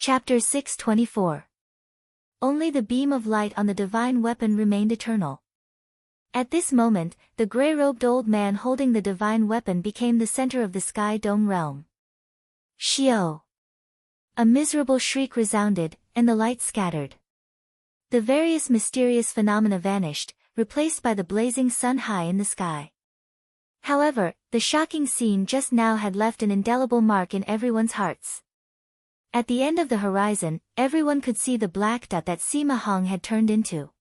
Chapter 624. Only the beam of light on the divine weapon remained eternal. At this moment, the gray-robed old man holding the divine weapon became the center of the sky dome realm. Shio! A miserable shriek resounded, and the light scattered. The various mysterious phenomena vanished, replaced by the blazing sun high in the sky. However, the shocking scene just now had left an indelible mark in everyone's hearts. At the end of the horizon, everyone could see the black dot that Sima Hong had turned into.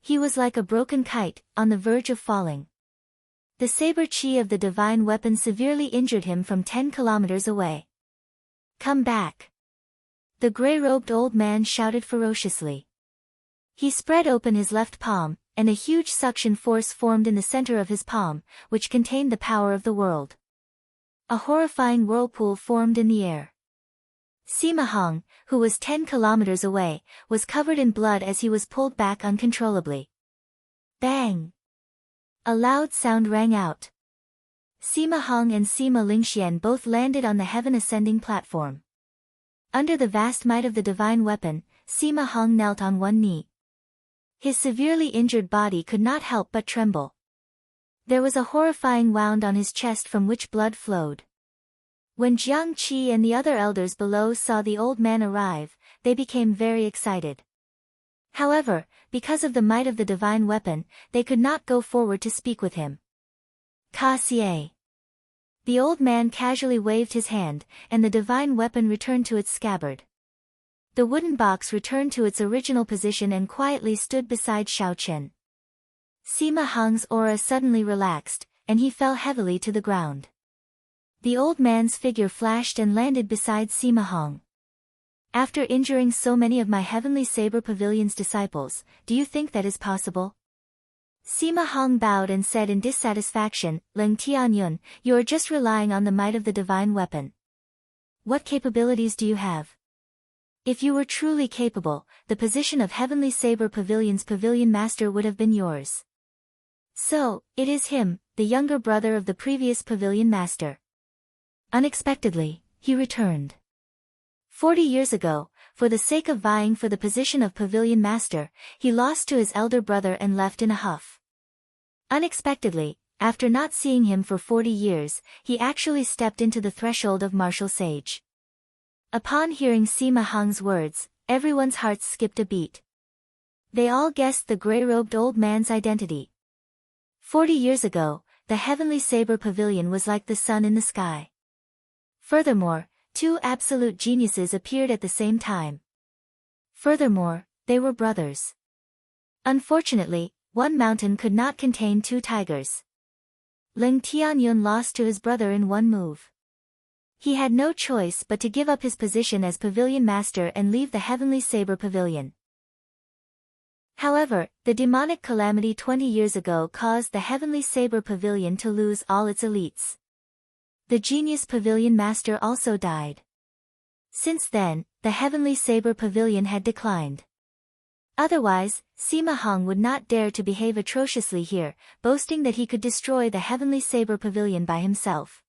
He was like a broken kite, on the verge of falling. The saber chi of the divine weapon severely injured him from 10 kilometers away. Come back! The gray-robed old man shouted ferociously. He spread open his left palm, and a huge suction force formed in the center of his palm, which contained the power of the world. A horrifying whirlpool formed in the air. Sima Hong, who was 10 kilometers away, was covered in blood as he was pulled back uncontrollably. Bang! A loud sound rang out. Sima Hong and Sima Lingxian both landed on the heaven-ascending platform. Under the vast might of the divine weapon, Sima Hong knelt on one knee. His severely injured body could not help but tremble. There was a horrifying wound on his chest from which blood flowed. When Jiang Qi and the other elders below saw the old man arrive, they became very excited. However, because of the might of the divine weapon, they could not go forward to speak with him. Ka Xie. The old man casually waved his hand, and the divine weapon returned to its scabbard. The wooden box returned to its original position and quietly stood beside Xiao Chen. Sima Hong's aura suddenly relaxed, and he fell heavily to the ground. The old man's figure flashed and landed beside Sima Hong. After injuring so many of my Heavenly Saber Pavilion's disciples, do you think that is possible? Sima Hong bowed and said in dissatisfaction, Leng Tianyun, you are just relying on the might of the divine weapon. What capabilities do you have? If you were truly capable, the position of Heavenly Saber Pavilion's pavilion master would have been yours. So, it is him, the younger brother of the previous pavilion master. Unexpectedly, he returned. 40 years ago, for the sake of vying for the position of pavilion master, he lost to his elder brother and left in a huff. Unexpectedly, after not seeing him for 40 years, he actually stepped into the threshold of martial sage. Upon hearing Sima Hong's words, everyone's hearts skipped a beat. They all guessed the gray-robed old man's identity. 40 years ago, the Heavenly Saber Pavilion was like the sun in the sky. Furthermore, two absolute geniuses appeared at the same time. Furthermore, they were brothers. Unfortunately, one mountain could not contain two tigers. Leng Tianyun lost to his brother in one move. He had no choice but to give up his position as pavilion master and leave the Heavenly Saber Pavilion. However, the demonic calamity 20 years ago caused the Heavenly Saber Pavilion to lose all its elites. The genius pavilion master also died. Since then, the Heavenly Saber Pavilion had declined. Otherwise, Sima Hong would not dare to behave atrociously here, boasting that he could destroy the Heavenly Saber Pavilion by himself.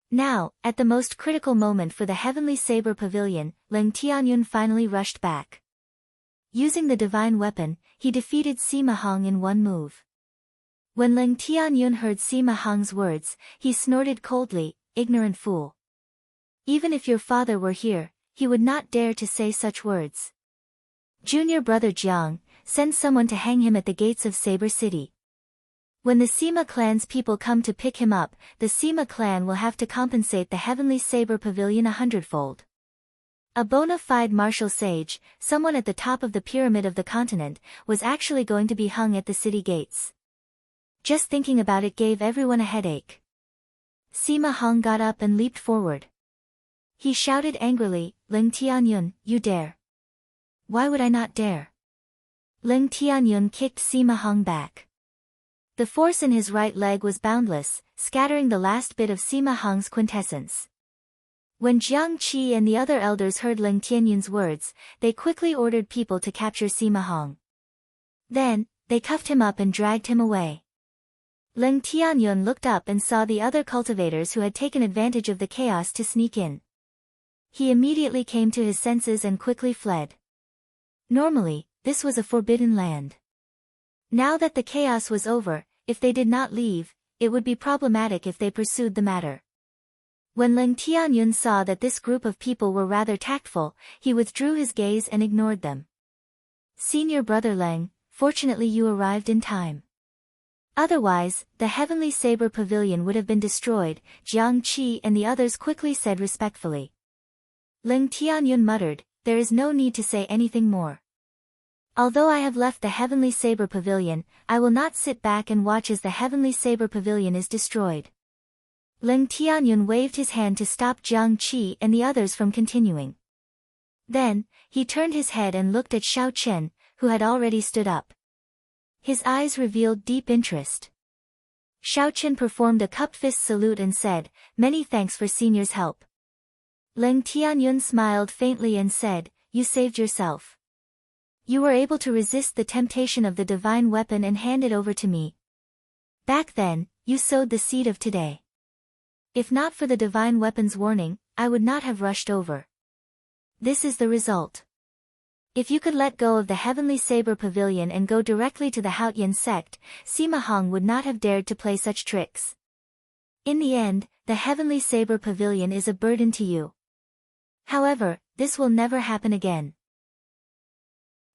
Now, at the most critical moment for the Heavenly Saber Pavilion, Leng Tianyun finally rushed back. Using the divine weapon, he defeated Sima Hong in one move. When Leng Tianyun heard Sima Hong's words, he snorted coldly, ignorant fool. Even if your father were here, he would not dare to say such words. Junior brother Jiang, send someone to hang him at the gates of Saber City. When the Sima clan's people come to pick him up, the Sima clan will have to compensate the Heavenly Saber Pavilion 100-fold. A bona fide martial sage, someone at the top of the pyramid of the continent, was actually going to be hung at the city gates. Just thinking about it gave everyone a headache. Sima Hong got up and leaped forward. He shouted angrily, Leng Tianyun, you dare. Why would I not dare? Leng Tianyun kicked Sima Hong back. The force in his right leg was boundless, scattering the last bit of Sima Hong's quintessence. When Jiang Qi and the other elders heard Leng Tianyun's words, they quickly ordered people to capture Sima Hong. Then, they cuffed him up and dragged him away. Leng Tianyun looked up and saw the other cultivators who had taken advantage of the chaos to sneak in. He immediately came to his senses and quickly fled. Normally, this was a forbidden land. Now that the chaos was over, if they did not leave, it would be problematic if they pursued the matter. When Leng Tianyun saw that this group of people were rather tactful, he withdrew his gaze and ignored them. Senior brother Leng, fortunately you arrived in time. Otherwise, the Heavenly Saber Pavilion would have been destroyed, Jiang Qi and the others quickly said respectfully. Leng Tianyun muttered, there is no need to say anything more. Although I have left the Heavenly Saber Pavilion, I will not sit back and watch as the Heavenly Saber Pavilion is destroyed. Leng Tianyun waved his hand to stop Jiang Qi and the others from continuing. Then, he turned his head and looked at Xiao Chen, who had already stood up. His eyes revealed deep interest. Xiao Chen performed a cupped fist salute and said, many thanks for senior's help. Leng Tianyun smiled faintly and said, you saved yourself. You were able to resist the temptation of the divine weapon and hand it over to me. Back then, you sowed the seed of today. If not for the divine weapon's warning, I would not have rushed over. This is the result. If you could let go of the Heavenly Saber Pavilion and go directly to the Haotian sect, Sima Hong would not have dared to play such tricks. In the end, the Heavenly Saber Pavilion is a burden to you. However, this will never happen again.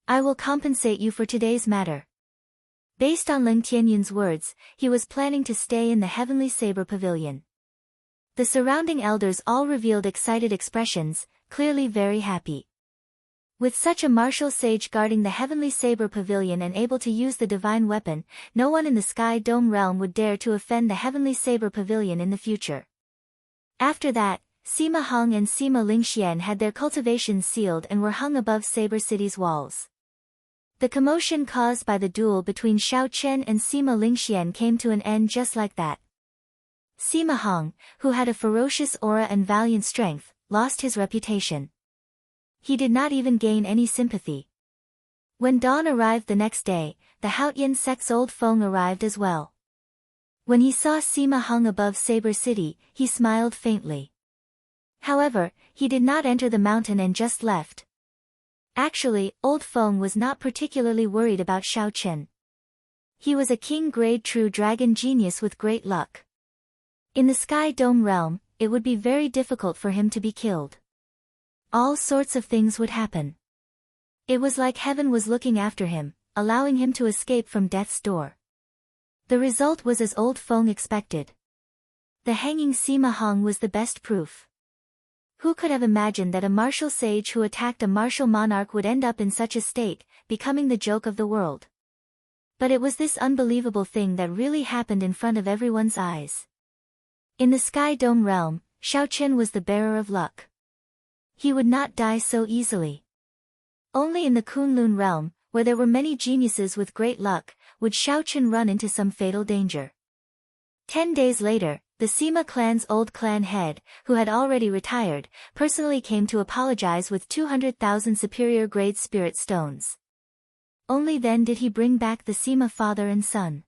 I will compensate you for today's matter. Based on Leng Tianyun's words, he was planning to stay in the Heavenly Saber Pavilion. The surrounding elders all revealed excited expressions, clearly very happy. With such a martial sage guarding the Heavenly Saber Pavilion and able to use the divine weapon, no one in the Sky Dome realm would dare to offend the Heavenly Saber Pavilion in the future. After that, Sima Hong and Sima Lingxian had their cultivations sealed and were hung above Saber City's walls. The commotion caused by the duel between Xiao Chen and Sima Lingxian came to an end just like that. Sima Hong, who had a ferocious aura and valiant strength, lost his reputation. He did not even gain any sympathy. When dawn arrived the next day, the Haotian sect's old Feng arrived as well. When he saw Sima Hong above Saber City, he smiled faintly. However, he did not enter the mountain and just left. Actually, old Feng was not particularly worried about Xiao Chen. He was a king-grade true dragon genius with great luck. In the Sky Dome realm, it would be very difficult for him to be killed. All sorts of things would happen. It was like heaven was looking after him, allowing him to escape from death's door. The result was as old Feng expected. The hanging Sima Hong was the best proof. Who could have imagined that a martial sage who attacked a martial monarch would end up in such a state, becoming the joke of the world? But it was this unbelievable thing that really happened in front of everyone's eyes. In the Sky Dome realm, Xiao Chen was the bearer of luck. He would not die so easily. Only in the Kunlun realm, where there were many geniuses with great luck, would Xiao Chen run into some fatal danger. 10 days later, the Sima clan's old clan head, who had already retired, personally came to apologize with 200,000 superior-grade spirit stones. Only then did he bring back the Sima father and son.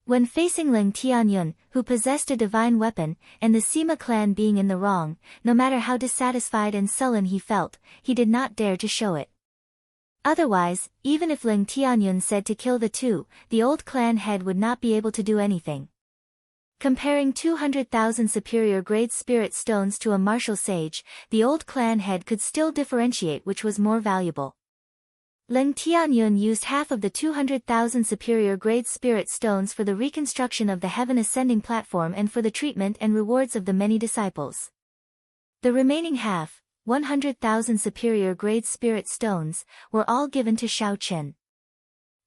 When facing Leng Tianyun, who possessed a divine weapon, and the Sima clan being in the wrong, no matter how dissatisfied and sullen he felt, he did not dare to show it. Otherwise, even if Leng Tianyun said to kill the two, the old clan head would not be able to do anything. Comparing 200,000 superior-grade spirit stones to a martial sage, the old clan head could still differentiate which was more valuable. Leng Tianyun used half of the 200,000 superior-grade spirit stones for the reconstruction of the Heaven Ascending platform and for the treatment and rewards of the many disciples. The remaining half, 100,000 superior-grade spirit stones, were all given to Xiao Chen.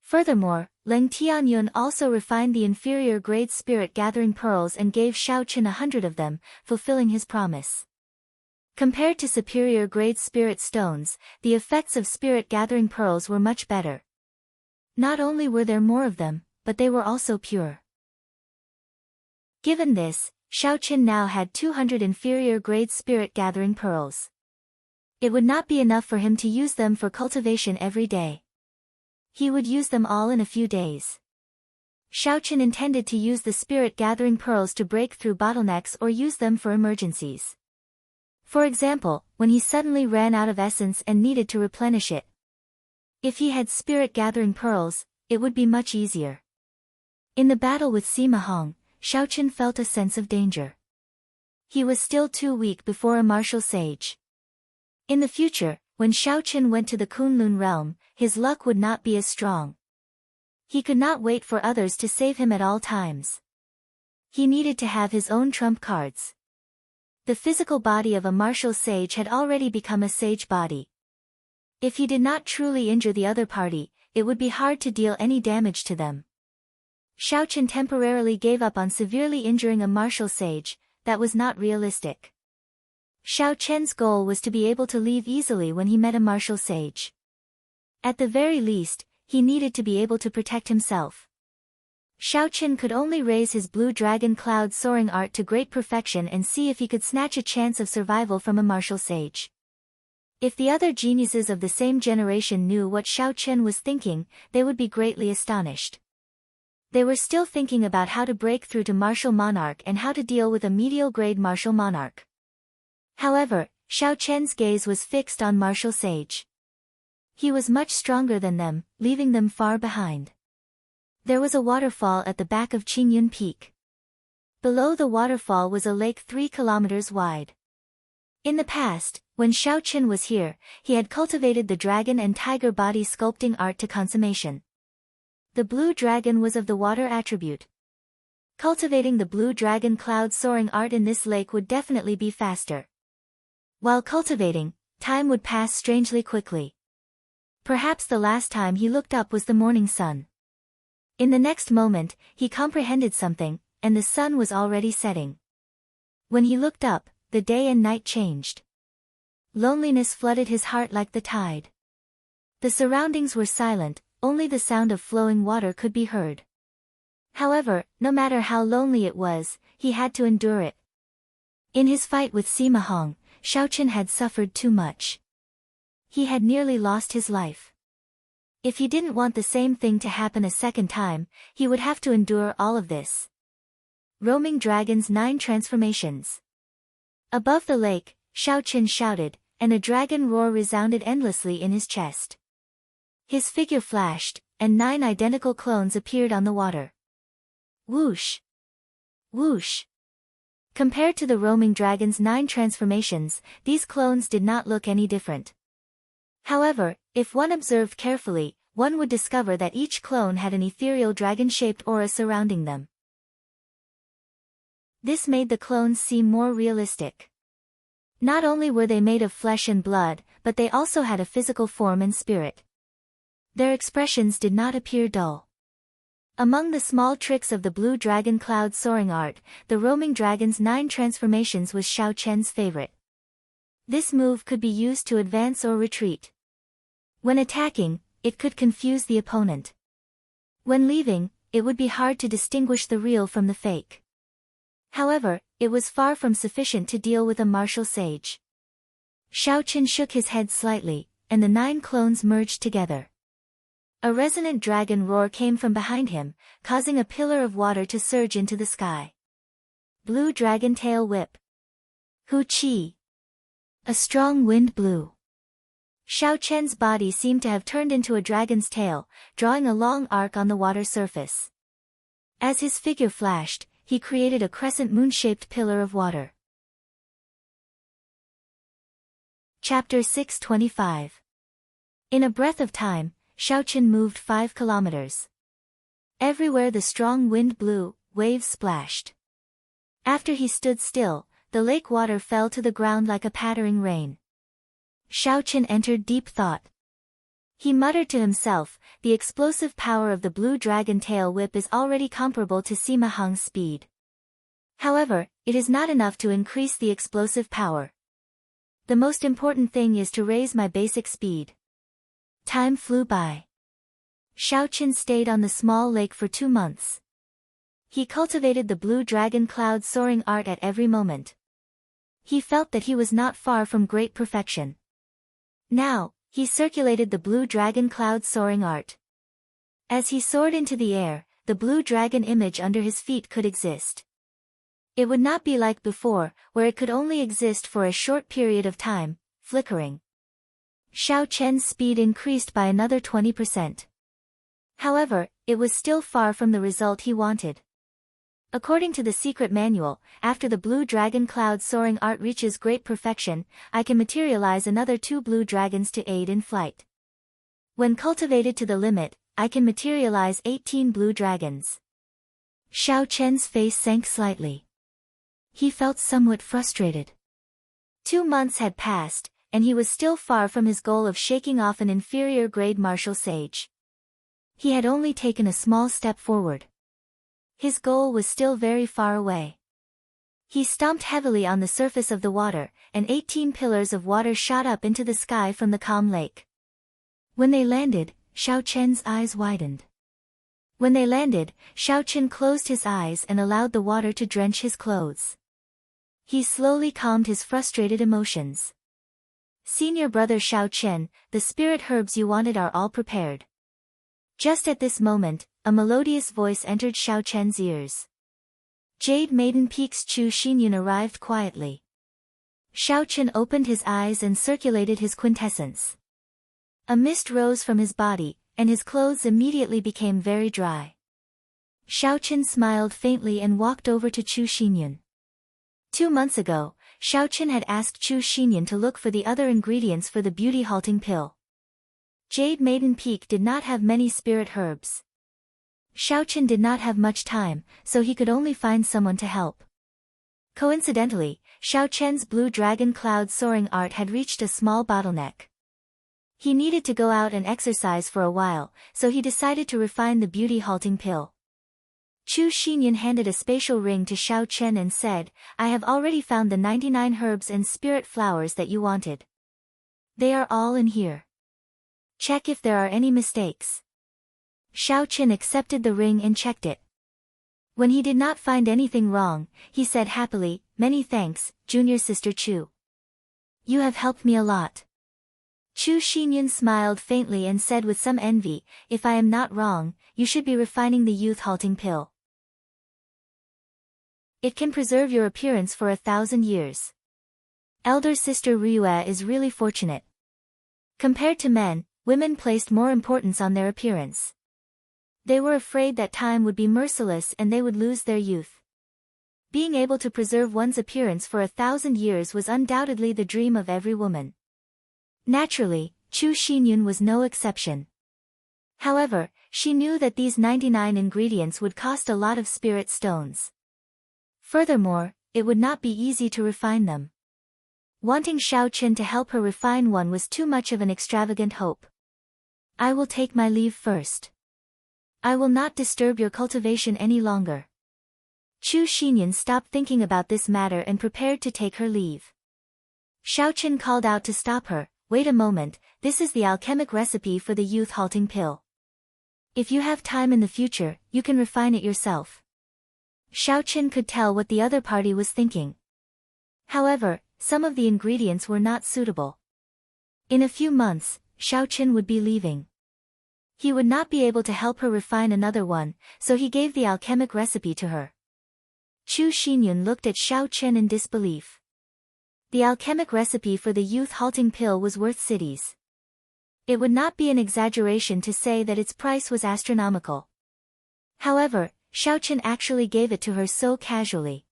Furthermore, Leng Tianyun also refined the inferior-grade spirit-gathering pearls and gave Xiao Chen 100 of them, fulfilling his promise. Compared to superior-grade spirit stones, the effects of spirit-gathering pearls were much better. Not only were there more of them, but they were also pure. Given this, Xiao Chen now had 200 inferior-grade spirit-gathering pearls. It would not be enough for him to use them for cultivation every day. He would use them all in a few days. Xiao Chen intended to use the spirit-gathering pearls to break through bottlenecks or use them for emergencies. For example, when he suddenly ran out of essence and needed to replenish it. If he had spirit-gathering pearls, it would be much easier. In the battle with Sima Hong, Xiaochen felt a sense of danger. He was still too weak before a martial sage. In the future, when Xiaochen went to the Kunlun realm, his luck would not be as strong. He could not wait for others to save him at all times. He needed to have his own trump cards. The physical body of a martial sage had already become a sage body. If he did not truly injure the other party, it would be hard to deal any damage to them. Xiaochen temporarily gave up on severely injuring a martial sage. That was not realistic. Xiaochen's goal was to be able to leave easily when he met a martial sage. At the very least, he needed to be able to protect himself. Xiaochen could only raise his blue dragon cloud soaring art to great perfection and see if he could snatch a chance of survival from a martial sage. If the other geniuses of the same generation knew what Xiaochen was thinking, they would be greatly astonished. They were still thinking about how to break through to martial monarch and how to deal with a medial-grade martial monarch. However, Xiaochen's gaze was fixed on martial sage. He was much stronger than them, leaving them far behind. There was a waterfall at the back of Qingyun Peak. Below the waterfall was a lake 3 kilometers wide. In the past, when Xiaochen was here, he had cultivated the dragon and tiger body sculpting art to consummation. The blue dragon was of the water attribute. Cultivating the blue dragon cloud soaring art in this lake would definitely be faster. While cultivating, time would pass strangely quickly. Perhaps the last time he looked up was the morning sun. In the next moment, he comprehended something, and the sun was already setting. When he looked up, the day and night changed. Loneliness flooded his heart like the tide. The surroundings were silent, only the sound of flowing water could be heard. However, no matter how lonely it was, he had to endure it. In his fight with Sima Hong, Xiaochen had suffered too much. He had nearly lost his life. If he didn't want the same thing to happen a second time, he would have to endure all of this. Roaming Dragon's 9 Transformations. Above the lake, Xiaochen shouted, and a dragon roar resounded endlessly in his chest. His figure flashed, and 9 identical clones appeared on the water. Whoosh! Whoosh! Compared to the roaming dragon's 9 transformations, these clones did not look any different. However, if one observed carefully, one would discover that each clone had an ethereal dragon-shaped aura surrounding them. This made the clones seem more realistic. Not only were they made of flesh and blood, but they also had a physical form and spirit. Their expressions did not appear dull. Among the small tricks of the blue dragon cloud soaring art, the roaming dragon's 9 transformations was Xiaochen's favorite. This move could be used to advance or retreat. When attacking, it could confuse the opponent. When leaving, it would be hard to distinguish the real from the fake. However, it was far from sufficient to deal with a martial sage. Xiaochen shook his head slightly, and the 9 clones merged together. A resonant dragon roar came from behind him, causing a pillar of water to surge into the sky. Blue dragon tail whip. Hu Qi. A strong wind blew. Xiaochen's body seemed to have turned into a dragon's tail, drawing a long arc on the water surface. As his figure flashed, he created a crescent moon-shaped pillar of water. Chapter 625. In a breath of time, Xiaochen moved 5 kilometers. Everywhere the strong wind blew, waves splashed. After he stood still, the lake water fell to the ground like a pattering rain. Xiaochen entered deep thought. He muttered to himself, the explosive power of the blue dragon tail whip is already comparable to Sima Hong's speed. However, it is not enough to increase the explosive power. The most important thing is to raise my basic speed. Time flew by. Xiaochen stayed on the small lake for 2 months. He cultivated the blue dragon cloud soaring art at every moment. He felt that he was not far from great perfection. Now, he circulated the blue dragon cloud soaring art. As he soared into the air, the blue dragon image under his feet could exist. It would not be like before, where it could only exist for a short period of time, flickering. Xiao Chen's speed increased by another 20%. However, it was still far from the result he wanted. According to the secret manual, after the blue dragon cloud soaring art reaches great perfection, I can materialize another 2 blue dragons to aid in flight. When cultivated to the limit, I can materialize 18 blue dragons. Xiao Chen's face sank slightly. He felt somewhat frustrated. 2 months had passed, and he was still far from his goal of shaking off an inferior grade martial sage. He had only taken a small step forward. His goal was still very far away. He stomped heavily on the surface of the water, and 18 pillars of water shot up into the sky from the calm lake. When they landed, Xiao Chen's eyes widened. When they landed, Xiao Chen closed his eyes and allowed the water to drench his clothes. He slowly calmed his frustrated emotions. Senior brother Xiao Chen, the spirit herbs you wanted are all prepared. Just at this moment, a melodious voice entered Xiao Chen's ears. Jade Maiden Peak's Chu Xinyun arrived quietly. Xiao Chen opened his eyes and circulated his quintessence. A mist rose from his body, and his clothes immediately became very dry. Xiao Chen smiled faintly and walked over to Chu Xinyun. 2 months ago, Xiao Chen had asked Chu Xinyun to look for the other ingredients for the beauty-halting pill. Jade Maiden Peak did not have many spirit herbs. Xiao Chen did not have much time, so he could only find someone to help. Coincidentally, Xiao Chen's blue dragon cloud soaring art had reached a small bottleneck. He needed to go out and exercise for a while, so he decided to refine the beauty-halting pill. Chu Xinyun handed a spatial ring to Xiao Chen and said, I have already found the 99 herbs and spirit flowers that you wanted. They are all in here. Check if there are any mistakes. Xiao Chen accepted the ring and checked it. When he did not find anything wrong, he said happily, Many thanks, junior sister Chu. You have helped me a lot. Chu Xinyun smiled faintly and said with some envy, If I am not wrong, you should be refining the youth-halting pill. It can preserve your appearance for 1,000 years. Elder sister Ryue is really fortunate. Compared to men, women placed more importance on their appearance. They were afraid that time would be merciless and they would lose their youth. Being able to preserve one's appearance for 1,000 years was undoubtedly the dream of every woman. Naturally, Chu Xinyun was no exception. However, she knew that these 99 ingredients would cost a lot of spirit stones. Furthermore, it would not be easy to refine them. Wanting Xiao Chen to help her refine one was too much of an extravagant hope. I will take my leave first. I will not disturb your cultivation any longer. Chu Xinyun stopped thinking about this matter and prepared to take her leave. Xiao Chen called out to stop her, Wait a moment, this is the alchemic recipe for the youth-halting pill. If you have time in the future, you can refine it yourself. Xiao Chen could tell what the other party was thinking. However, some of the ingredients were not suitable. In a few months, Xiao Chen would be leaving. He would not be able to help her refine another one, so he gave the alchemic recipe to her. Chu Xinyun looked at Xiao Chen in disbelief. The alchemic recipe for the youth-halting pill was worth cities. It would not be an exaggeration to say that its price was astronomical. However, Xiao Chen actually gave it to her so casually.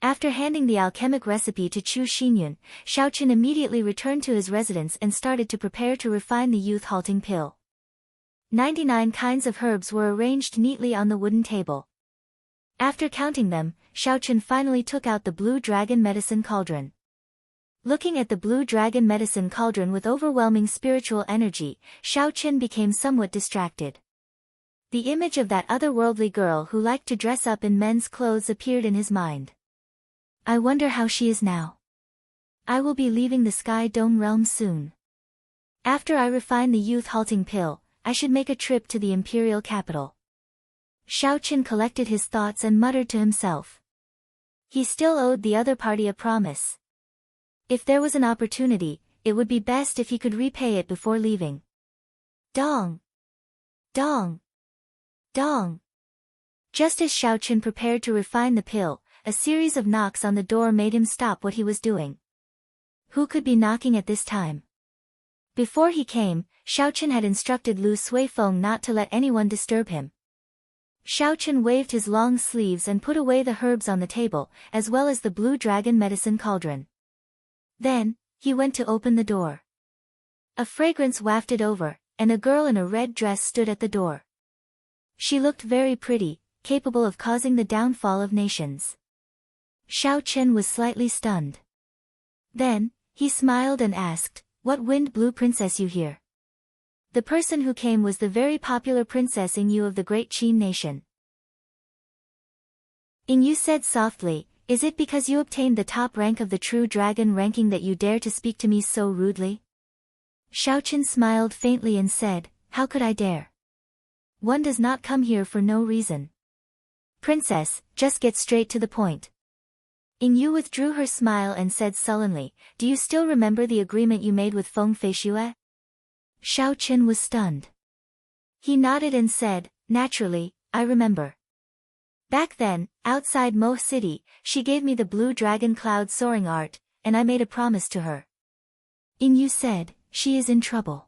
After handing the alchemic recipe to Chu Xinyun, Xiao Chen immediately returned to his residence and started to prepare to refine the youth-halting pill. 99 kinds of herbs were arranged neatly on the wooden table. After counting them, Xiao Chen finally took out the blue dragon medicine cauldron. Looking at the blue dragon medicine cauldron with overwhelming spiritual energy, Xiao Chen became somewhat distracted. The image of that otherworldly girl who liked to dress up in men's clothes appeared in his mind. I wonder how she is now. I will be leaving the Sky Dome realm soon. After I refine the youth-halting pill, I should make a trip to the imperial capital. Xiao Chen collected his thoughts and muttered to himself. He still owed the other party a promise. If there was an opportunity, it would be best if he could repay it before leaving. Dong! Dong! Dong! Just as Xiao Chen prepared to refine the pill, a series of knocks on the door made him stop what he was doing. Who could be knocking at this time? Before he came, Xiaochen had instructed Lu Suifeng not to let anyone disturb him. Xiaochen waved his long sleeves and put away the herbs on the table, as well as the blue dragon medicine cauldron. Then, he went to open the door. A fragrance wafted over, and a girl in a red dress stood at the door. She looked very pretty, capable of causing the downfall of nations. Xiaochen was slightly stunned. Then, he smiled and asked, "What wind blew princess you here?" The person who came was the very popular Princess Yingyu of the great Qin nation. Yingyu said softly, "Is it because you obtained the top rank of the true dragon ranking that you dare to speak to me so rudely?" Xiaochen smiled faintly and said, "How could I dare? One does not come here for no reason. Princess, just get straight to the point." Yingyu withdrew her smile and said sullenly, "Do you still remember the agreement you made with Feng Feishue?" Xiaochen was stunned. He nodded and said, "Naturally, I remember. Back then, outside Mo City, she gave me the blue dragon cloud soaring art, and I made a promise to her." Yingyu said, "She is in trouble.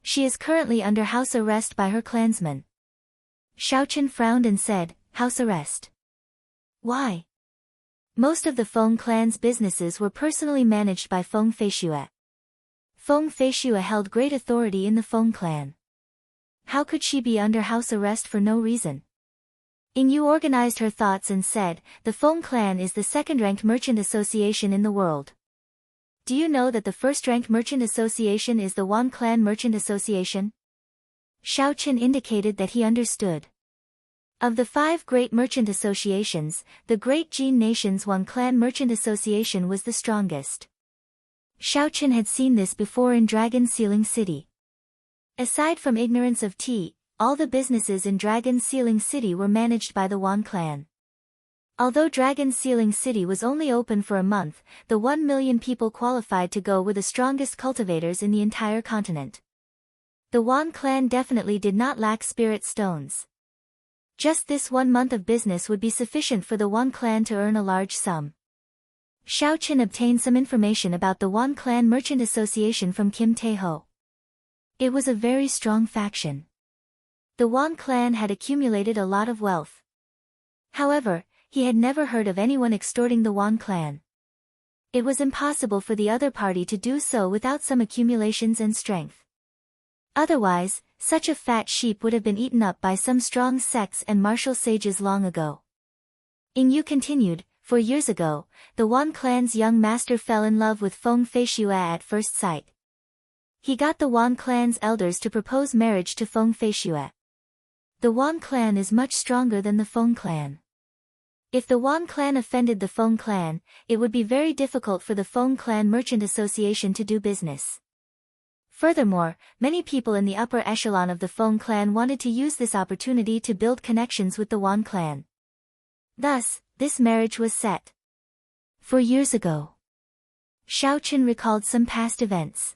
She is currently under house arrest by her clansmen." Xiaochen frowned and said, "House arrest? Why?" Most of the Feng clan's businesses were personally managed by Feng Feishue. Feng Feishue held great authority in the Feng clan. How could she be under house arrest for no reason? Yingyu organized her thoughts and said, "The Feng clan is the second-ranked merchant association in the world. Do you know that the first-ranked merchant association is the Wan Clan Merchant Association?" Xiaochen indicated that he understood. Of the 5 great merchant associations, the great Jin nation's Wan Clan Merchant Association was the strongest. Xiaochen had seen this before in Dragon Sealing City. Aside from ignorance of tea, all the businesses in Dragon Sealing City were managed by the Wan clan. Although Dragon Sealing City was only open for a month, the 1 million people qualified to go were the strongest cultivators in the entire continent. The Wan clan definitely did not lack spirit stones. Just this 1 month of business would be sufficient for the Wan clan to earn a large sum. Xiaochen obtained some information about the Wan Clan Merchant Association from Kim Taeho. It was a very strong faction. The Wan clan had accumulated a lot of wealth. However, he had never heard of anyone extorting the Wan clan. It was impossible for the other party to do so without some accumulations and strength. Otherwise, such a fat sheep would have been eaten up by some strong sects and martial sages long ago. Yingyu continued, "For years ago, the Wan clan's young master fell in love with Feng Feishue at first sight. He got the Wan clan's elders to propose marriage to Feng Feishue. The Wan clan is much stronger than the Feng clan. If the Wan clan offended the Feng clan, it would be very difficult for the Feng clan Merchant Association to do business. Furthermore, many people in the upper echelon of the Feng clan wanted to use this opportunity to build connections with the Wan clan. Thus, this marriage was set. 4 years ago." Xiaochen recalled some past events.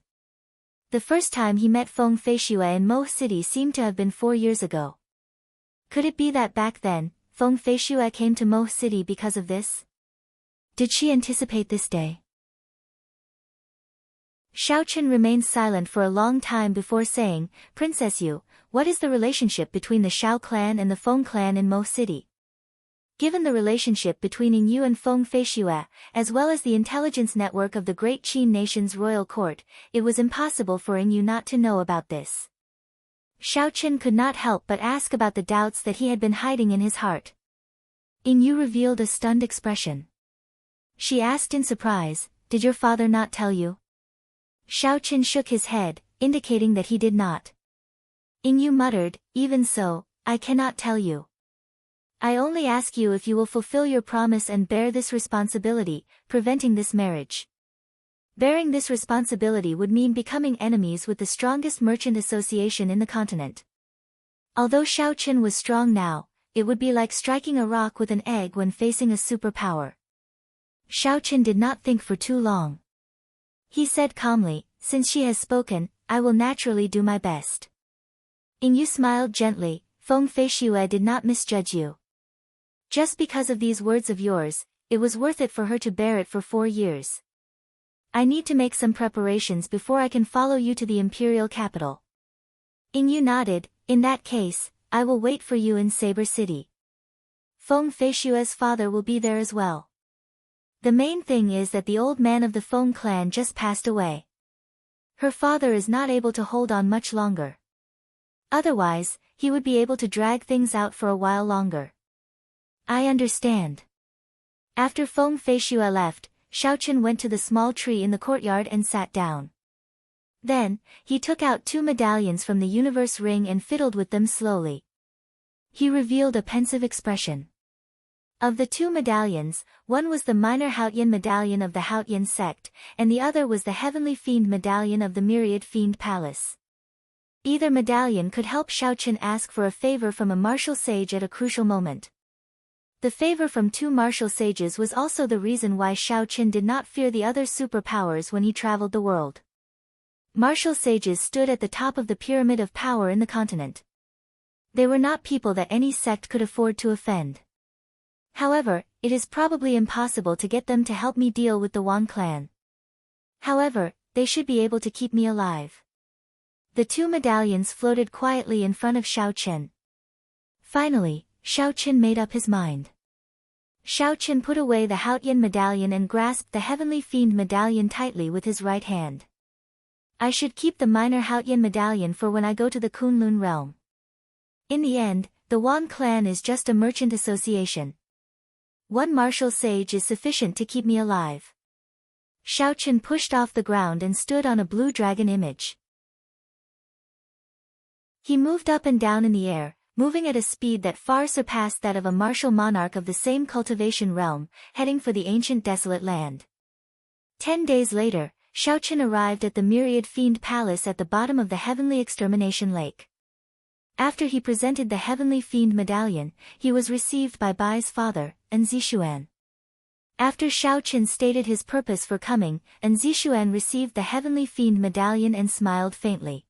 The first time he met Feng Feishue in Mo City seemed to have been 4 years ago. Could it be that back then, Feng Feishue came to Mo City because of this? Did she anticipate this day? Xiaochen remained silent for a long time before saying, "Princess Yu, what is the relationship between the Shao clan and the Feng clan in Mo City?" Given the relationship between Yingyu and Feng Feishue, as well as the intelligence network of the great Qin nation's royal court, it was impossible for Yingyu not to know about this. Xiaochen could not help but ask about the doubts that he had been hiding in his heart. Yingyu revealed a stunned expression. She asked in surprise, "Did your father not tell you?" Xiaochen shook his head, indicating that he did not. Yingyu muttered, "Even so, I cannot tell you. I only ask you if you will fulfill your promise and bear this responsibility, preventing this marriage." Bearing this responsibility would mean becoming enemies with the strongest merchant association in the continent. Although Xiaochen was strong now, it would be like striking a rock with an egg when facing a superpower. Xiaochen did not think for too long. He said calmly, "Since she has spoken, I will naturally do my best." Yingyu smiled gently, "Feng Feishue did not misjudge you. Just because of these words of yours, it was worth it for her to bear it for 4 years. I need to make some preparations before I can follow you to the imperial capital. Ingyu nodded. In that case, I will wait for you in Saber City. Feng Feishua's father will be there as well. The main thing is that the old man of the Feng clan just passed away. Her father is not able to hold on much longer. Otherwise, he would be able to drag things out for a while longer. I understand. After Feng Feishua left, Xiaoqun went to the small tree in the courtyard and sat down. Then, he took out 2 medallions from the universe ring and fiddled with them slowly. He revealed a pensive expression. Of the 2 medallions, one was the minor Haotian medallion of the Haotian sect, and the other was the heavenly fiend medallion of the Myriad Fiend Palace. Either medallion could help Xiaoqun ask for a favor from a martial sage at a crucial moment. The favor from 2 martial sages was also the reason why Xiaoqun did not fear the other superpowers when he traveled the world. Martial sages stood at the top of the pyramid of power in the continent. They were not people that any sect could afford to offend. However, it is probably impossible to get them to help me deal with the Wan clan. However, they should be able to keep me alive. The 2 medallions floated quietly in front of Xiaoqun. Finally, Xiaoqun made up his mind. Xiaoqun put away the Haotian medallion and grasped the heavenly fiend medallion tightly with his right hand. I should keep the minor Haotian medallion for when I go to the Kunlun realm. In the end, the Wan clan is just a merchant association. 1 martial sage is sufficient to keep me alive. Xiaoqun pushed off the ground and stood on a blue dragon image. He moved up and down in the air, moving at a speed that far surpassed that of a martial monarch of the same cultivation realm, heading for the ancient desolate land. 10 days later, Xiaoqun arrived at the Myriad Fiend Palace at the bottom of the Heavenly Extermination Lake. After he presented the Heavenly Fiend Medallion, he was received by Bai's father, Zishuan. After Xiaoqun stated his purpose for coming, Zishuan received the Heavenly Fiend Medallion and smiled faintly.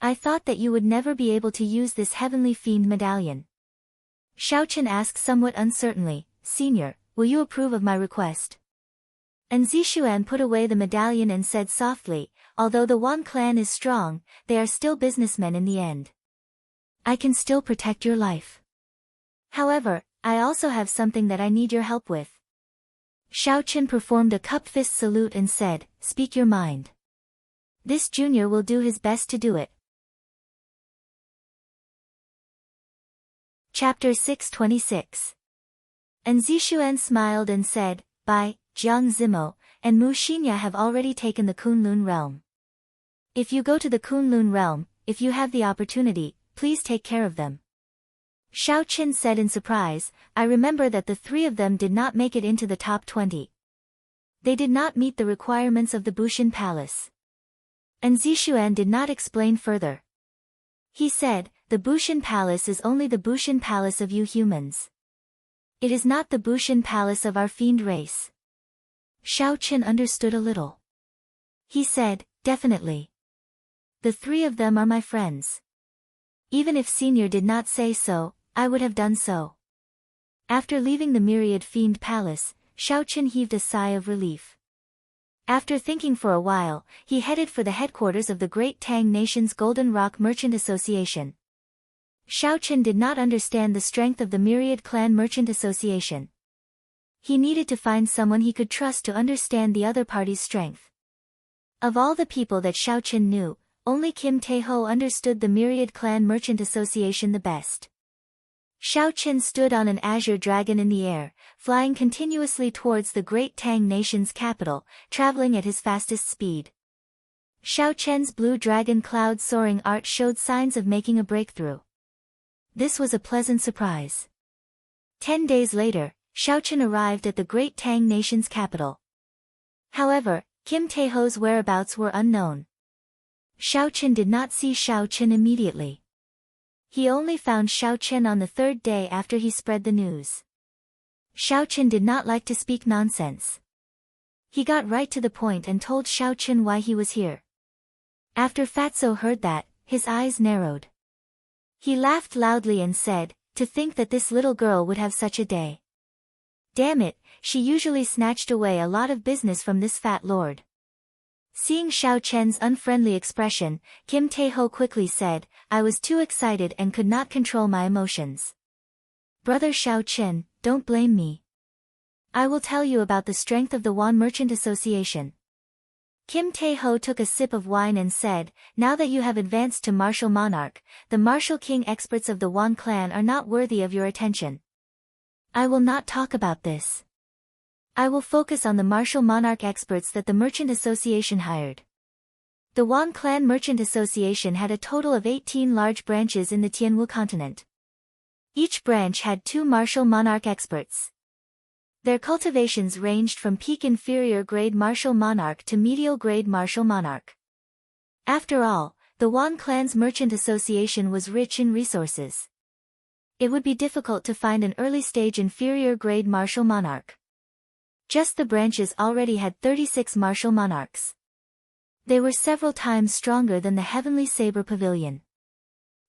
I thought that you would never be able to use this Heavenly Fiend Medallion. Xiaoqun asked somewhat uncertainly, Senior, will you approve of my request? Zishuan put away the medallion and said softly, although the Wan clan is strong, they are still businessmen in the end. I can still protect your life. However, I also have something that I need your help with. Xiaoqun performed a cup fist salute and said, Speak your mind. This junior will do his best to do it. Chapter 626. Zishuan smiled and said, Bai, Jiang Zimo, and Mu Xinya have already taken the Kunlun realm. If you go to the Kunlun realm, if you have the opportunity, please take care of them. Xiaoqun said in surprise, I remember that the 3 of them did not make it into the top 20. They did not meet the requirements of the Bushin Palace. Zishuan did not explain further. He said, the Bushin Palace is only the Bushin Palace of you humans. It is not the Bushin Palace of our fiend race. Xiaoqun understood a little. He said, Definitely. The 3 of them are my friends. Even if Senior did not say so, I would have done so. After leaving the Myriad Fiend Palace, Xiaoqun heaved a sigh of relief. After thinking for a while, he headed for the headquarters of the Great Tang Nation's Golden Rock Merchant Association. Xiaoqun did not understand the strength of the Myriad Clan Merchant Association. He needed to find someone he could trust to understand the other party's strength. Of all the people that Xiaoqun knew, only Kim Tae-ho understood the Myriad Clan Merchant Association the best. Xiaoqun stood on an azure dragon in the air, flying continuously towards the Great Tang Nation's capital, traveling at his fastest speed. Xiaoqun's blue dragon cloud soaring art showed signs of making a breakthrough. This was a pleasant surprise. 10 days later, Xiaoqun arrived at the Great Tang Nation's capital. However, Kim Tae-ho's whereabouts were unknown. Xiaoqun did not see Xiaoqun immediately. He only found Xiaoqun on the 3rd day after he spread the news. Xiaoqun did not like to speak nonsense. He got right to the point and told Xiaoqun why he was here. After Fatso heard that, his eyes narrowed. He laughed loudly and said, To think that this little girl would have such a day. Damn it, she usually snatched away a lot of business from this fat lord. Seeing Xiao Chen's unfriendly expression, Kim Tae-ho quickly said, I was too excited and could not control my emotions. Brother Xiao Chen, don't blame me. I will tell you about the strength of the Wan Merchant Association. Kim Tae-ho took a sip of wine and said, now that you have advanced to martial monarch, the martial king experts of the Wan clan are not worthy of your attention. I will not talk about this. I will focus on the martial monarch experts that the Merchant Association hired. The Wan Clan Merchant Association had a total of 18 large branches in the Tianwu continent. Each branch had 2 martial monarch experts. Their cultivations ranged from peak inferior grade martial monarch to medial grade martial monarch. After all, the Wan Clan's Merchant Association was rich in resources. It would be difficult to find an early stage inferior grade martial monarch. Just the branches already had 36 martial monarchs. They were several times stronger than the Heavenly Saber Pavilion.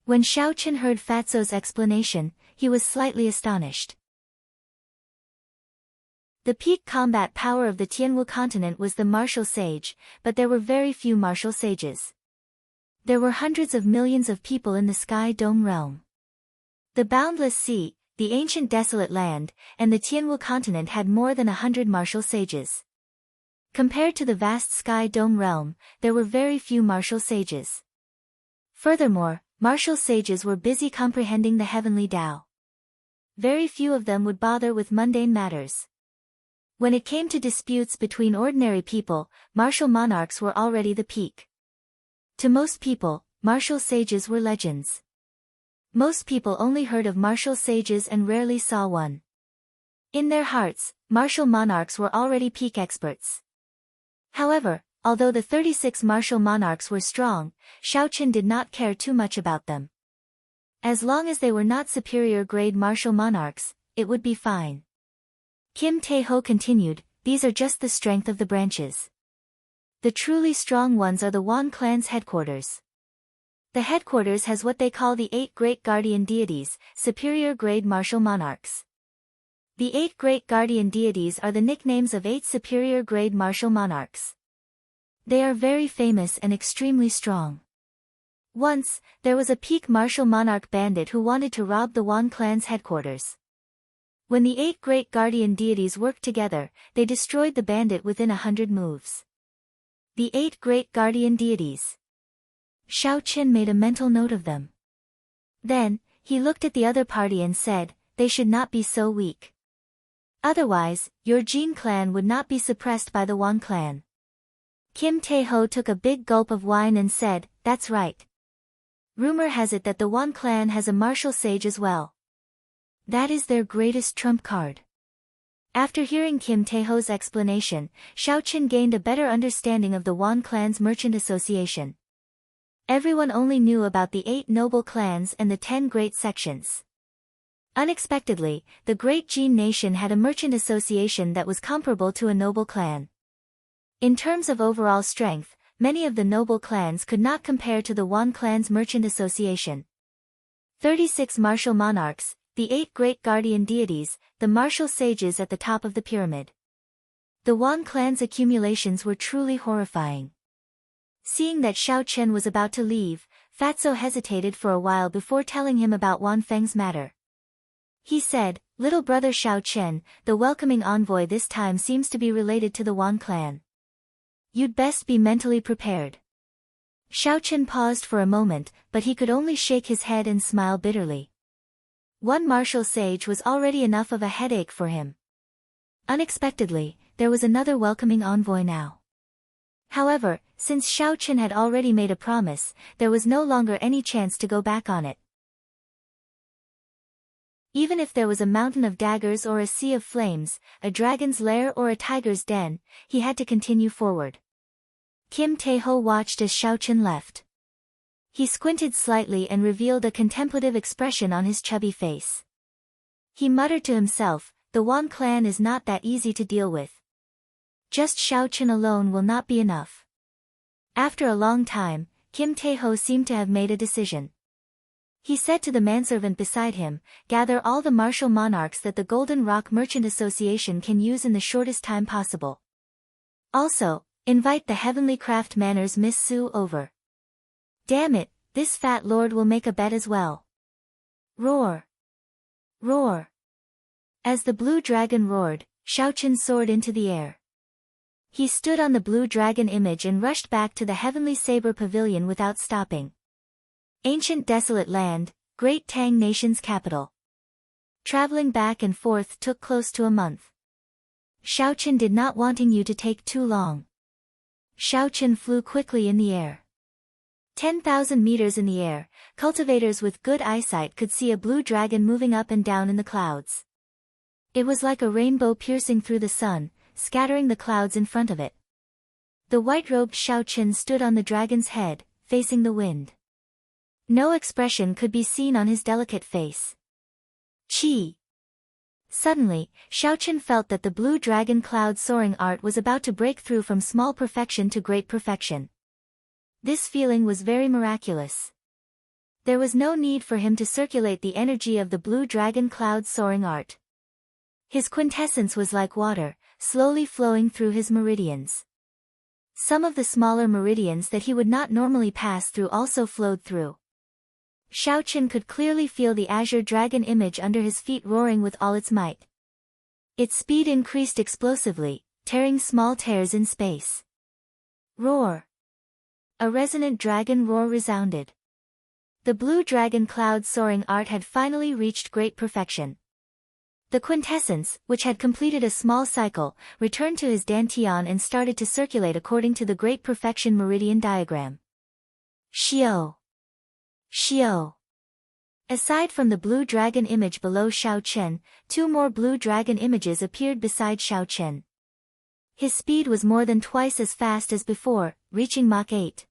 When Xiao Chen heard Fatso's explanation, he was slightly astonished. The peak combat power of the Tianwu continent was the martial sage, but there were very few martial sages. There were hundreds of millions of people in the Sky Dome realm. The boundless sea, the ancient desolate land, and the Tianwu continent had more than 100 martial sages. Compared to the vast Sky Dome realm, there were very few martial sages. Furthermore, martial sages were busy comprehending the heavenly Tao. Very few of them would bother with mundane matters. When it came to disputes between ordinary people, martial monarchs were already the peak. To most people, martial sages were legends. Most people only heard of martial sages and rarely saw one. In their hearts, martial monarchs were already peak experts. However, although the 36 martial monarchs were strong, Xiao Chen did not care too much about them. As long as they were not superior grade martial monarchs, it would be fine. Kim Tae-ho continued, these are just the strength of the branches. The truly strong ones are the Wan clan's headquarters. The headquarters has what they call the 8 great guardian deities, superior grade martial monarchs. The 8 great guardian deities are the nicknames of 8 superior grade martial monarchs. They are very famous and extremely strong. Once, there was a peak martial monarch bandit who wanted to rob the Wan clan's headquarters. When the 8 great guardian deities worked together, they destroyed the bandit within 100 moves. The 8 great guardian deities. Xiao Chen made a mental note of them. Then, he looked at the other party and said, they should not be so weak. Otherwise, your Jin clan would not be suppressed by the Wan clan. Kim Tae-ho took a big gulp of wine and said, that's right. Rumor has it that the Wan clan has a martial sage as well. That is their greatest trump card. After hearing Kim Tae-ho's explanation, Xiao Chen gained a better understanding of the Wan clan's merchant association. Everyone only knew about the 8 noble clans and the 10 great sections. Unexpectedly, the great Jin nation had a merchant association that was comparable to a noble clan. In terms of overall strength, many of the noble clans could not compare to the Wan clan's merchant association. 36 martial monarchs, the 8 great guardian deities, the martial sages at the top of the pyramid. The Wan clan's accumulations were truly horrifying. Seeing that Xiao Chen was about to leave, Fatso hesitated for a while before telling him about Wan Feng's matter. He said, little brother Xiao Chen, the welcoming envoy this time seems to be related to the Wan clan. You'd best be mentally prepared. Xiao Chen paused for a moment, but he could only shake his head and smile bitterly. One martial sage was already enough of a headache for him. Unexpectedly, there was another welcoming envoy now. However, since Xiao Chen had already made a promise, there was no longer any chance to go back on it. Even if there was a mountain of daggers or a sea of flames, a dragon's lair or a tiger's den, he had to continue forward. Kim Tae-ho watched as Xiao Chen left. He squinted slightly and revealed a contemplative expression on his chubby face. He muttered to himself, the Wan clan is not that easy to deal with. Just Xiao Chen alone will not be enough. After a long time, Kim Tae-ho seemed to have made a decision. He said to the manservant beside him, "Gather all the martial monarchs that the Golden Rock Merchant Association can use in the shortest time possible. Also, invite the Heavenly Craft Manor's Miss Sue over. Damn it, this fat lord will make a bet as well." Roar! Roar! As the blue dragon roared, Xiaochen soared into the air. He stood on the blue dragon image and rushed back to the Heavenly Saber Pavilion without stopping. Ancient desolate land, Great Tang Nation's capital. Traveling back and forth took close to a month. Xiaochen did not wanting you to take too long. Xiaochen flew quickly in the air. 10,000 meters in the air, cultivators with good eyesight could see a blue dragon moving up and down in the clouds. It was like a rainbow piercing through the sun, scattering the clouds in front of it. The white-robed Xiaochen stood on the dragon's head, facing the wind. No expression could be seen on his delicate face. Chi! Suddenly, Xiaochen felt that the blue dragon cloud soaring art was about to break through from small perfection to great perfection. This feeling was very miraculous. There was no need for him to circulate the energy of the blue dragon cloud soaring art. His quintessence was like water, slowly flowing through his meridians. Some of the smaller meridians that he would not normally pass through also flowed through. Xiaochen could clearly feel the azure dragon image under his feet roaring with all its might. Its speed increased explosively, tearing small tears in space. Roar! A resonant dragon roar resounded. The blue dragon cloud soaring art had finally reached great perfection. The quintessence, which had completed a small cycle, returned to his dantian and started to circulate according to the great perfection meridian diagram. Xiao! Xiao! Aside from the blue dragon image below Xiaochen, 2 more blue dragon images appeared beside Xiaochen. His speed was more than twice as fast as before, reaching Mach 8.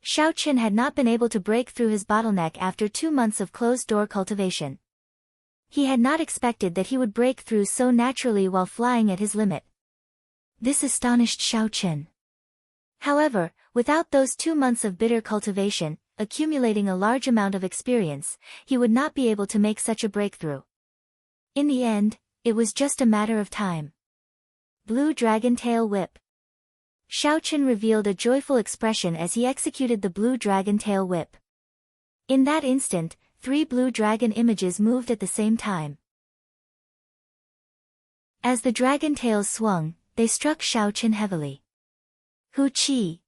Xiaochen had not been able to break through his bottleneck after 2 months of closed-door cultivation. He had not expected that he would break through so naturally while flying at his limit. This astonished Xiaochen. However, without those 2 months of bitter cultivation, accumulating a large amount of experience, he would not be able to make such a breakthrough. In the end, it was just a matter of time. Blue Dragon Tail Whip. Xiaochen revealed a joyful expression as he executed the Blue Dragon Tail Whip. In that instant, 3 blue dragon images moved at the same time. As the dragon tails swung, they struck Xiaochen heavily. Hu Qi!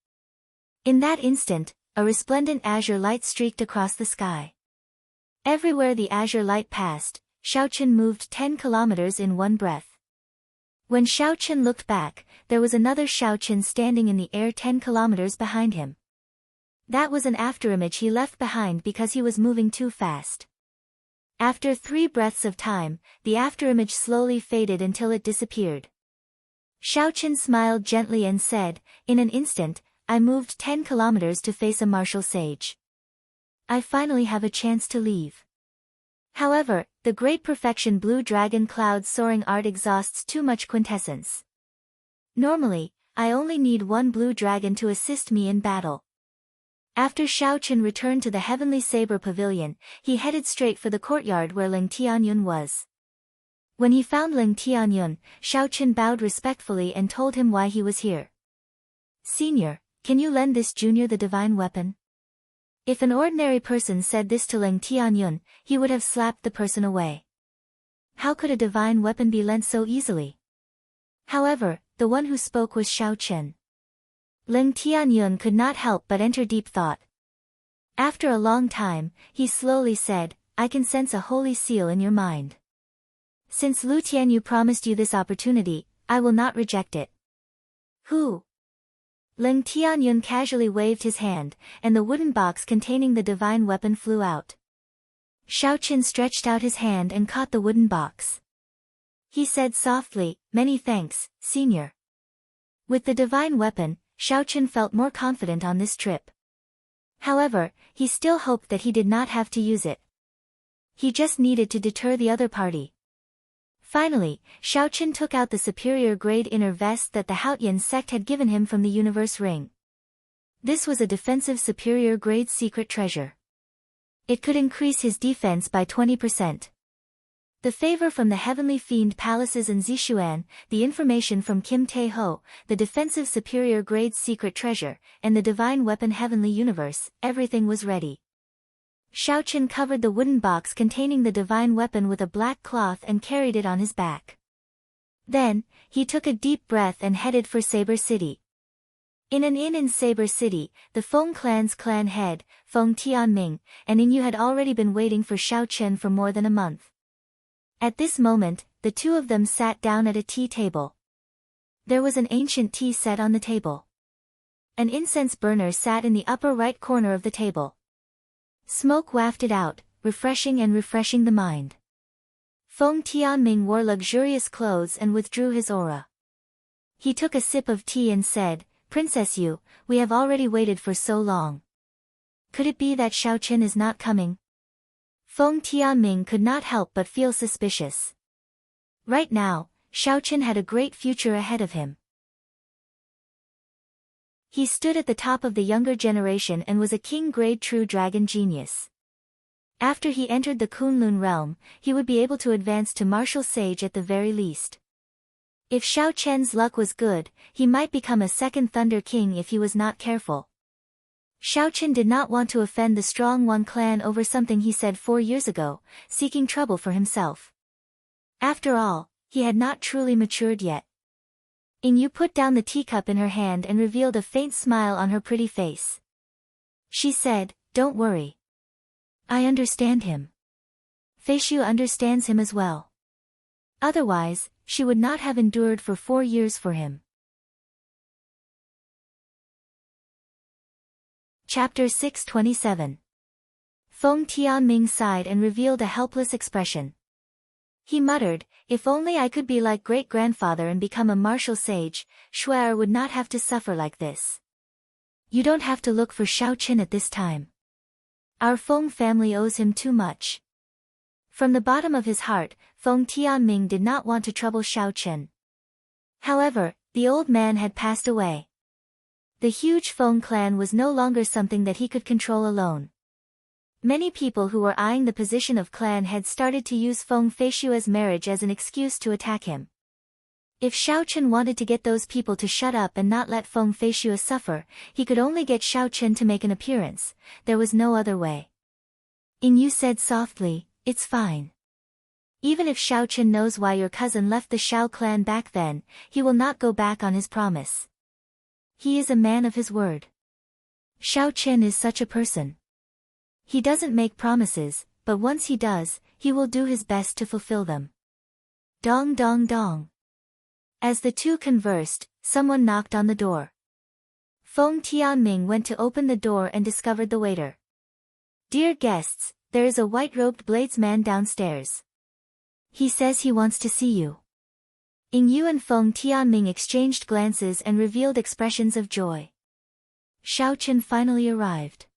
In that instant, a resplendent azure light streaked across the sky. Everywhere the azure light passed, Xiaochen moved 10 kilometers in one breath. When Xiaochen looked back, there was another Xiaochen standing in the air 10 kilometers behind him. That was an afterimage he left behind because he was moving too fast. After 3 breaths of time, the afterimage slowly faded until it disappeared. Xiaochen smiled gently and said, "In an instant, I moved 10 kilometers to face a martial sage. I finally have a chance to leave." However, the great perfection blue dragon cloud soaring art exhausts too much quintessence. Normally, I only need 1 blue dragon to assist me in battle. After Xiaochen returned to the Heavenly Saber Pavilion, he headed straight for the courtyard where Ling Tianyun was. When he found Ling Tianyun, Xiaochen bowed respectfully and told him why he was here. "Senior, can you lend this junior the divine weapon?" If an ordinary person said this to Ling Tianyun, he would have slapped the person away. How could a divine weapon be lent so easily? However, the one who spoke was Xiaochen. Ling Tianyun could not help but enter deep thought. After a long time, he slowly said, "I can sense a holy seal in your mind. Since Lu Tianyu promised you this opportunity, I will not reject it." "Who?" Ling Tianyun casually waved his hand, and the wooden box containing the divine weapon flew out. Xiaochen stretched out his hand and caught the wooden box. He said softly, "Many thanks, senior." With the divine weapon, Xiaochen felt more confident on this trip. However, he still hoped that he did not have to use it. He just needed to deter the other party. Finally, Xiaochen took out the superior-grade inner vest that the Haotian sect had given him from the universe ring. This was a defensive superior-grade secret treasure. It could increase his defense by 20%. The favor from the heavenly fiend palaces in Zishuan, the information from Kim Tae-ho, the defensive superior grade's secret treasure, and the divine weapon heavenly universe, everything was ready. Xiaochen covered the wooden box containing the divine weapon with a black cloth and carried it on his back. Then, he took a deep breath and headed for Saber City. In an inn in Saber City, the Feng clan's clan head, Feng Tianming, and Yingyu had already been waiting for Xiaochen for more than a month. At this moment, the two of them sat down at a tea table. There was an ancient tea set on the table. An incense burner sat in the upper right corner of the table. Smoke wafted out, refreshing the mind. Feng Tianming wore luxurious clothes and withdrew his aura. He took a sip of tea and said, "Princess Yu, we have already waited for so long. Could it be that Xiaochen is not coming?" Feng Tianming could not help but feel suspicious. Right now, Xiaochen had a great future ahead of him. He stood at the top of the younger generation and was a king-grade true dragon genius. After he entered the Kunlun realm, he would be able to advance to martial sage at the very least. If Xiaochen's luck was good, he might become a second Thunder King if he was not careful. Xiaochen did not want to offend the Strong One clan over something he said 4 years ago, seeking trouble for himself. After all, he had not truly matured yet. Yingyu put down the teacup in her hand and revealed a faint smile on her pretty face. She said, "Don't worry. I understand him. Feishu understands him as well. Otherwise, she would not have endured for 4 years for him." Chapter 627. Feng Tianming sighed and revealed a helpless expression. He muttered, "If only I could be like great-grandfather and become a martial sage, Shu'er would not have to suffer like this. You don't have to look for Xiaochen at this time. Our Feng family owes him too much." From the bottom of his heart, Feng Tianming did not want to trouble Xiaochen. However, the old man had passed away. The huge Feng clan was no longer something that he could control alone. Many people who were eyeing the position of clan head started to use Feng Feishua's marriage as an excuse to attack him. If Xiaochen wanted to get those people to shut up and not let Feng Feishua suffer, he could only get Xiaochen to make an appearance. There was no other way. Yingyu said softly, "It's fine. Even if Xiaochen knows why your cousin left the Xiao clan back then, he will not go back on his promise. He is a man of his word. Xiaochen is such a person. He doesn't make promises, but once he does, he will do his best to fulfill them." Dong dong dong. As the two conversed, someone knocked on the door. Feng Tianming went to open the door and discovered the waiter. "Dear guests, there is a white-robed bladesman downstairs. He says he wants to see you." Yingyu and Feng Tianming exchanged glances and revealed expressions of joy. Xiaochen finally arrived.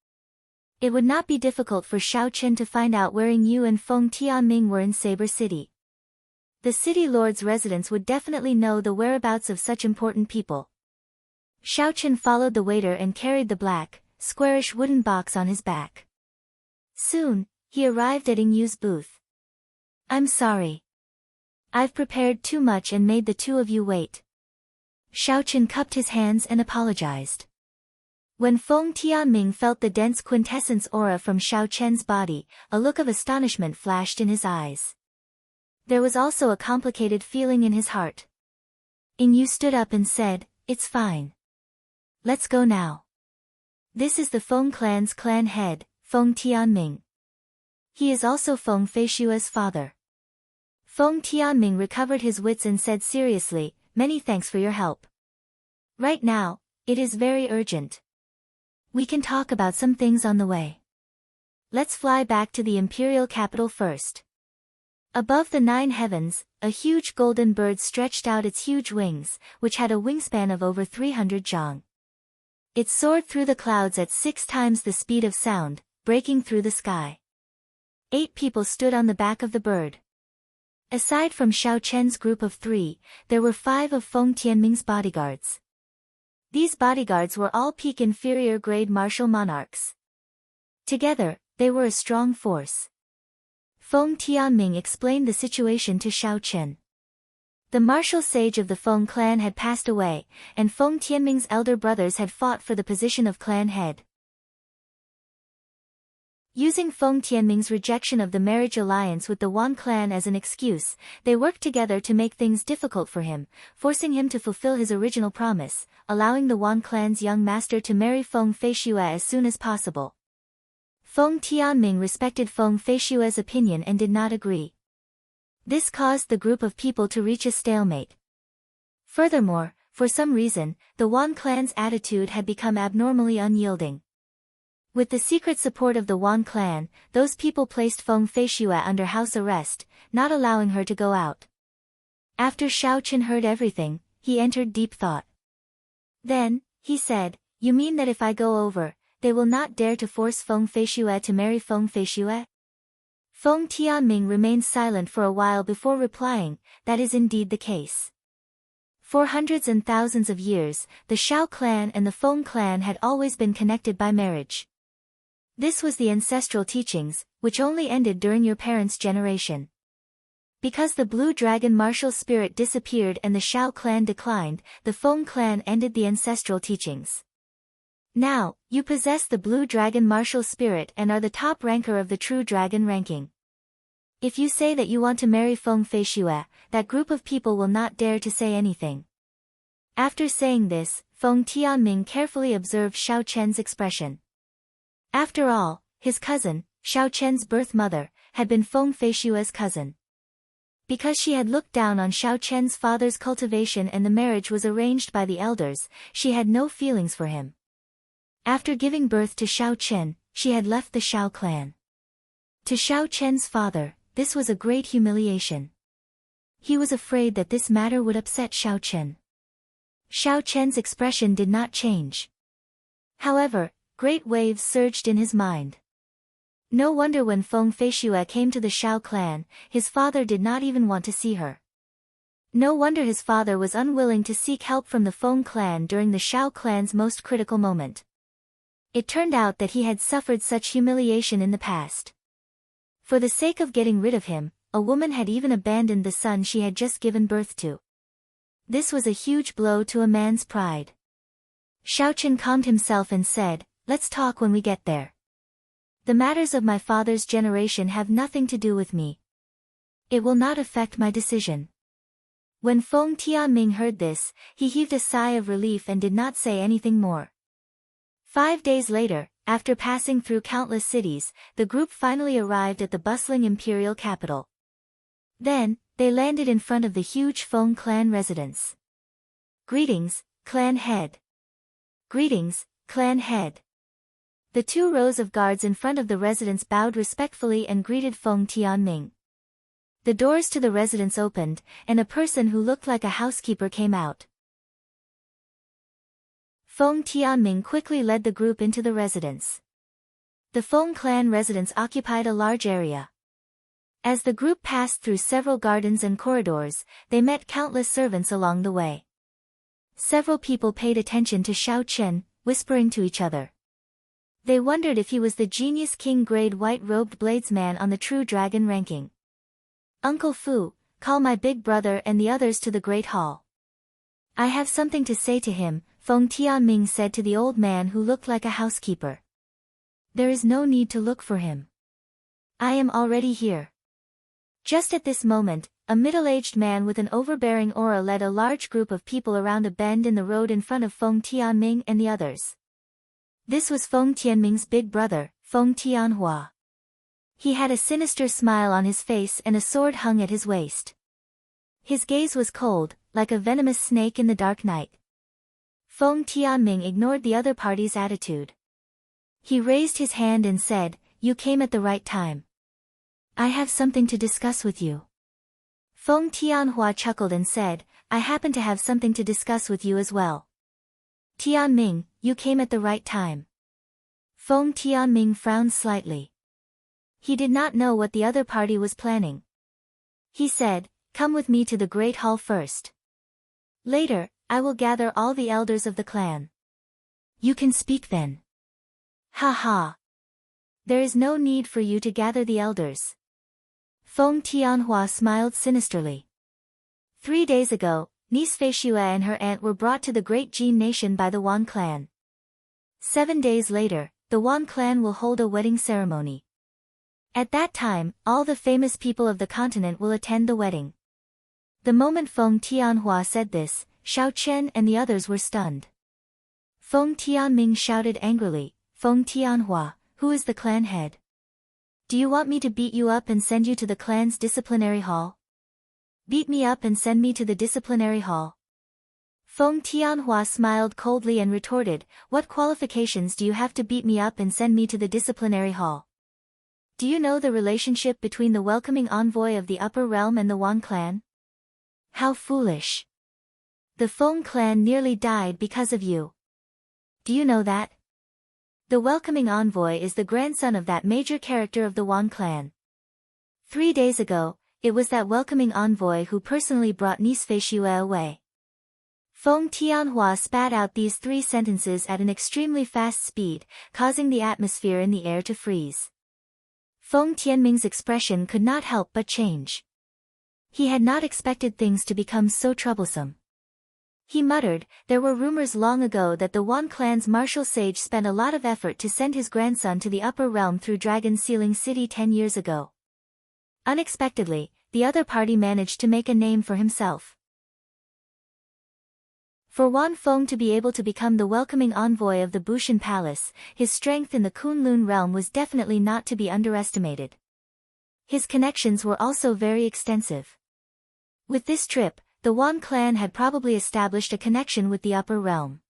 It would not be difficult for Xiaochen to find out where Yingyu and Feng Tianming were in Saber City. The city lord's residence would definitely know the whereabouts of such important people. Xiaochen followed the waiter and carried the black, squarish wooden box on his back. Soon, he arrived at Yingyu's booth. "I'm sorry. I've prepared too much and made the two of you wait." Xiaochen cupped his hands and apologized. When Feng Tianming felt the dense quintessence aura from Xiaochen's body, a look of astonishment flashed in his eyes. There was also a complicated feeling in his heart. Yingyu stood up and said, "It's fine. Let's go now. This is the Feng clan's clan head, Feng Tianming. He is also Feng Feishua's father." Feng Tianming recovered his wits and said seriously, "Many thanks for your help. Right now, it is very urgent. We can talk about some things on the way. Let's fly back to the imperial capital first." Above the 9 heavens, a huge golden bird stretched out its huge wings, which had a wingspan of over 300 zhang. It soared through the clouds at 6 times the speed of sound, breaking through the sky. 8 people stood on the back of the bird. Aside from Xiaochen's group of 3, there were 5 of Feng Tianming's bodyguards. These bodyguards were all peak inferior grade martial monarchs. Together, they were a strong force. Feng Tianming explained the situation to Xiao Chen. The martial sage of the Feng clan had passed away, and Feng Tianming's elder brothers had fought for the position of clan head. Using Feng Tianming's rejection of the marriage alliance with the Wan clan as an excuse, they worked together to make things difficult for him, forcing him to fulfill his original promise, allowing the Wan clan's young master to marry Feng Feishue as soon as possible. Feng Tianming respected Feng Feishue's opinion and did not agree. This caused the group of people to reach a stalemate. Furthermore, for some reason, the Wan clan's attitude had become abnormally unyielding. With the secret support of the Wan clan, those people placed Feng Feishue under house arrest, not allowing her to go out. After Xiao Chen heard everything, he entered deep thought. Then, he said, "You mean that if I go over, they will not dare to force Feng Feishue to marry Feng Feishue?" Feng Tianming remained silent for a while before replying, "That is indeed the case." For hundreds and thousands of years, the Xiao clan and the Feng clan had always been connected by marriage. This was the ancestral teachings, which only ended during your parents' generation. Because the blue dragon martial spirit disappeared and the Xiao clan declined, the Feng clan ended the ancestral teachings. Now, you possess the blue dragon martial spirit and are the top ranker of the true dragon ranking. If you say that you want to marry Feng Feishue, that group of people will not dare to say anything. After saying this, Feng Tianming carefully observed Xiao Chen's expression. After all, his cousin, Xiao Chen's birth mother, had been Feng Feishue's cousin. Because she had looked down on Xiao Chen's father's cultivation and the marriage was arranged by the elders, she had no feelings for him. After giving birth to Xiao Chen, she had left the Xiao clan. To Xiao Chen's father, this was a great humiliation. He was afraid that this matter would upset Xiao Chen. Xiao Chen's expression did not change. However, great waves surged in his mind. No wonder when Feng Feishue came to the Xiao clan, his father did not even want to see her. No wonder his father was unwilling to seek help from the Feng clan during the Xiao clan's most critical moment. It turned out that he had suffered such humiliation in the past. For the sake of getting rid of him, a woman had even abandoned the son she had just given birth to. This was a huge blow to a man's pride. Xiao Chen calmed himself and said, "Let's talk when we get there. The matters of my father's generation have nothing to do with me. It will not affect my decision." When Feng Tianming heard this, he heaved a sigh of relief and did not say anything more. 5 days later, after passing through countless cities, the group finally arrived at the bustling imperial capital. Then, they landed in front of the huge Feng clan residence. "Greetings, clan head." "Greetings, clan head." The 2 rows of guards in front of the residence bowed respectfully and greeted Feng Tianming. The doors to the residence opened, and a person who looked like a housekeeper came out. Feng Tianming quickly led the group into the residence. The Feng clan residence occupied a large area. As the group passed through several gardens and corridors, they met countless servants along the way. Several people paid attention to Xiao Chen, whispering to each other. They wondered if he was the genius king grade white-robed bladesman on the true dragon ranking. "Uncle Fu, call my big brother and the others to the great hall. I have something to say to him," Feng Tianming said to the old man who looked like a housekeeper. "There is no need to look for him. I am already here." Just at this moment, a middle-aged man with an overbearing aura led a large group of people around a bend in the road in front of Feng Tianming and the others. This was Feng Tianming's big brother, Feng Tianhua. He had a sinister smile on his face and a sword hung at his waist. His gaze was cold, like a venomous snake in the dark night. Feng Tianming ignored the other party's attitude. He raised his hand and said, "You came at the right time. I have something to discuss with you." Feng Tianhua chuckled and said, "I happen to have something to discuss with you as well." "Tianming, you came at the right time." Feng Tianming frowned slightly. He did not know what the other party was planning. He said, "Come with me to the Great Hall first. Later, I will gather all the elders of the clan. You can speak then." "Ha ha." There is no need for you to gather the elders. Feng Tianhua smiled sinisterly. 3 days ago, niece Fei Xue and her aunt were brought to the great Jin nation by the Wan clan. 7 days later, the Wan clan will hold a wedding ceremony. At that time, all the famous people of the continent will attend the wedding. The moment Feng Tianhua said this, Xiao Chen and the others were stunned. Feng Tianming shouted angrily, Feng Tianhua, who is the clan head? Do you want me to beat you up and send you to the clan's disciplinary hall? Beat me up and send me to the disciplinary hall. Feng Tianhua smiled coldly and retorted, what qualifications do you have to beat me up and send me to the disciplinary hall? Do you know the relationship between the welcoming envoy of the upper realm and the Wan clan? How foolish. The Feng clan nearly died because of you. Do you know that? The welcoming envoy is the grandson of that major character of the Wan clan. 3 days ago, it was that welcoming envoy who personally brought niece Fei Xue away. Feng Tianhua spat out these 3 sentences at an extremely fast speed, causing the atmosphere in the air to freeze. Feng Tianming's expression could not help but change. He had not expected things to become so troublesome. He muttered, there were rumors long ago that the Wan clan's martial sage spent a lot of effort to send his grandson to the upper realm through Dragon Sealing City 10 years ago. Unexpectedly, the other party managed to make a name for himself. For Wan Feng to be able to become the welcoming envoy of the Bushan Palace, his strength in the Kunlun realm was definitely not to be underestimated. His connections were also very extensive. With this trip, the Wan clan had probably established a connection with the upper realm.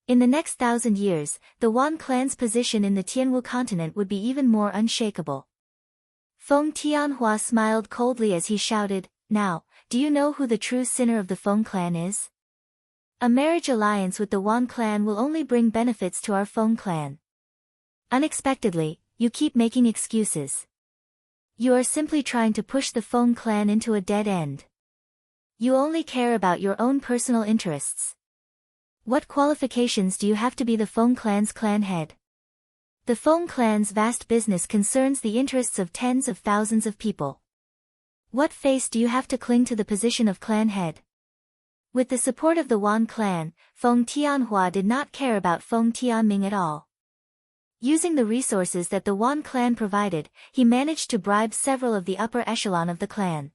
In the next 1,000 years, the Wan clan's position in the Tianwu continent would be even more unshakable. Feng Tianhua smiled coldly as he shouted, now, do you know who the true sinner of the Feng clan is? A marriage alliance with the Wan clan will only bring benefits to our Feng clan. Unexpectedly, you keep making excuses. You are simply trying to push the Feng clan into a dead end. You only care about your own personal interests. What qualifications do you have to be the Feng clan's clan head? The Feng clan's vast business concerns the interests of tens of thousands of people. What face do you have to cling to the position of clan head? With the support of the Wan clan, Feng Tianhua did not care about Feng Tianming at all. Using the resources that the Wan clan provided, he managed to bribe several of the upper echelon of the clan.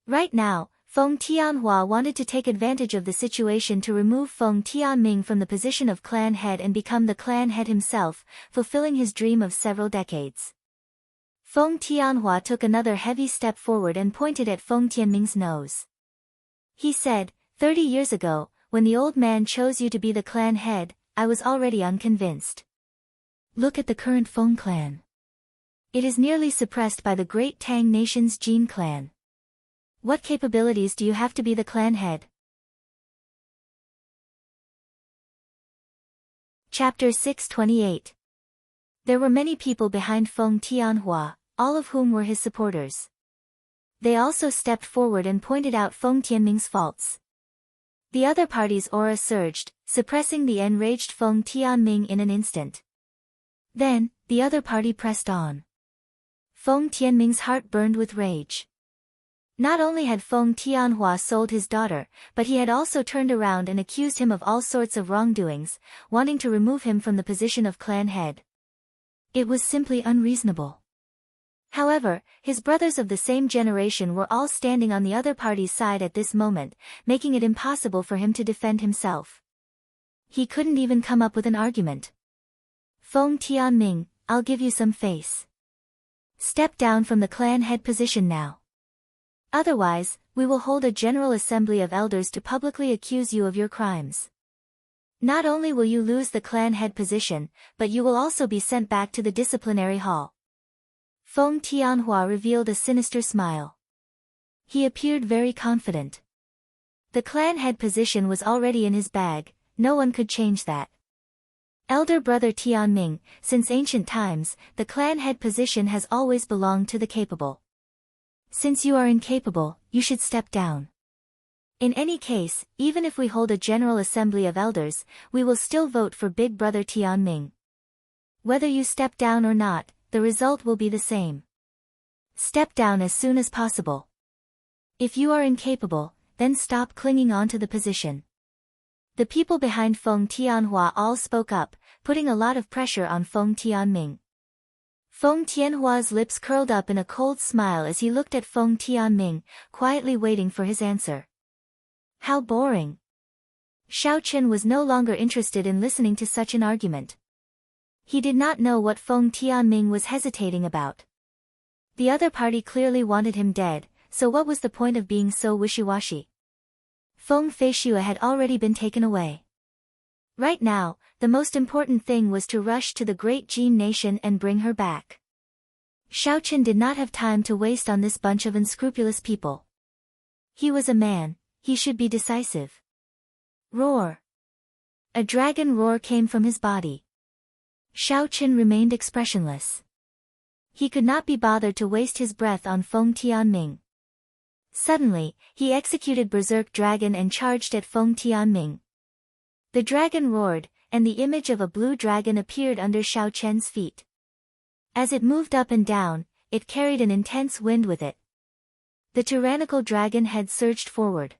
Right now, Feng Tianhua wanted to take advantage of the situation to remove Feng Tianming from the position of clan head and become the clan head himself, fulfilling his dream of several decades. Feng Tianhua took another heavy step forward and pointed at Feng Tianming's nose. He said, 30 years ago, when the old man chose you to be the clan head, I was already unconvinced. Look at the current Feng clan. It is nearly suppressed by the great Tang nation's Jin clan. What capabilities do you have to be the clan head? Chapter 628. There were many people behind Feng Tianhua, all of whom were his supporters. They also stepped forward and pointed out Feng Tianming's faults. The other party's aura surged, suppressing the enraged Feng Tianming in an instant. Then, the other party pressed on. Feng Tianming's heart burned with rage. Not only had Feng Tianhua sold his daughter, but he had also turned around and accused him of all sorts of wrongdoings, wanting to remove him from the position of clan head. It was simply unreasonable. However, his brothers of the same generation were all standing on the other party's side at this moment, making it impossible for him to defend himself. He couldn't even come up with an argument. Feng Tianming, I'll give you some face. Step down from the clan head position now. Otherwise, we will hold a general assembly of elders to publicly accuse you of your crimes. Not only will you lose the clan head position, but you will also be sent back to the disciplinary hall. Feng Tianhua revealed a sinister smile. He appeared very confident. The clan head position was already in his bag, no one could change that. Elder brother Tianming, since ancient times, the clan head position has always belonged to the capable. Since you are incapable, you should step down. In any case, even if we hold a general assembly of elders, we will still vote for big brother Tianming. Whether you step down or not, the result will be the same. Step down as soon as possible. If you are incapable, then stop clinging on to the position. The people behind Feng Tianhua all spoke up, putting a lot of pressure on Feng Tianming. Feng Tianhua's lips curled up in a cold smile as he looked at Feng Tianming, quietly waiting for his answer. How boring. Xiao Chen was no longer interested in listening to such an argument. He did not know what Feng Tianming was hesitating about. The other party clearly wanted him dead, so what was the point of being so wishy-washy? Feng Feishue had already been taken away. Right now, the most important thing was to rush to the great Jin nation and bring her back. Xiao Chen did not have time to waste on this bunch of unscrupulous people. He was a man, he should be decisive. Roar! A dragon roar came from his body. Xiao Chen remained expressionless. He could not be bothered to waste his breath on Feng Tianming. Suddenly, he executed Berserk Dragon and charged at Feng Tianming. The dragon roared, and the image of a blue dragon appeared under Xiao Chen's feet. As it moved up and down, it carried an intense wind with it. The tyrannical dragon head surged forward.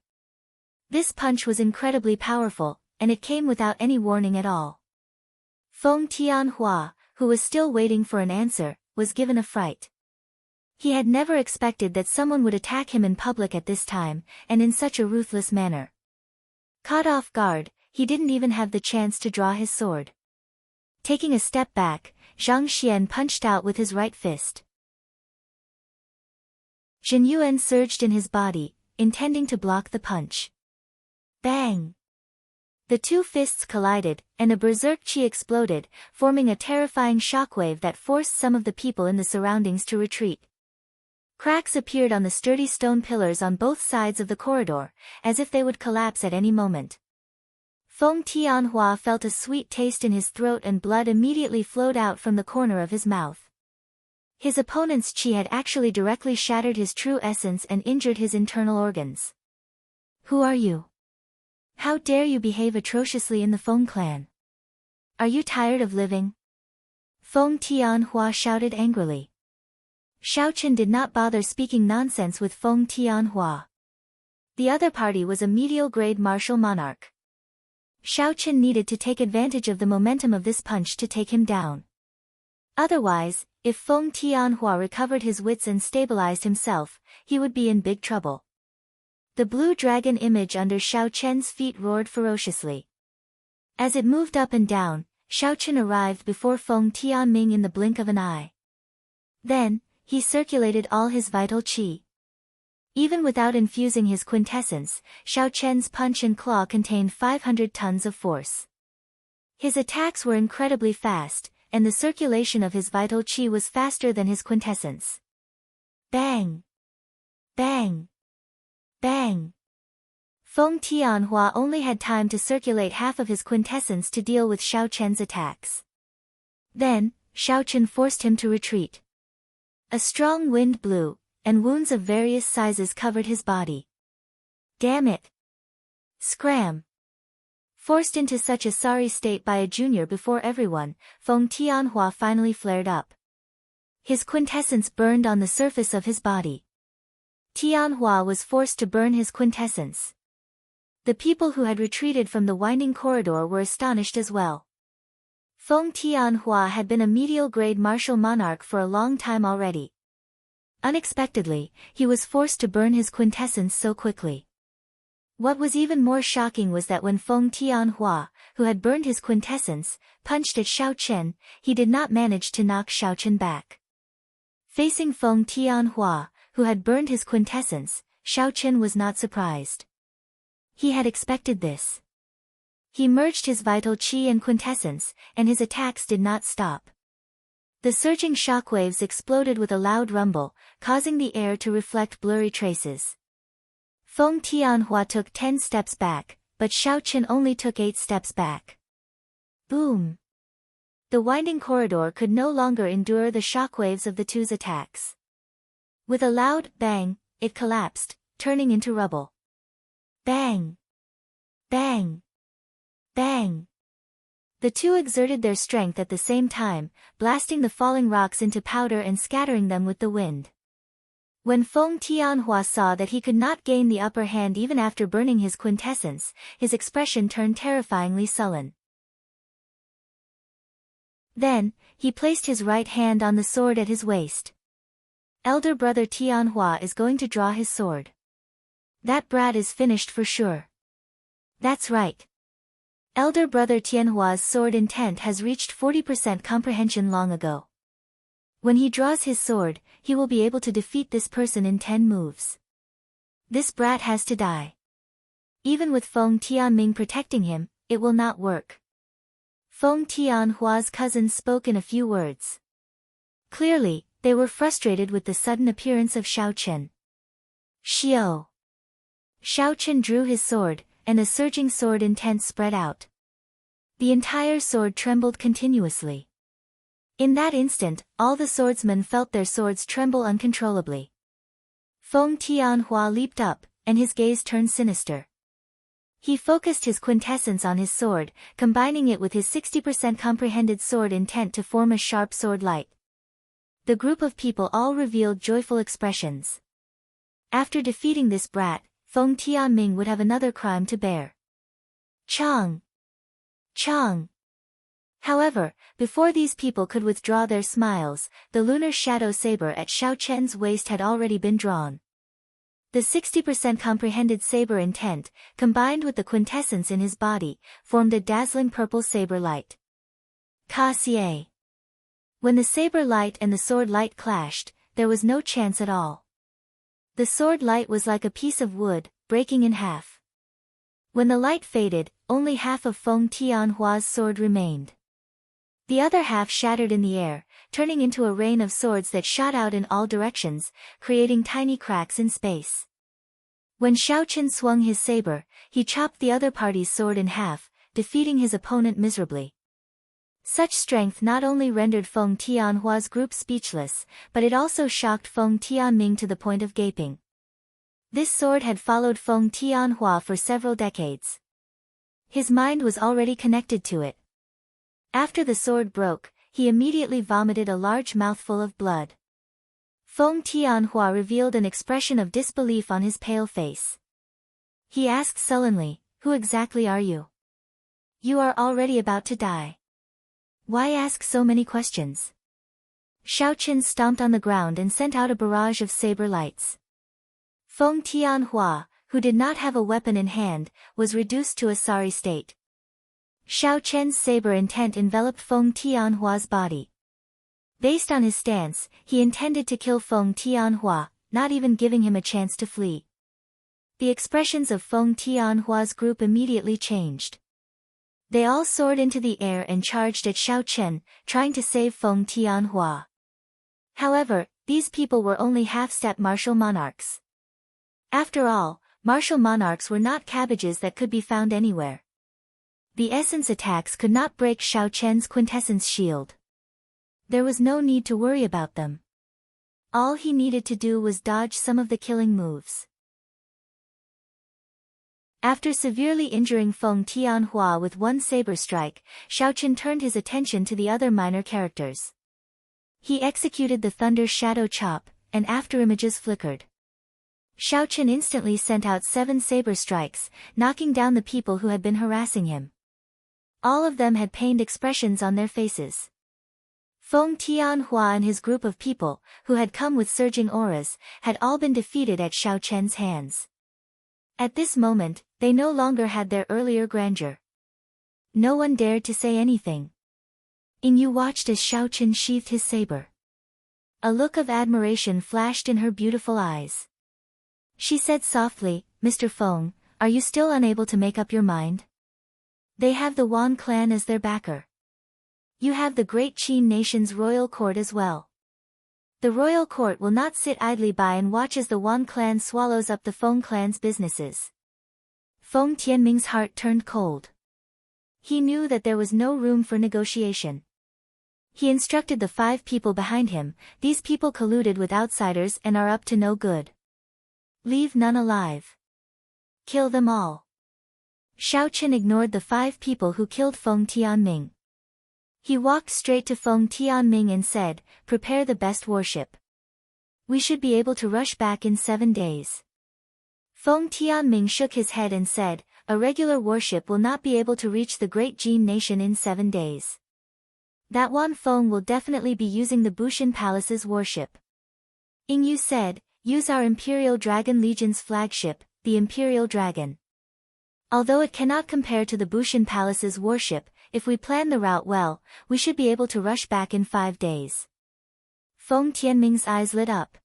This punch was incredibly powerful, and it came without any warning at all. Feng Tianhua, who was still waiting for an answer, was given a fright. He had never expected that someone would attack him in public at this time, and in such a ruthless manner. Caught off guard, he didn't even have the chance to draw his sword. Taking a step back, Zhang Xian punched out with his right fist. Zhen Yuan surged in his body, intending to block the punch. Bang! The two fists collided, and a berserk chi exploded, forming a terrifying shockwave that forced some of the people in the surroundings to retreat. Cracks appeared on the sturdy stone pillars on both sides of the corridor, as if they would collapse at any moment. Feng Tianhua felt a sweet taste in his throat and blood immediately flowed out from the corner of his mouth. His opponent's chi had actually directly shattered his true essence and injured his internal organs. Who are you? How dare you behave atrociously in the Feng clan? Are you tired of living? Feng Tianhua shouted angrily. Xiao Chen did not bother speaking nonsense with Feng Tianhua. The other party was a medial-grade martial monarch. Xiao Chen needed to take advantage of the momentum of this punch to take him down. Otherwise, if Feng Tianhua recovered his wits and stabilized himself, he would be in big trouble. The blue dragon image under Xiao Chen's feet roared ferociously. As it moved up and down, Xiao Chen arrived before Feng Tianming in the blink of an eye. Then, he circulated all his vital qi. Even without infusing his quintessence, Xiao Chen's punch and claw contained 500 tons of force. His attacks were incredibly fast, and the circulation of his vital qi was faster than his quintessence. Bang! Bang! Bang! Feng Tianhua only had time to circulate half of his quintessence to deal with Xiao Chen's attacks. Then, Xiao Chen forced him to retreat. A strong wind blew, and wounds of various sizes covered his body. Damn it! Scram! Forced into such a sorry state by a junior before everyone, Feng Tianhua finally flared up. His quintessence burned on the surface of his body. Tianhua was forced to burn his quintessence. The people who had retreated from the winding corridor were astonished as well. Feng Tianhua had been a medial-grade martial monarch for a long time already. Unexpectedly, he was forced to burn his quintessence so quickly. What was even more shocking was that when Feng Tianhua, who had burned his quintessence, punched at Xiao Chen, he did not manage to knock Xiao Chen back. Facing Feng Tianhua, who had burned his quintessence, Xiao Chen was not surprised. He had expected this. He merged his vital qi and quintessence, and his attacks did not stop. The surging shockwaves exploded with a loud rumble, causing the air to reflect blurry traces. Feng Tianhua took 10 steps back, but Xiao Chen only took 8 steps back. Boom! The winding corridor could no longer endure the shockwaves of the two's attacks. With a loud bang, it collapsed, turning into rubble. Bang! Bang! Bang! The two exerted their strength at the same time, blasting the falling rocks into powder and scattering them with the wind. When Feng Tianhua saw that he could not gain the upper hand even after burning his quintessence, his expression turned terrifyingly sullen. Then, he placed his right hand on the sword at his waist. Elder brother Tianhua is going to draw his sword. That brat is finished for sure. That's right. Elder brother Tianhua's sword intent has reached 40% comprehension long ago. When he draws his sword, he will be able to defeat this person in 10 moves. This brat has to die. Even with Feng Tianming protecting him, it will not work. Feng Tianhua's cousins spoke in a few words. Clearly, they were frustrated with the sudden appearance of Xiao Chen. Xiao. Xiao Chen drew his sword, and a surging sword intent spread out. The entire sword trembled continuously. In that instant, all the swordsmen felt their swords tremble uncontrollably. Feng Tianhua leaped up, and his gaze turned sinister. He focused his quintessence on his sword, combining it with his 60% comprehended sword intent to form a sharp sword light. The group of people all revealed joyful expressions. After defeating this brat, Feng Tianming would have another crime to bear. Chang! Chang! However, before these people could withdraw their smiles, the lunar shadow saber at Xiao Chen's waist had already been drawn. The 60% comprehended saber intent, combined with the quintessence in his body, formed a dazzling purple saber light. Ka-xie. When the saber light and the sword light clashed, there was no chance at all. The sword light was like a piece of wood, breaking in half. When the light faded, only half of Feng Tianhua's sword remained. The other half shattered in the air, turning into a rain of swords that shot out in all directions, creating tiny cracks in space. When Xiao Chen swung his saber, he chopped the other party's sword in half, defeating his opponent miserably. Such strength not only rendered Feng Tianhua's group speechless, but it also shocked Feng Tianming to the point of gaping. This sword had followed Feng Tianhua for several decades. His mind was already connected to it. After the sword broke, he immediately vomited a large mouthful of blood. Feng Tianhua revealed an expression of disbelief on his pale face. He asked sullenly, "Who exactly are you? You are already about to die. Why ask so many questions?" Xiao Chen stomped on the ground and sent out a barrage of saber lights. Feng Tianhua, who did not have a weapon in hand, was reduced to a sorry state. Xiao Chen's saber intent enveloped Feng Tianhua's body. Based on his stance, he intended to kill Feng Tianhua, not even giving him a chance to flee. The expressions of Feng Tianhua's group immediately changed. They all soared into the air and charged at Xiao Chen, trying to save Feng Tianhua. However, these people were only half-step martial monarchs. After all, martial monarchs were not cabbages that could be found anywhere. The essence attacks could not break Xiao Chen's quintessence shield. There was no need to worry about them. All he needed to do was dodge some of the killing moves. After severely injuring Feng Tianhua with one saber strike, Xiao Chen turned his attention to the other minor characters. He executed the Thunder Shadow Chop, and afterimages flickered. Xiao Chen instantly sent out 7 saber strikes, knocking down the people who had been harassing him. All of them had pained expressions on their faces. Feng Tianhua and his group of people, who had come with surging auras, had all been defeated at Xiao Chen's hands. At this moment, they no longer had their earlier grandeur. No one dared to say anything. Yingyu watched as Xiao Chen sheathed his saber. A look of admiration flashed in her beautiful eyes. She said softly, "Mr. Feng, are you still unable to make up your mind? They have the Wan clan as their backer. You have the great Qin nation's royal court as well. The royal court will not sit idly by and watch as the Wan clan swallows up the Feng clan's businesses." Feng Tianming's heart turned cold. He knew that there was no room for negotiation. He instructed the 5 people behind him, "These people colluded with outsiders and are up to no good. Leave none alive. Kill them all." Xiao Chen ignored the 5 people who killed Feng Tianming. He walked straight to Feng Tianming and said, "Prepare the best warship. We should be able to rush back in 7 days." Feng Tianming shook his head and said, "A regular warship will not be able to reach the Great Jin nation in 7 days. That Wan Feng will definitely be using the Bushan Palace's warship." Ying Yu said, "Use our Imperial Dragon Legion's flagship, the Imperial Dragon. Although it cannot compare to the Bushan Palace's warship, if we plan the route well, we should be able to rush back in 5 days." Feng Tianming's eyes lit up.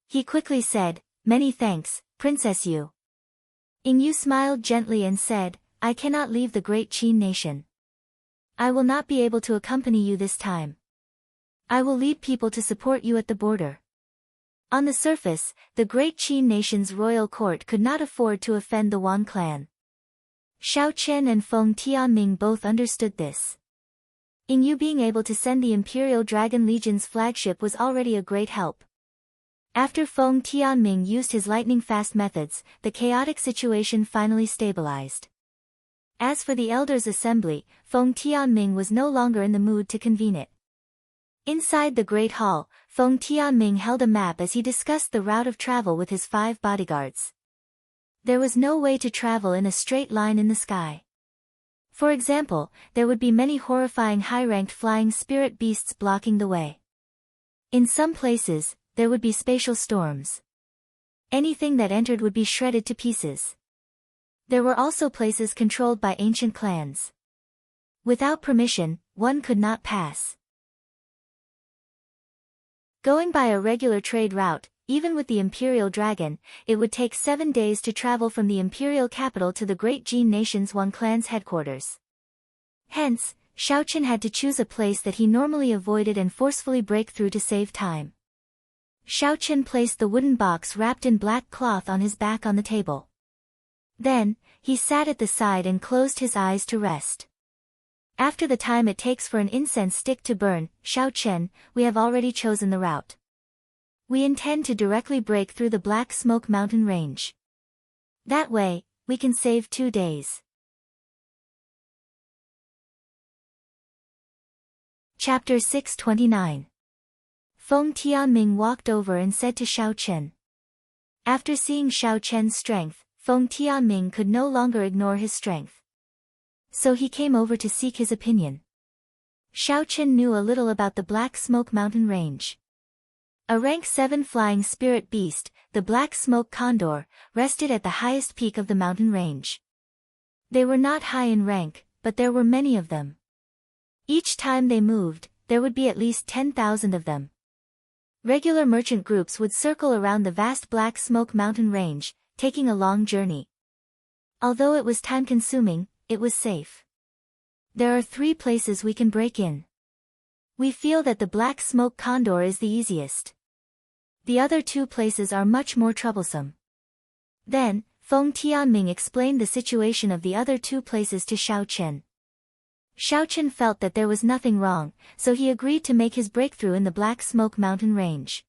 He quickly said, "Many thanks, Princess Yu." Ying Yu smiled gently and said, "I cannot leave the Great Qin nation. I will not be able to accompany you this time. I will lead people to support you at the border." On the surface, the Great Qin nation's royal court could not afford to offend the Wan clan. Xiao Chen and Feng Tianming both understood this. Ying Yu being able to send the Imperial Dragon Legion's flagship was already a great help. After Feng Tianming used his lightning-fast methods, the chaotic situation finally stabilized. As for the Elders' Assembly, Feng Tianming was no longer in the mood to convene it. Inside the Great Hall, Feng Tianming held a map as he discussed the route of travel with his 5 bodyguards. There was no way to travel in a straight line in the sky. For example, there would be many horrifying high-ranked flying spirit beasts blocking the way. In some places, there would be spatial storms. Anything that entered would be shredded to pieces. There were also places controlled by ancient clans. Without permission, one could not pass. Going by a regular trade route, even with the Imperial Dragon, it would take 7 days to travel from the Imperial capital to the Great Jin nation's Wan clan's headquarters. Hence, Xiao Chen had to choose a place that he normally avoided and forcefully break through to save time. Xiao Chen placed the wooden box wrapped in black cloth on his back on the table. Then, he sat at the side and closed his eyes to rest. After the time it takes for an incense stick to burn, Xiao Chen, we have already chosen the route. We intend to directly break through the Black Smoke Mountain range. That way, we can save 2 days. Chapter 629. Feng Tianming walked over and said to Xiao Chen. After seeing Xiao Chen's strength, Feng Tianming could no longer ignore his strength. So he came over to seek his opinion. Xiao Chen knew a little about the Black Smoke Mountain range. A rank 7 flying spirit beast, the Black Smoke Condor, rested at the highest peak of the mountain range. They were not high in rank, but there were many of them. Each time they moved, there would be at least 10,000 of them. Regular merchant groups would circle around the vast Black Smoke Mountain range, taking a long journey. Although it was time-consuming, it was safe. There are 3 places we can break in. We feel that the Black Smoke Condor is the easiest. The other 2 places are much more troublesome. Then, Feng Tianming explained the situation of the other 2 places to Xiao Chen. Xiao Chen felt that there was nothing wrong, so he agreed to make his breakthrough in the Black Smoke Mountain range.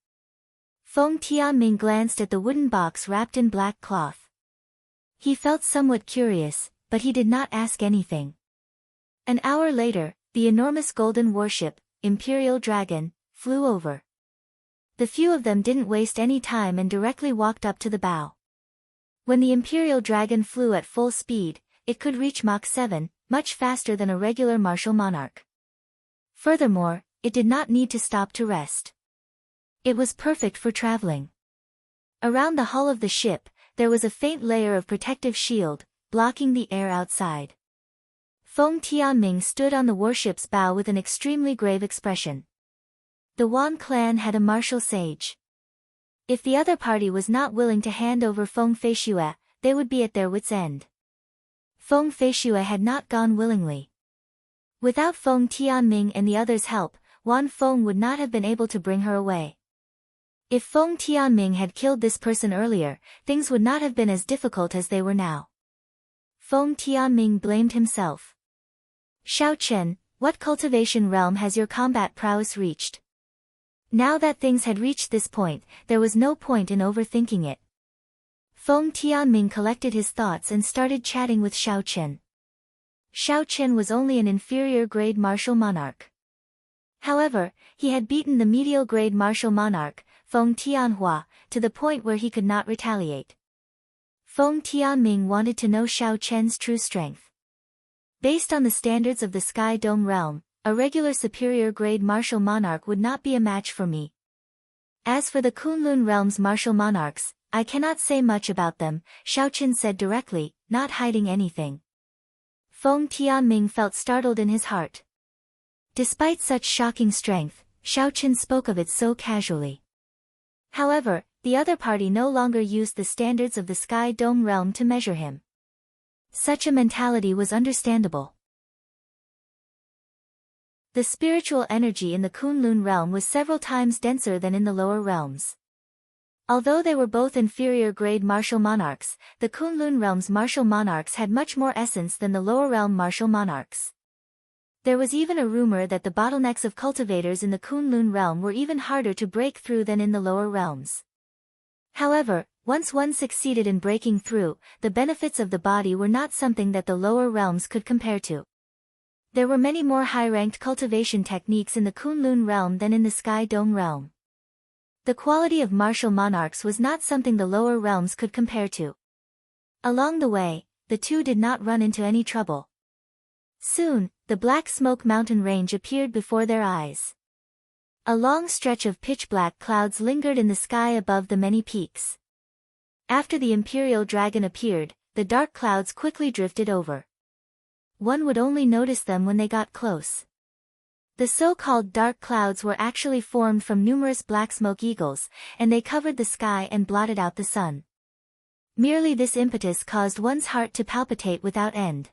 Feng Tianming glanced at the wooden box wrapped in black cloth. He felt somewhat curious, but he did not ask anything. An hour later, the enormous golden warship, Imperial Dragon, flew over. The few of them didn't waste any time and directly walked up to the bow. When the Imperial Dragon flew at full speed, it could reach Mach 7, much faster than a regular martial monarch. Furthermore, it did not need to stop to rest. It was perfect for traveling. Around the hull of the ship, there was a faint layer of protective shield, blocking the air outside. Feng Tianming stood on the warship's bow with an extremely grave expression. The Wan clan had a martial sage. If the other party was not willing to hand over Feng Feishue, they would be at their wits' end. Feng Feishue had not gone willingly. Without Feng Tianming and the others' help, Wan Feng would not have been able to bring her away. If Feng Tianming had killed this person earlier, things would not have been as difficult as they were now. Feng Tianming blamed himself. Xiao Chen, what cultivation realm has your combat prowess reached? Now that things had reached this point, there was no point in overthinking it. Feng Tianming collected his thoughts and started chatting with Xiao Chen. Xiao Chen was only an inferior-grade martial monarch. However, he had beaten the medial-grade martial monarch, Feng Tianhua, to the point where he could not retaliate. Feng Tianming wanted to know Xiao Chen's true strength. Based on the standards of the Sky Dome realm, a regular superior-grade martial monarch would not be a match for me. As for the Kunlun realm's martial monarchs, I cannot say much about them, Xiao Chen said directly, not hiding anything. Feng Tianming felt startled in his heart. Despite such shocking strength, Xiao Chen spoke of it so casually. However, the other party no longer used the standards of the Sky Dome realm to measure him. Such a mentality was understandable. The spiritual energy in the Kunlun realm was several times denser than in the lower realms. Although they were both inferior-grade martial monarchs, the Kunlun realm's martial monarchs had much more essence than the lower realm martial monarchs. There was even a rumor that the bottlenecks of cultivators in the Kunlun realm were even harder to break through than in the lower realms. However, once one succeeded in breaking through, the benefits of the body were not something that the lower realms could compare to. There were many more high-ranked cultivation techniques in the Kunlun realm than in the Sky Dome realm. The quality of martial monarchs was not something the lower realms could compare to. Along the way, the two did not run into any trouble. Soon, the Black Smoke Mountain Range appeared before their eyes. A long stretch of pitch-black clouds lingered in the sky above the many peaks. After the Imperial Dragon appeared, the dark clouds quickly drifted over. One would only notice them when they got close. The so-called dark clouds were actually formed from numerous black smoke eagles, and they covered the sky and blotted out the sun. Merely this impetus caused one's heart to palpitate without end.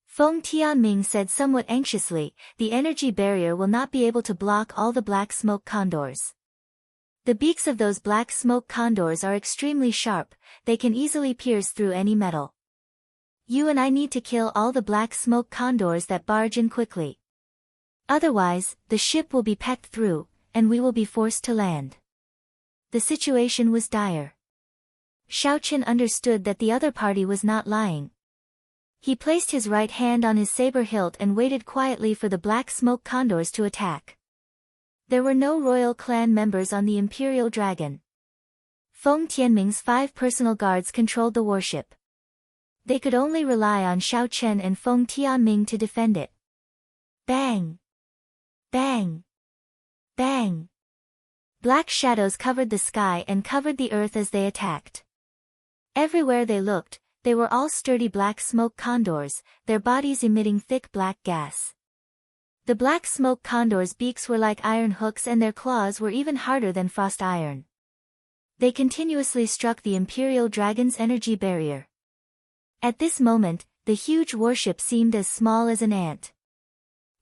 Feng Tianming said somewhat anxiously, the energy barrier will not be able to block all the black smoke condors. The beaks of those black smoke condors are extremely sharp, they can easily pierce through any metal. You and I need to kill all the black smoke condors that barge in quickly. Otherwise, the ship will be pecked through, and we will be forced to land. The situation was dire. Xiao Chen understood that the other party was not lying. He placed his right hand on his saber hilt and waited quietly for the black smoke condors to attack. There were no royal clan members on the Imperial Dragon. Feng Tianming's 5 personal guards controlled the warship. They could only rely on Xiao Chen and Feng Tianming to defend it. Bang! Bang! Bang! Black shadows covered the sky and covered the earth as they attacked. Everywhere they looked, they were all sturdy black smoke condors, their bodies emitting thick black gas. The black smoke condors' beaks were like iron hooks and their claws were even harder than frost iron. They continuously struck the Imperial Dragon's energy barrier. At this moment, the huge warship seemed as small as an ant.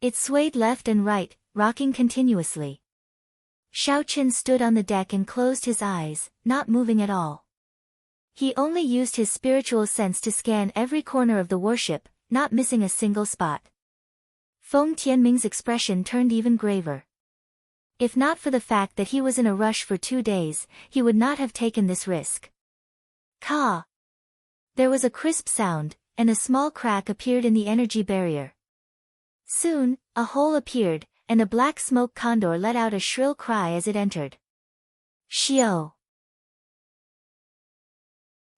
It swayed left and right, rocking continuously. Xiao Chen stood on the deck and closed his eyes, not moving at all. He only used his spiritual sense to scan every corner of the warship, not missing a single spot. Feng Tianming's expression turned even graver. If not for the fact that he was in a rush for 2 days, he would not have taken this risk. Caw! There was a crisp sound, and a small crack appeared in the energy barrier. Soon, a hole appeared, and a black smoke condor let out a shrill cry as it entered. Xiao!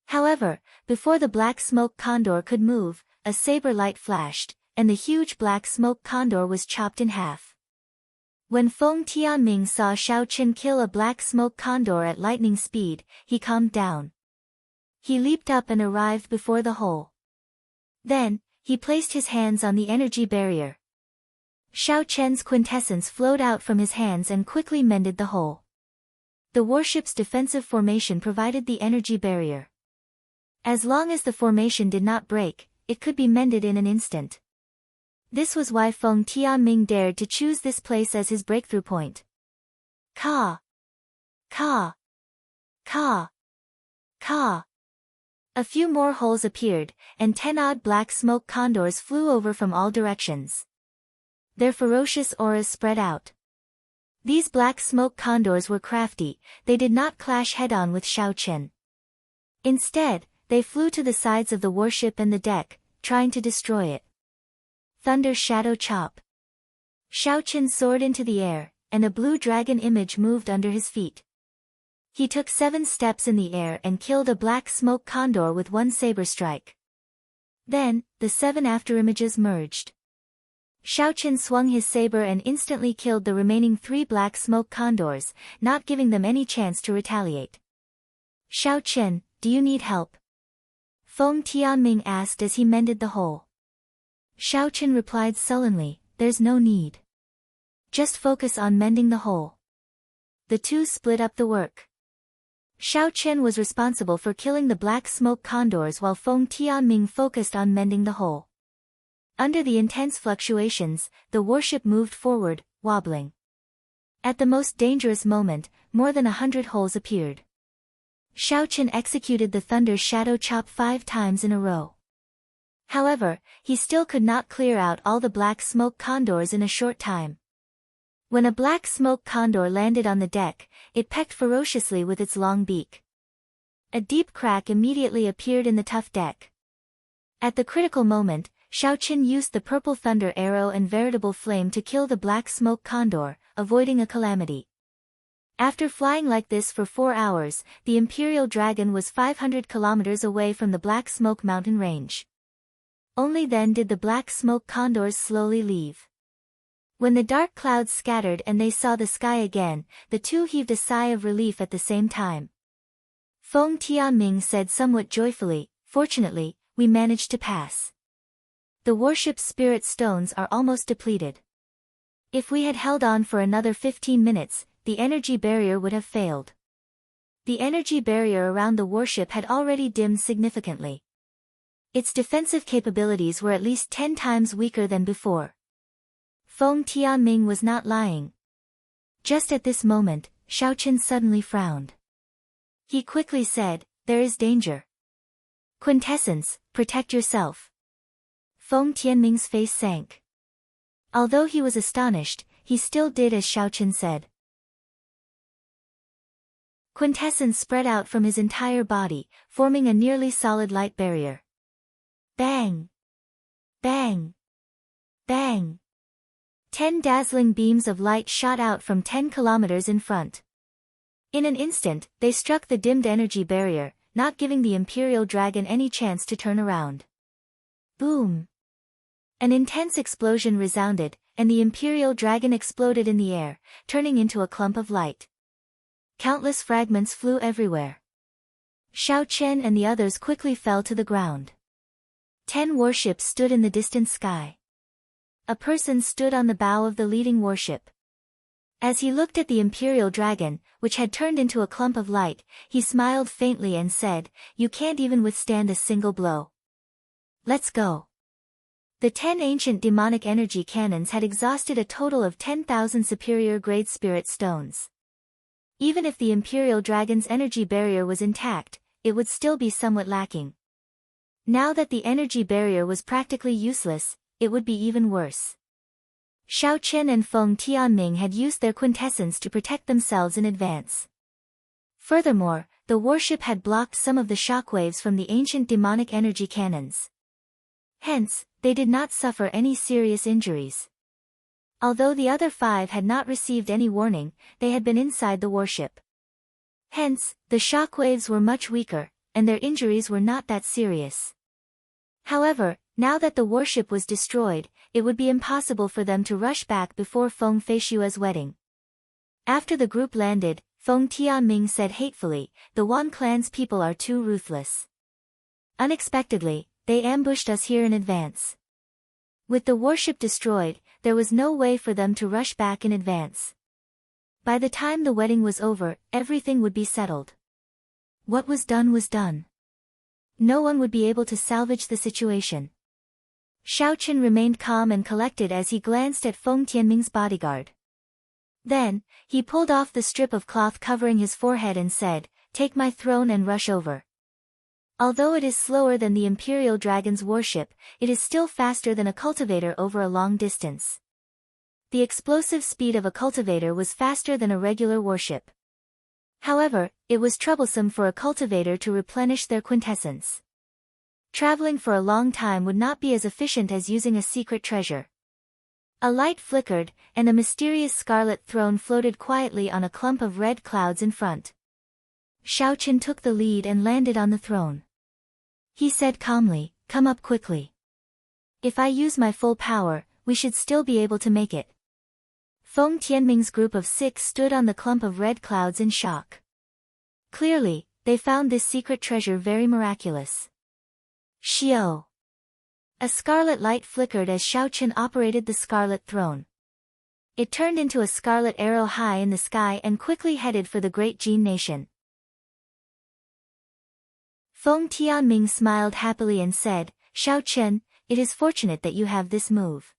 However, before the black smoke condor could move, a saber light flashed, and the huge black smoke condor was chopped in half. When Feng Tianming saw Xiao Chen kill a black smoke condor at lightning speed, he calmed down. He leaped up and arrived before the hole. Then, he placed his hands on the energy barrier. Xiao Chen's quintessence flowed out from his hands and quickly mended the hole. The warship's defensive formation provided the energy barrier. As long as the formation did not break, it could be mended in an instant. This was why Feng Tianming dared to choose this place as his breakthrough point. Caw! Caw! Caw! Caw! A few more holes appeared, and 10-odd black smoke condors flew over from all directions. Their ferocious auras spread out. These black smoke condors were crafty, they did not clash head-on with Xiao Chen. Instead, they flew to the sides of the warship and the deck, trying to destroy it. Thunder Shadow Chop. Xiao Qin soared into the air, and a blue dragon image moved under his feet. He took 7 steps in the air and killed a black smoke condor with one saber strike. Then, the 7 afterimages merged. Xiao Qin swung his saber and instantly killed the remaining 3 black smoke condors, not giving them any chance to retaliate. Xiao Qin, do you need help? Feng Tianming asked as he mended the hole. Xiao Qin replied sullenly, there's no need. Just focus on mending the hole. The two split up the work. Xiao Qin was responsible for killing the black smoke condors while Feng Tianming focused on mending the hole. Under the intense fluctuations, the warship moved forward, wobbling. At the most dangerous moment, more than 100 holes appeared. Xiao Qin executed the Thunder Shadow Chop 5 times in a row. However, he still could not clear out all the black smoke condors in a short time. When a black smoke condor landed on the deck, it pecked ferociously with its long beak. A deep crack immediately appeared in the tough deck. At the critical moment, Xiao Qin used the purple thunder arrow and veritable flame to kill the black smoke condor, avoiding a calamity. After flying like this for 4 hours, the Imperial Dragon was 500 kilometers away from the Black Smoke mountain range. Only then did the black smoke condors slowly leave. When the dark clouds scattered and they saw the sky again, the two heaved a sigh of relief at the same time. Feng Tianming said somewhat joyfully, fortunately, we managed to pass. The warship's spirit stones are almost depleted. If we had held on for another 15 minutes, the energy barrier would have failed. The energy barrier around the warship had already dimmed significantly. Its defensive capabilities were at least 10 times weaker than before. Feng Tianming was not lying. Just at this moment, Xiao Qin suddenly frowned. He quickly said, there is danger. Quintessence, protect yourself. Feng Tianming's face sank. Although he was astonished, he still did as Xiao Qin said. Quintessence spread out from his entire body, forming a nearly solid light barrier. Bang! Bang! Bang! 10 dazzling beams of light shot out from 10 kilometers in front. In an instant, they struck the dimmed energy barrier, not giving the Imperial Dragon any chance to turn around. Boom! An intense explosion resounded, and the Imperial Dragon exploded in the air, turning into a clump of light. Countless fragments flew everywhere. Xiao Qin and the others quickly fell to the ground. 10 warships stood in the distant sky. A person stood on the bow of the leading warship. As he looked at the Imperial Dragon, which had turned into a clump of light, he smiled faintly and said, "You can't even withstand a single blow. Let's go." The 10 ancient demonic energy cannons had exhausted a total of 10,000 superior-grade spirit stones. Even if the Imperial Dragon's energy barrier was intact, it would still be somewhat lacking. Now that the energy barrier was practically useless, it would be even worse. Xiao Qin and Feng Tianming had used their quintessence to protect themselves in advance. Furthermore, the warship had blocked some of the shockwaves from the ancient demonic energy cannons. Hence, they did not suffer any serious injuries. Although the other 5 had not received any warning, they had been inside the warship. Hence, the shockwaves were much weaker, and their injuries were not that serious. However, now that the warship was destroyed, it would be impossible for them to rush back before Feng Feishua's wedding. After the group landed, Feng Tianming said hatefully, "The Wan clan's people are too ruthless. Unexpectedly, they ambushed us here in advance." With the warship destroyed, there was no way for them to rush back in advance. By the time the wedding was over, everything would be settled. What was done was done. No one would be able to salvage the situation. Xiao Qin remained calm and collected as he glanced at Feng Tianming's bodyguard. Then, he pulled off the strip of cloth covering his forehead and said, "Take my throne and rush over." Although it is slower than the Imperial Dragon's warship, it is still faster than a cultivator over a long distance. The explosive speed of a cultivator was faster than a regular warship. However, it was troublesome for a cultivator to replenish their quintessence. Traveling for a long time would not be as efficient as using a secret treasure. A light flickered, and a mysterious scarlet throne floated quietly on a clump of red clouds in front. Xiaochen took the lead and landed on the throne. He said calmly, "Come up quickly. If I use my full power, we should still be able to make it." Feng Tianming's group of 6 stood on the clump of red clouds in shock. Clearly, they found this secret treasure very miraculous. Xiao. A scarlet light flickered as Xiaochen operated the scarlet throne. It turned into a scarlet arrow high in the sky and quickly headed for the great Jin nation. Feng Tianming smiled happily and said, "Xiaochen, it is fortunate that you have this move.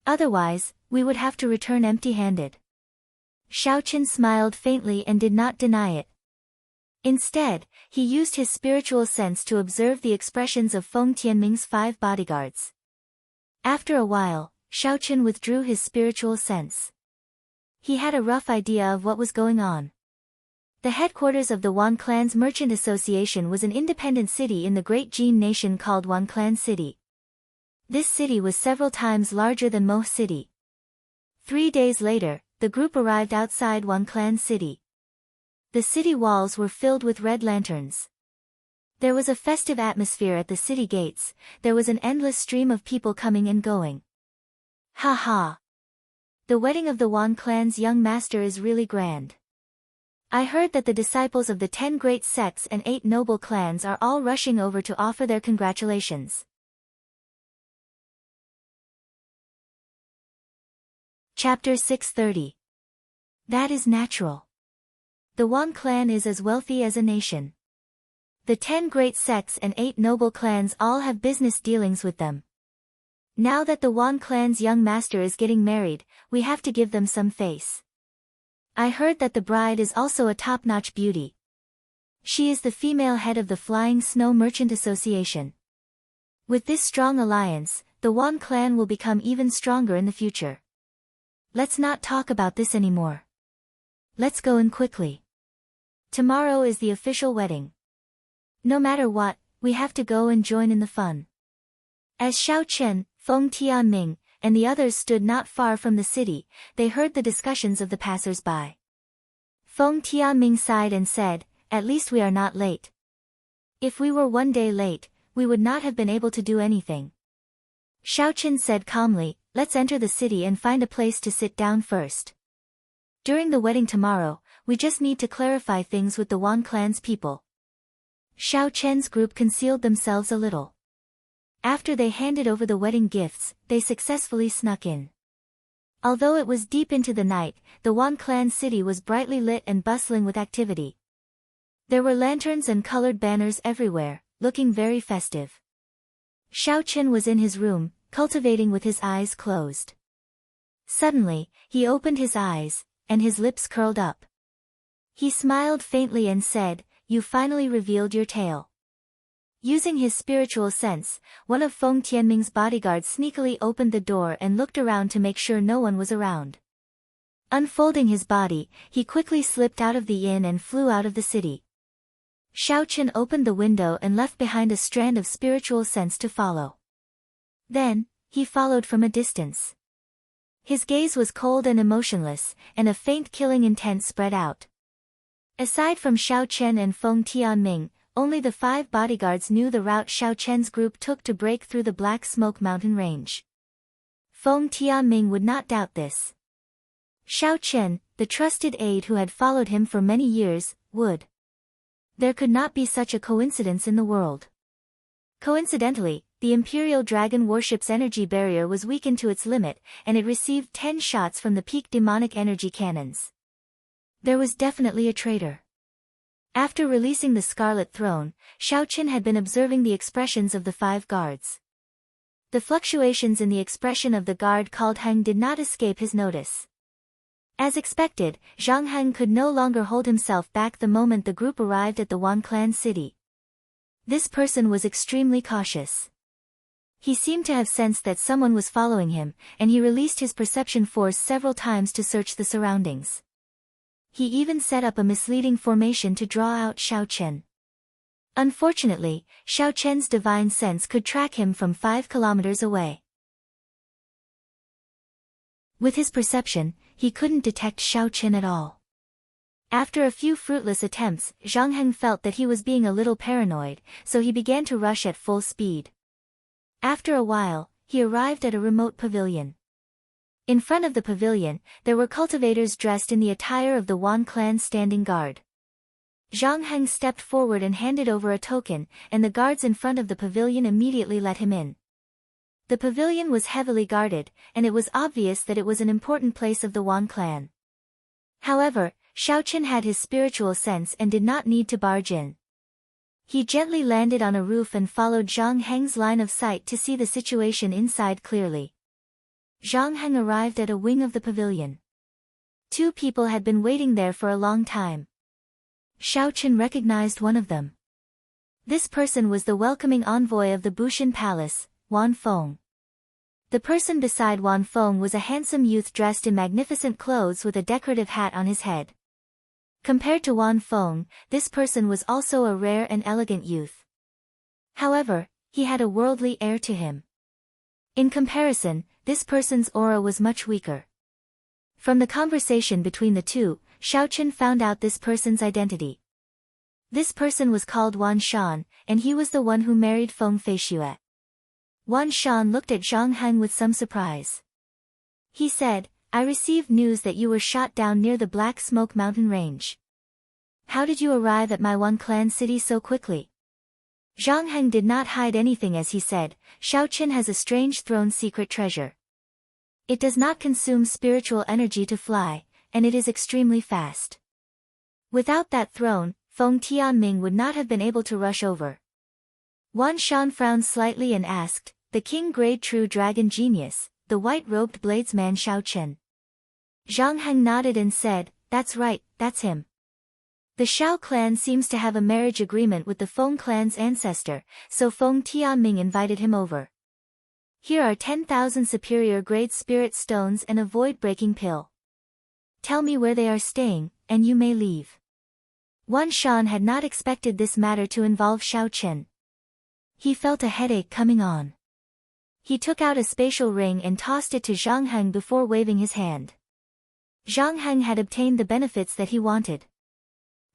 Otherwise, we would have to return empty-handed." Xiaochen smiled faintly and did not deny it. Instead, he used his spiritual sense to observe the expressions of Feng Tianming's 5 bodyguards. After a while, Xiaochen withdrew his spiritual sense. He had a rough idea of what was going on. The headquarters of the Wan Clan's Merchant Association was an independent city in the Great Jin Nation called Wan Clan City. This city was several times larger than Moh City. 3 days later, the group arrived outside Wan Clan City. The city walls were filled with red lanterns. There was a festive atmosphere at the city gates. There was an endless stream of people coming and going. Ha ha! The wedding of the Wan Clan's young master is really grand. I heard that the disciples of the 10 great sects and 8 noble clans are all rushing over to offer their congratulations. Chapter 630. That is natural. The Wan clan is as wealthy as a nation. The 10 great sects and 8 noble clans all have business dealings with them. Now that the Wan clan's young master is getting married, we have to give them some face. I heard that the bride is also a top-notch beauty. She is the female head of the Flying Snow Merchant Association. With this strong alliance, the Wan clan will become even stronger in the future. Let's not talk about this anymore. Let's go in quickly. Tomorrow is the official wedding. No matter what, we have to go and join in the fun. As Xiaochen, Feng Tianming, and the others stood not far from the city, they heard the discussions of the passers-by. Feng Tianming sighed and said, "At least we are not late. If we were 1 day late, we would not have been able to do anything." Xiaochen said calmly, "Let's enter the city and find a place to sit down first. During the wedding tomorrow, we just need to clarify things with the Wan clan's people." Xiaochen's group concealed themselves a little. After they handed over the wedding gifts, they successfully snuck in. Although it was deep into the night, the Wan clan city was brightly lit and bustling with activity. There were lanterns and colored banners everywhere, looking very festive. Xiaochen was in his room, cultivating with his eyes closed. Suddenly, he opened his eyes, and his lips curled up. He smiled faintly and said, "You finally revealed your tale." Using his spiritual sense, one of Feng Tianming's bodyguards sneakily opened the door and looked around to make sure no one was around. Unfolding his body, he quickly slipped out of the inn and flew out of the city. Xiaochen opened the window and left behind a strand of spiritual sense to follow. Then, he followed from a distance. His gaze was cold and emotionless, and a faint killing intent spread out. Aside from Xiaochen and Feng Tianming, only the 5 bodyguards knew the route Xiaochen's group took to break through the Black Smoke Mountain range. Feng Tianming would not doubt this. Xiaochen, the trusted aide who had followed him for many years, would. There could not be such a coincidence in the world. Coincidentally, the Imperial Dragon warship's energy barrier was weakened to its limit, and it received 10 shots from the peak demonic energy cannons. There was definitely a traitor. After releasing the Scarlet Throne, Xiaochen had been observing the expressions of the 5 guards. The fluctuations in the expression of the guard called Heng did not escape his notice. As expected, Zhang Heng could no longer hold himself back the moment the group arrived at the Wan clan city. This person was extremely cautious. He seemed to have sensed that someone was following him, and he released his perception force several times to search the surroundings. He even set up a misleading formation to draw out Xiao Chen. Unfortunately, Xiao Chen's divine sense could track him from 5 kilometers away. With his perception, he couldn't detect Xiao Chen at all. After a few fruitless attempts, Zhang Heng felt that he was being a little paranoid, so he began to rush at full speed. After a while, he arrived at a remote pavilion. In front of the pavilion, there were cultivators dressed in the attire of the Wan clan standing guard. Zhang Heng stepped forward and handed over a token, and the guards in front of the pavilion immediately let him in. The pavilion was heavily guarded, and it was obvious that it was an important place of the Wan clan. However, Xiao Chen had his spiritual sense and did not need to barge in. He gently landed on a roof and followed Zhang Heng's line of sight to see the situation inside clearly. Zhang Heng arrived at a wing of the pavilion. 2 people had been waiting there for a long time. Xiao Chen recognized one of them. This person was the welcoming envoy of the Bushin Palace, Wan Feng. The person beside Wan Feng was a handsome youth dressed in magnificent clothes with a decorative hat on his head. Compared to Wan Feng, this person was also a rare and elegant youth. However, he had a worldly air to him. In comparison, this person's aura was much weaker. From the conversation between the two, Xiao Chen found out this person's identity. This person was called Wan Shan, and he was the one who married Feng Feixue. Wan Shan looked at Zhang Heng with some surprise. He said, "I received news that you were shot down near the Black Smoke Mountain Range. How did you arrive at my Wan clan city so quickly?" Zhang Heng did not hide anything as he said, "Xiao Chen has a strange throne secret treasure. It does not consume spiritual energy to fly, and it is extremely fast. Without that throne, Feng Tianming would not have been able to rush over." Wan Shan frowned slightly and asked, "The king-grade true dragon genius, the white-robed bladesman Xiao Chen?" Zhang Heng nodded and said, "That's right, that's him. The Xiao clan seems to have a marriage agreement with the Feng clan's ancestor, so Feng Tianming invited him over. Here are 10,000 superior-grade spirit stones and a void-breaking pill. Tell me where they are staying, and you may leave." Wan Shan had not expected this matter to involve Xiao Chen. He felt a headache coming on. He took out a spatial ring and tossed it to Zhang Heng before waving his hand. Zhang Heng had obtained the benefits that he wanted.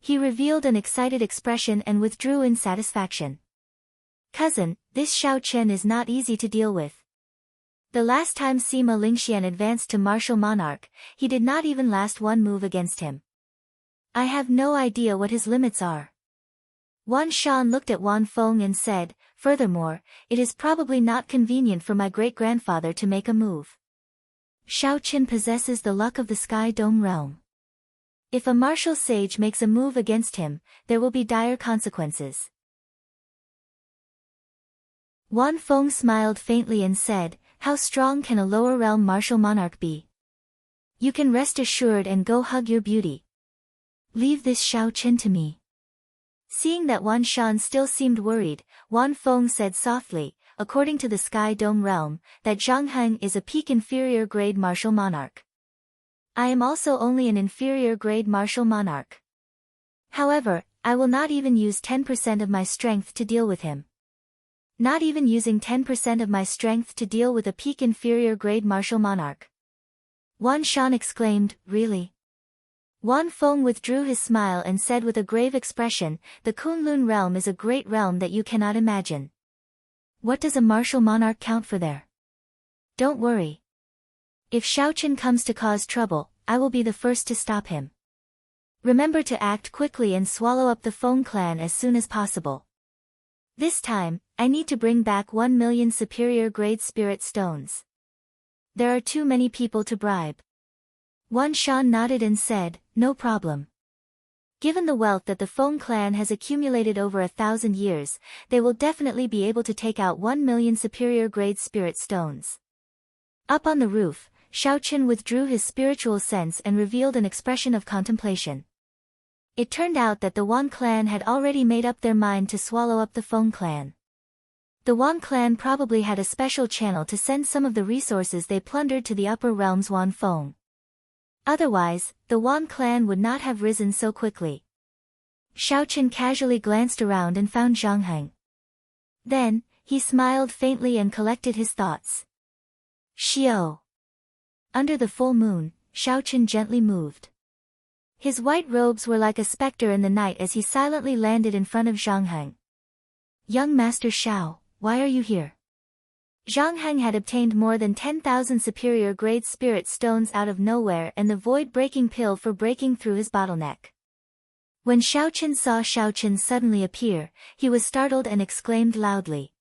He revealed an excited expression and withdrew in satisfaction. "Cousin, this Xiao Chen is not easy to deal with. The last time Sima Lingxian advanced to martial monarch, he did not even last one move against him. I have no idea what his limits are." Wan Shan looked at Wan Feng and said, "Furthermore, it is probably not convenient for my great-grandfather to make a move. Xiao Chen possesses the luck of the Sky Dome realm. If a martial sage makes a move against him, there will be dire consequences." Wan Feng smiled faintly and said, "How strong can a lower realm martial monarch be? You can rest assured and go hug your beauty. Leave this Xiao Chen to me." Seeing that Wan Shan still seemed worried, Wan Feng said softly, "According to the Sky Dome realm, that Zhang Heng is a peak inferior grade martial monarch. I am also only an inferior grade martial monarch. However, I will not even use 10% of my strength to deal with him." Not even using 10% of my strength to deal with a peak inferior grade martial monarch. Wan Shan exclaimed, "Really?" Wan Feng withdrew his smile and said with a grave expression, "The Kunlun realm is a great realm that you cannot imagine. What does a martial monarch count for there? Don't worry. If Xiao Chen comes to cause trouble, I will be the first to stop him. Remember to act quickly and swallow up the Feng clan as soon as possible. This time, I need to bring back 1 million superior grade spirit stones. There are too many people to bribe." Wan Shan nodded and said, "No problem. Given the wealth that the Feng clan has accumulated over 1,000 years, they will definitely be able to take out 1 million superior grade spirit stones." Up on the roof, Xiao Chen withdrew his spiritual sense and revealed an expression of contemplation. It turned out that the Wan clan had already made up their mind to swallow up the Feng clan. The Wan clan probably had a special channel to send some of the resources they plundered to the upper realms Wan Feng. Otherwise, the Wan clan would not have risen so quickly. Xiaochen casually glanced around and found Zhang Heng. Then, he smiled faintly and collected his thoughts. Xiao. Under the full moon, Xiaochen gently moved. His white robes were like a specter in the night as he silently landed in front of Zhang Heng. Young Master Xiao, why are you here? Zhang Heng had obtained more than 10,000 superior-grade spirit stones out of nowhere and the void-breaking pill for breaking through his bottleneck. When Xiaochen saw Xiaochen suddenly appear, he was startled and exclaimed loudly.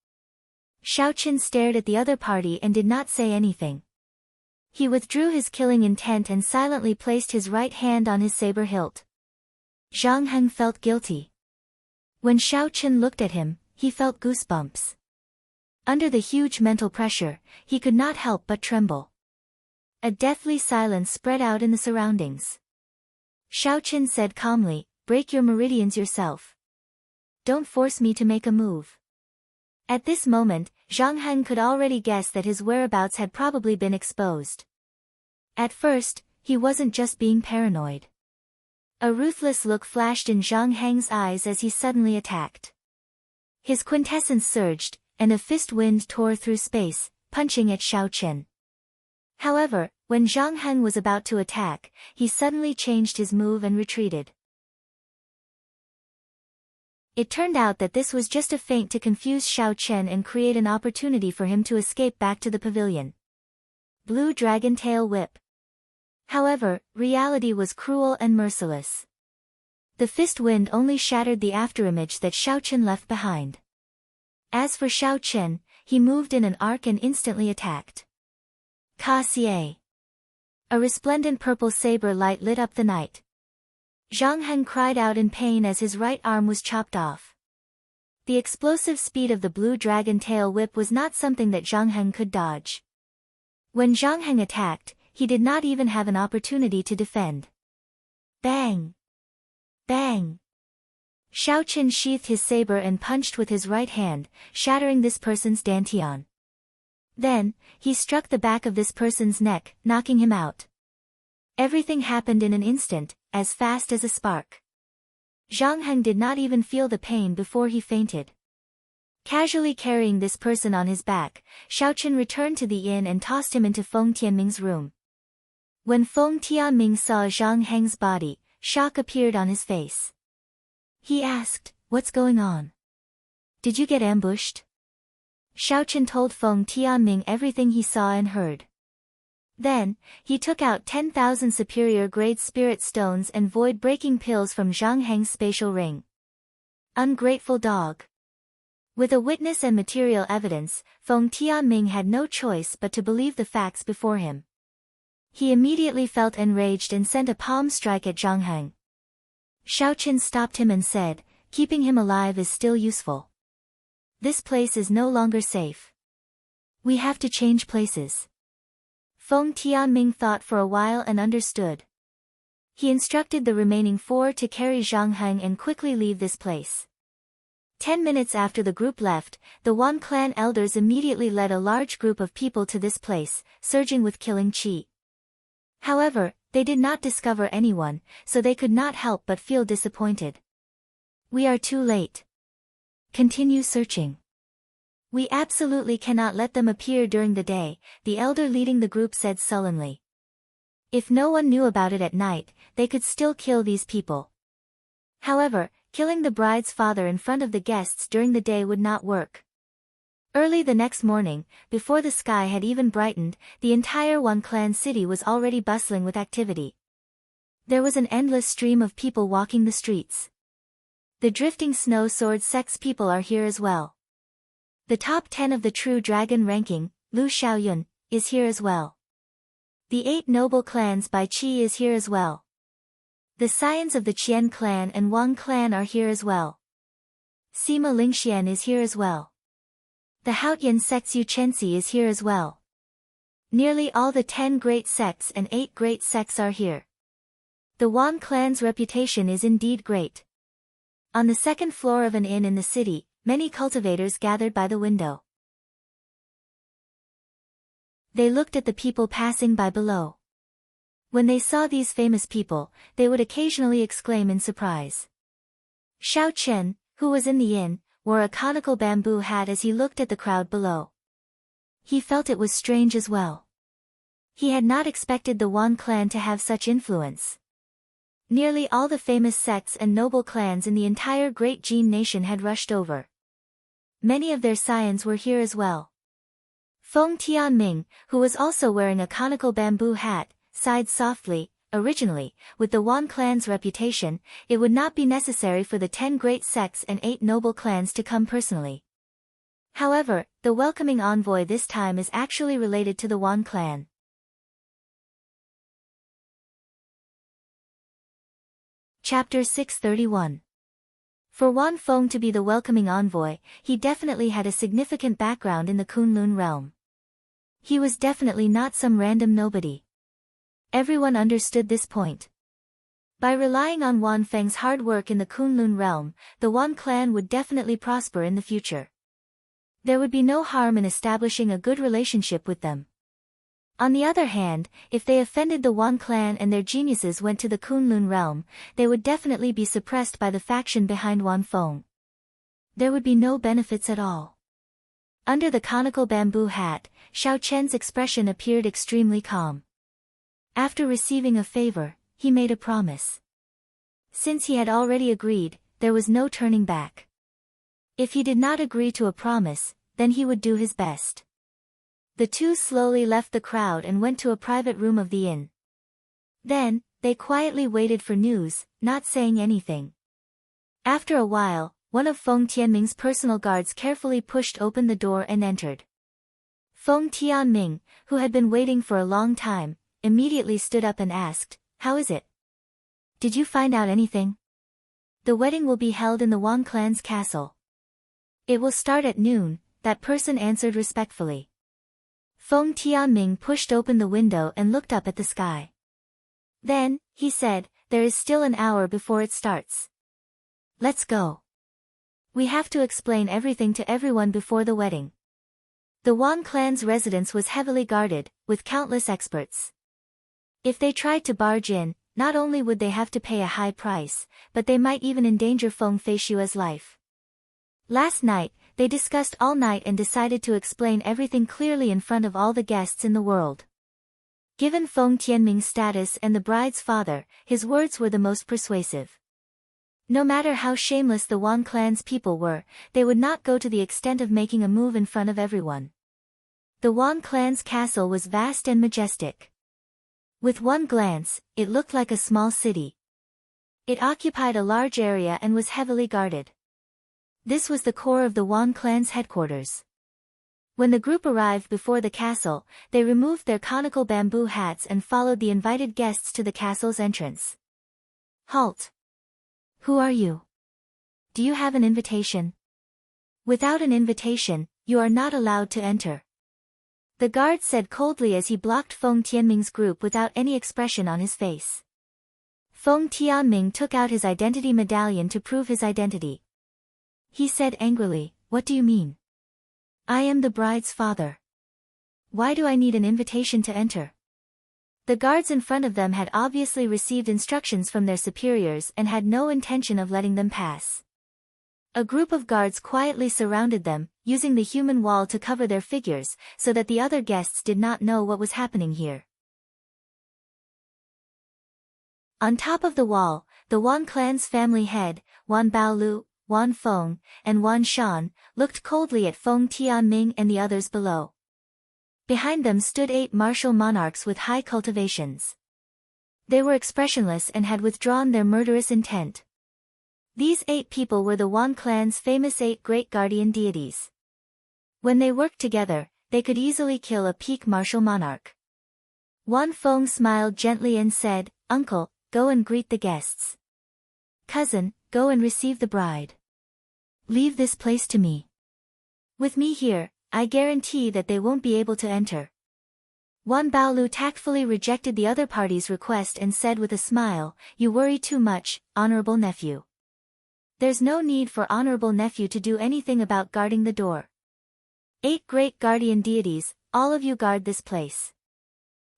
Xiaochen stared at the other party and did not say anything. He withdrew his killing intent and silently placed his right hand on his saber hilt. Zhang Heng felt guilty. When Xiaochen looked at him, he felt goosebumps. Under the huge mental pressure, he could not help but tremble. A deathly silence spread out in the surroundings. Xiaochen said calmly, "Break your meridians yourself. Don't force me to make a move." At this moment, Zhang Heng could already guess that his whereabouts had probably been exposed. At first, he wasn't just being paranoid. A ruthless look flashed in Zhang Heng's eyes as he suddenly attacked. His quintessence surged, and a fist wind tore through space, punching at Xiaochen. However, when Zhang Heng was about to attack, he suddenly changed his move and retreated. It turned out that this was just a feint to confuse Xiaochen and create an opportunity for him to escape back to the pavilion. Blue Dragon Tail Whip. However, reality was cruel and merciless. The fist wind only shattered the afterimage that Xiaochen left behind. As for Xiaochen, he moved in an arc and instantly attacked. Ka Xie. A resplendent purple saber light lit up the night. Zhang Heng cried out in pain as his right arm was chopped off. The explosive speed of the blue dragon tail whip was not something that Zhang Heng could dodge. When Zhang Heng attacked, he did not even have an opportunity to defend. Bang! Bang! Xiaochen sheathed his saber and punched with his right hand, shattering this person's dantian. Then, he struck the back of this person's neck, knocking him out. Everything happened in an instant, as fast as a spark. Zhang Heng did not even feel the pain before he fainted. Casually carrying this person on his back, Xiaochen returned to the inn and tossed him into Feng Tianming's room. When Feng Tianming saw Zhang Heng's body, shock appeared on his face. He asked, "What's going on? Did you get ambushed?" Xiaochen told Feng Tianming everything he saw and heard. Then, he took out 10,000 superior-grade spirit stones and void-breaking pills from Zhang Heng's spatial ring. Ungrateful dog. With a witness and material evidence, Feng Tianming had no choice but to believe the facts before him. He immediately felt enraged and sent a palm strike at Zhang Heng. Xiaochen stopped him and said, "Keeping him alive is still useful. This place is no longer safe. We have to change places." Feng Tianming thought for a while and understood. He instructed the remaining 4 to carry Zhang Heng and quickly leave this place. 10 minutes after the group left, the Wan clan elders immediately led a large group of people to this place, surging with killing qi. However, they did not discover anyone, so they could not help but feel disappointed. "We are too late. Continue searching. We absolutely cannot let them appear during the day," the elder leading the group said sullenly. If no one knew about it at night, they could still kill these people. However, killing the bride's father in front of the guests during the day would not work. Early the next morning, before the sky had even brightened, the entire Wan clan city was already bustling with activity. There was an endless stream of people walking the streets. The drifting snow sword sex people are here as well. The top 10 of the true dragon ranking, Lu Xiaoyun, is here as well. The 8 noble clans by Qi is here as well. The scions of the Qian clan and Wang clan are here as well. Sima Lingxian is here as well. The Haotian sects Yu Chenxi is here as well. Nearly all the 10 great sects and 8 great sects are here. The Wang clan's reputation is indeed great. On the second floor of an inn in the city, many cultivators gathered by the window. They looked at the people passing by below. When they saw these famous people, they would occasionally exclaim in surprise. Xiao Chen, who was in the inn, wore a conical bamboo hat as he looked at the crowd below. He felt it was strange as well. He had not expected the Wan clan to have such influence. Nearly all the famous sects and noble clans in the entire Great Jin nation had rushed over. Many of their scions were here as well. Feng Tianming, who was also wearing a conical bamboo hat, sighed softly. Originally, with the Wan clan's reputation, it would not be necessary for the 10 great sects and 8 noble clans to come personally. However, the welcoming envoy this time is actually related to the Wan clan. Chapter 631. For Wan Feng to be the welcoming envoy, he definitely had a significant background in the Kunlun realm. He was definitely not some random nobody. Everyone understood this point. By relying on Wan Feng's hard work in the Kunlun realm, the Wan clan would definitely prosper in the future. There would be no harm in establishing a good relationship with them. On the other hand, if they offended the Wan clan and their geniuses went to the Kunlun realm, they would definitely be suppressed by the faction behind Wan Feng. There would be no benefits at all. Under the conical bamboo hat, Xiao Chen's expression appeared extremely calm. After receiving a favor, he made a promise. Since he had already agreed, there was no turning back. If he did not agree to a promise, then he would do his best. The two slowly left the crowd and went to a private room of the inn. Then, they quietly waited for news, not saying anything. After a while, one of Feng Tianming's personal guards carefully pushed open the door and entered. Feng Tianming, who had been waiting for a long time, immediately stood up and asked, "How is it? Did you find out anything?" "The wedding will be held in the Wan clan's castle. It will start at noon," that person answered respectfully. Feng Tianming pushed open the window and looked up at the sky. Then, he said, "There is still an hour before it starts. Let's go. We have to explain everything to everyone before the wedding." The Wan clan's residence was heavily guarded, with countless experts. If they tried to barge in, not only would they have to pay a high price, but they might even endanger Feng Feishua's life. Last night, they discussed all night and decided to explain everything clearly in front of all the guests in the world. Given Feng Tianming's status and the bride's father, his words were the most persuasive. No matter how shameless the Wan clan's people were, they would not go to the extent of making a move in front of everyone. The Wan clan's castle was vast and majestic. With one glance, it looked like a small city. It occupied a large area and was heavily guarded. This was the core of the Wan clan's headquarters. When the group arrived before the castle, they removed their conical bamboo hats and followed the invited guests to the castle's entrance. "Halt! Who are you? Do you have an invitation? Without an invitation, you are not allowed to enter," the guard said coldly as he blocked Feng Tianming's group without any expression on his face. Feng Tianming took out his identity medallion to prove his identity. He said angrily, "What do you mean? I am the bride's father. Why do I need an invitation to enter?" The guards in front of them had obviously received instructions from their superiors and had no intention of letting them pass. A group of guards quietly surrounded them, using the human wall to cover their figures, so that the other guests did not know what was happening here. On top of the wall, the Wan clan's family head, Wan Baolu, Wan Feng, and Wan Shan, looked coldly at Feng Tianming and the others below. Behind them stood 8 martial monarchs with high cultivations. They were expressionless and had withdrawn their murderous intent. These 8 people were the Wan clan's famous 8 great guardian deities. When they worked together, they could easily kill a peak martial monarch. Wan Feng smiled gently and said, "Uncle, go and greet the guests. Cousin, go and receive the bride. Leave this place to me. With me here, I guarantee that they won't be able to enter." Wan Baolu tactfully rejected the other party's request and said with a smile, "You worry too much, honorable nephew. There's no need for honorable nephew to do anything about guarding the door. 8 great guardian deities, all of you guard this place.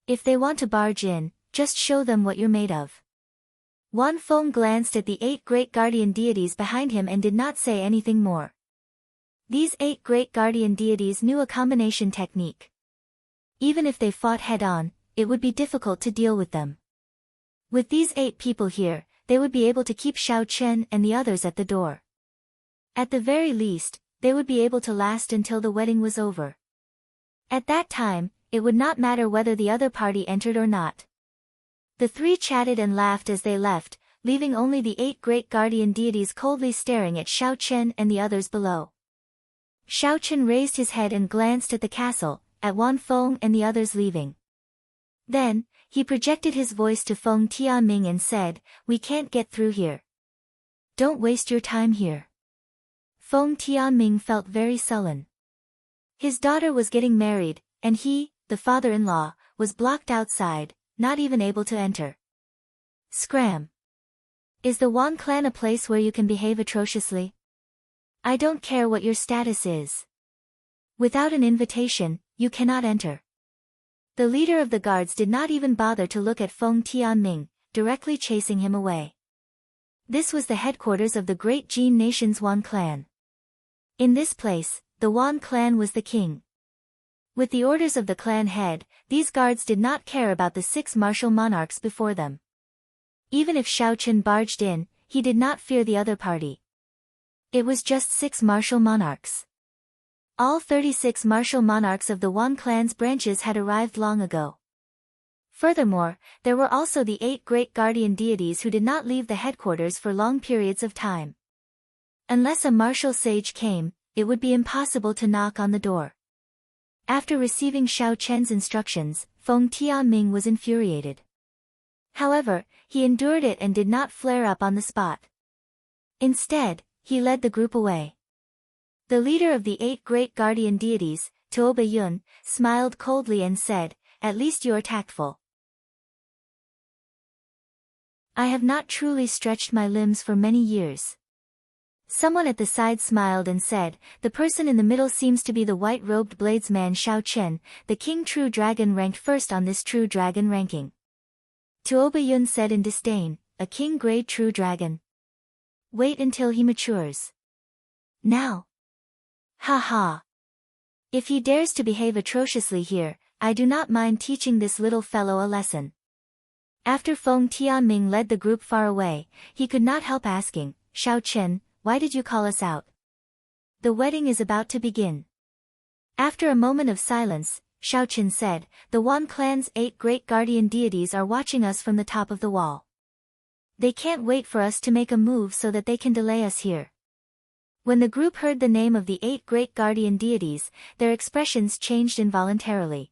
If they want to barge in, just show them what you're made of. Wan Feng glanced at the 8 great guardian deities behind him and did not say anything more. These 8 great guardian deities knew a combination technique. Even if they fought head-on, it would be difficult to deal with them. With these 8 people here, they would be able to keep Xiao Chen and the others at the door. At the very least, they would be able to last until the wedding was over. At that time, it would not matter whether the other party entered or not. The 3 chatted and laughed as they left, leaving only the 8 great guardian deities coldly staring at Xiao Chen and the others below. Xiao Chen raised his head and glanced at the castle, at Wan Feng and the others leaving. Then, he projected his voice to Feng Tianming and said, "We can't get through here. Don't waste your time here." Feng Tianming felt very sullen. His daughter was getting married, and he, the father-in-law, was blocked outside, not even able to enter. Scram! Is the Wan clan a place where you can behave atrociously? I don't care what your status is. Without an invitation, you cannot enter. The leader of the guards did not even bother to look at Feng Tianming, directly chasing him away. This was the headquarters of the great Jin nation's Wan clan. In this place, the Wan clan was the king. With the orders of the clan head, these guards did not care about the 6 martial monarchs before them. Even if Xiao Chen barged in, he did not fear the other party. It was just 6 martial monarchs. All 36 martial monarchs of the Wan clan's branches had arrived long ago. Furthermore, there were also the 8 great guardian deities who did not leave the headquarters for long periods of time. Unless a martial sage came, it would be impossible to knock on the door. After receiving Xiao Chen's instructions, Feng Tianming was infuriated. However, he endured it and did not flare up on the spot. Instead, he led the group away. The leader of the 8 great guardian deities, Tuo Yun, smiled coldly and said, "At least you are tactful. I have not truly stretched my limbs for many years." Someone at the side smiled and said, "The person in the middle seems to be the white-robed bladesman Xiao Chen, the king true dragon ranked first on this true dragon ranking." Tuo Yun said in disdain, "A king-grade true dragon? Wait until he matures. Now. Ha ha. If he dares to behave atrociously here, I do not mind teaching this little fellow a lesson." After Feng Tianming led the group far away, he could not help asking, "Xiao Chen, why did you call us out? The wedding is about to begin." After a moment of silence, Xiao Chen said, "The Wan clan's 8 great guardian deities are watching us from the top of the wall. They can't wait for us to make a move so that they can delay us here." When the group heard the name of the 8 great guardian deities, their expressions changed involuntarily.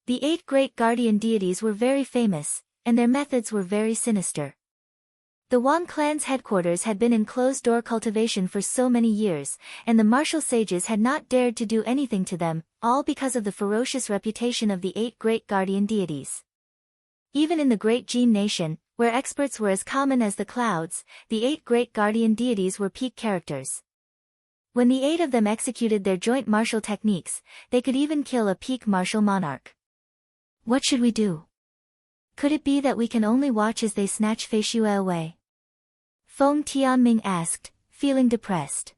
The 8 great guardian deities were very famous, and their methods were very sinister. The Wan clan's headquarters had been in closed-door cultivation for so many years, and the martial sages had not dared to do anything to them, all because of the ferocious reputation of the 8 great guardian deities. Even in the great Jin nation, where experts were as common as the clouds, the 8 great guardian deities were peak characters. When the 8 of them executed their joint martial techniques, they could even kill a peak martial monarch. What should we do? Could it be that we can only watch as they snatch Fei Xue away? Feng Tianming asked, feeling depressed.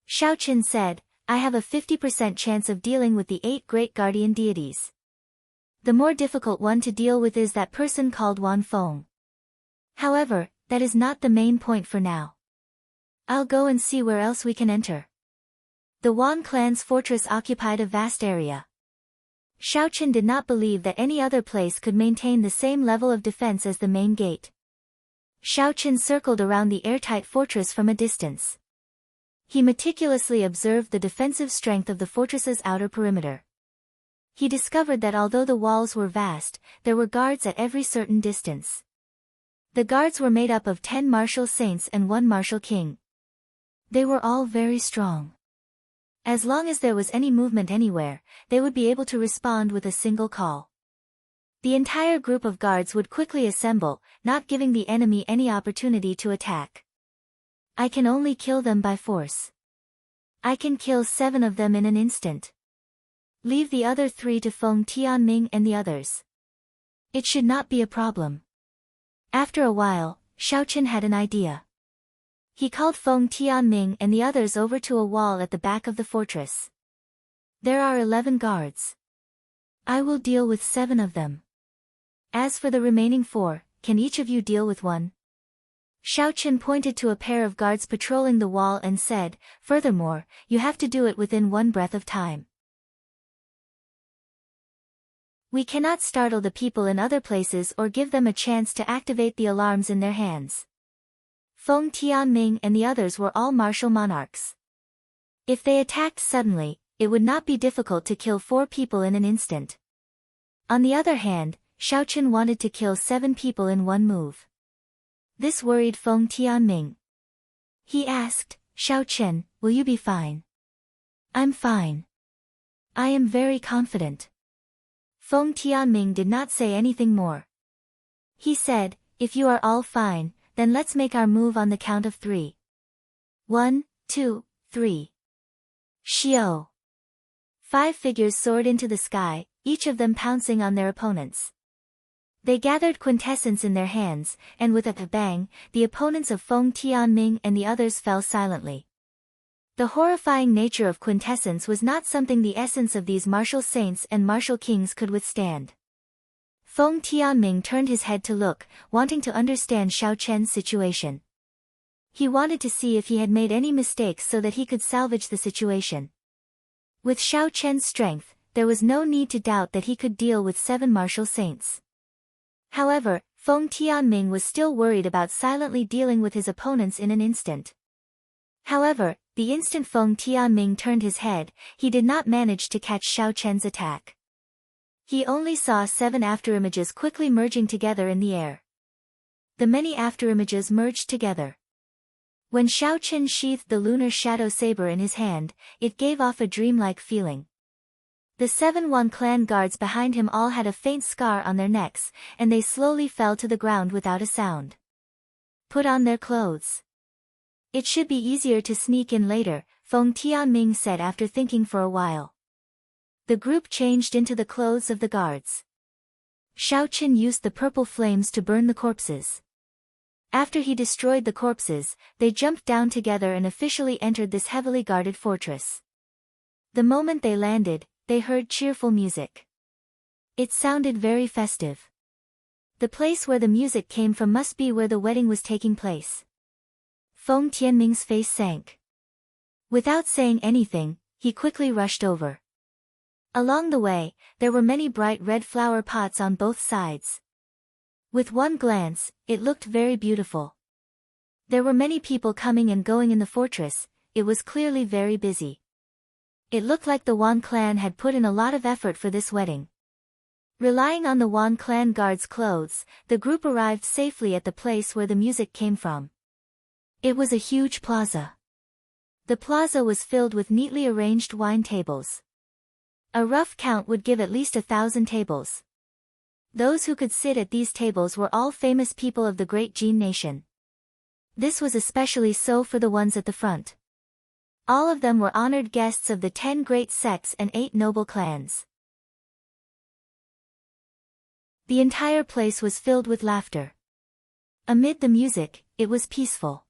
Xiao Chen said, "I have a 50% chance of dealing with the 8 great guardian deities. The more difficult one to deal with is that person called Wan Feng. However, that is not the main point for now. I'll go and see where else we can enter." The Wan clan's fortress occupied a vast area. Xiao Chen did not believe that any other place could maintain the same level of defense as the main gate. Xiao Chen circled around the airtight fortress from a distance. He meticulously observed the defensive strength of the fortress's outer perimeter. He discovered that although the walls were vast, there were guards at every certain distance. The guards were made up of 10 martial saints and 1 martial king. They were all very strong. As long as there was any movement anywhere, they would be able to respond with a single call. The entire group of guards would quickly assemble, not giving the enemy any opportunity to attack. I can only kill them by force. I can kill 7 of them in an instant. Leave the other 3 to Feng Tianming and the others. It should not be a problem. After a while, Xiaochen had an idea. He called Feng Tianming and the others over to a wall at the back of the fortress. There are 11 guards. I will deal with 7 of them. As for the remaining 4, can each of you deal with 1? Xiaochen pointed to a pair of guards patrolling the wall and said, furthermore, you have to do it within 1 breath of time. We cannot startle the people in other places or give them a chance to activate the alarms in their hands. Feng Tianming and the others were all martial monarchs. If they attacked suddenly, it would not be difficult to kill 4 people in an instant. On the other hand, Xiaochen wanted to kill 7 people in 1 move. This worried Feng Tianming. He asked, Xiaochen, will you be fine? I'm fine. I am very confident. Feng Tianming did not say anything more. He said, if you are all fine, then let's make our move on the count of 3. 1, 2, 3. Xiao. 5 figures soared into the sky, each of them pouncing on their opponents. They gathered quintessence in their hands, and with a bang, the opponents of Feng Tianming and the others fell silently. The horrifying nature of quintessence was not something the essence of these martial saints and martial kings could withstand. Feng Tianming turned his head to look, wanting to understand Xiaochen's situation. He wanted to see if he had made any mistakes so that he could salvage the situation. With Xiaochen's strength, there was no need to doubt that he could deal with 7 martial saints. However, Feng Tianming was still worried about silently dealing with his opponents in an instant. However, the instant Feng Tianming turned his head, he did not manage to catch Xiaochen's attack. He only saw 7 afterimages quickly merging together in the air. The many afterimages merged together. When Xiaochen sheathed the lunar shadow saber in his hand, it gave off a dreamlike feeling. The 7 Wan clan guards behind him all had a faint scar on their necks, and they slowly fell to the ground without a sound. Put on their clothes. It should be easier to sneak in later, Feng Tianming said after thinking for a while. The group changed into the clothes of the guards. Xiaochen used the purple flames to burn the corpses. After he destroyed the corpses, they jumped down together and officially entered this heavily guarded fortress. The moment they landed, they heard cheerful music. It sounded very festive. The place where the music came from must be where the wedding was taking place. Feng Tianming's face sank. Without saying anything, he quickly rushed over. Along the way, there were many bright red flower pots on both sides. With one glance, it looked very beautiful. There were many people coming and going in the fortress, it was clearly very busy. It looked like the Wan clan had put in a lot of effort for this wedding. Relying on the Wan clan guards' clothes, the group arrived safely at the place where the music came from. It was a huge plaza. The plaza was filled with neatly arranged wine tables. A rough count would give at least 1,000 tables. Those who could sit at these tables were all famous people of the great Jin nation. This was especially so for the ones at the front. All of them were honored guests of the 10 great sects and 8 noble clans. The entire place was filled with laughter. Amid the music, it was peaceful.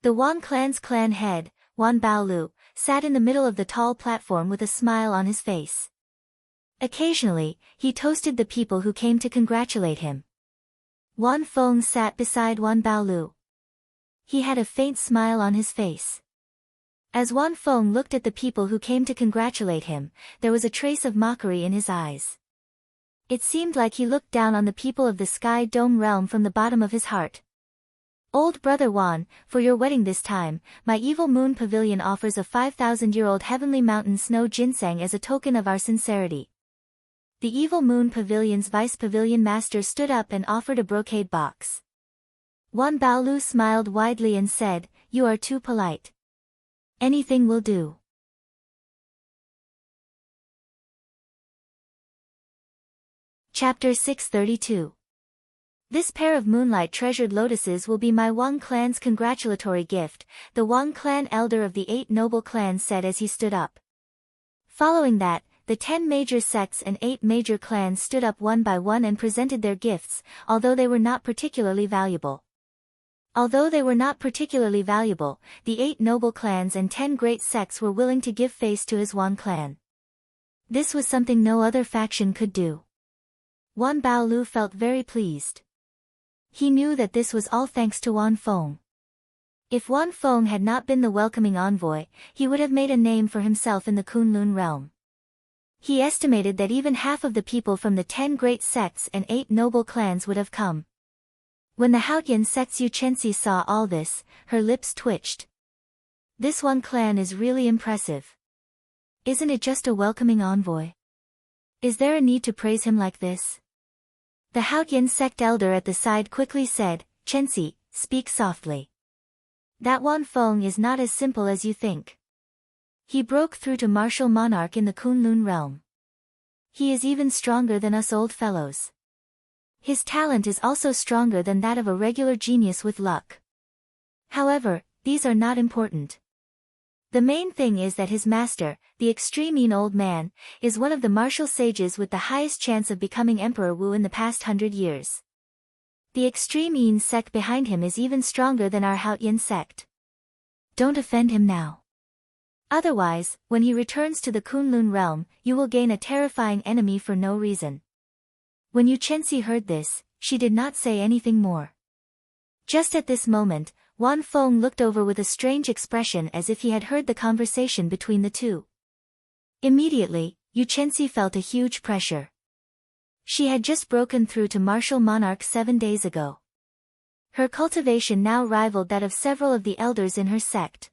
The Wan clan's clan head, Wan Baolu, sat in the middle of the tall platform with a smile on his face. Occasionally, he toasted the people who came to congratulate him. Wan Feng sat beside Wan Baolu. He had a faint smile on his face. As Wan Feng looked at the people who came to congratulate him, there was a trace of mockery in his eyes. It seemed like he looked down on the people of the Sky Dome realm from the bottom of his heart. Old brother Wan, for your wedding this time, my evil moon pavilion offers a 5,000-year-old heavenly mountain snow ginseng as a token of our sincerity. The evil moon pavilion's vice pavilion master stood up and offered a brocade box. Wan Baolu smiled widely and said, "You are too polite. Anything will do." Chapter 632. This pair of moonlight treasured lotuses will be my Wang clan's congratulatory gift, the Wang clan elder of the 8 noble clans said as he stood up. Following that, the 10 major sects and 8 major clans stood up one by one and presented their gifts, although they were not particularly valuable. The 8 noble clans and 10 great sects were willing to give face to his Wan clan. This was something no other faction could do. Wan Baolu felt very pleased. He knew that this was all thanks to Wan Feng. If Wan Feng had not been the welcoming envoy, he would have made a name for himself in the Kunlun realm. He estimated that even half of the people from the 10 great sects and 8 noble clans would have come. When the Haotian sect's Yu Chenxi saw all this, her lips twitched. This Wan clan is really impressive. Isn't it just a welcoming envoy? Is there a need to praise him like this? The Haotian sect elder at the side quickly said, Chenxi, speak softly. That Wan Feng is not as simple as you think. He broke through to martial monarch in the Kunlun realm. He is even stronger than us old fellows. His talent is also stronger than that of a regular genius with luck. However, these are not important. The main thing is that his master, the extreme Yin old man, is one of the martial sages with the highest chance of becoming Emperor Wu in the past 100 years. The extreme Yin sect behind him is even stronger than our Haotian sect. Don't offend him now. Otherwise, when he returns to the Kunlun realm, you will gain a terrifying enemy for no reason. When Yu Chenxi heard this, she did not say anything more. Just at this moment, Wan Feng looked over with a strange expression as if he had heard the conversation between the two. Immediately, Yu Chenxi felt a huge pressure. She had just broken through to martial monarch 7 days ago. Her cultivation now rivaled that of several of the elders in her sect.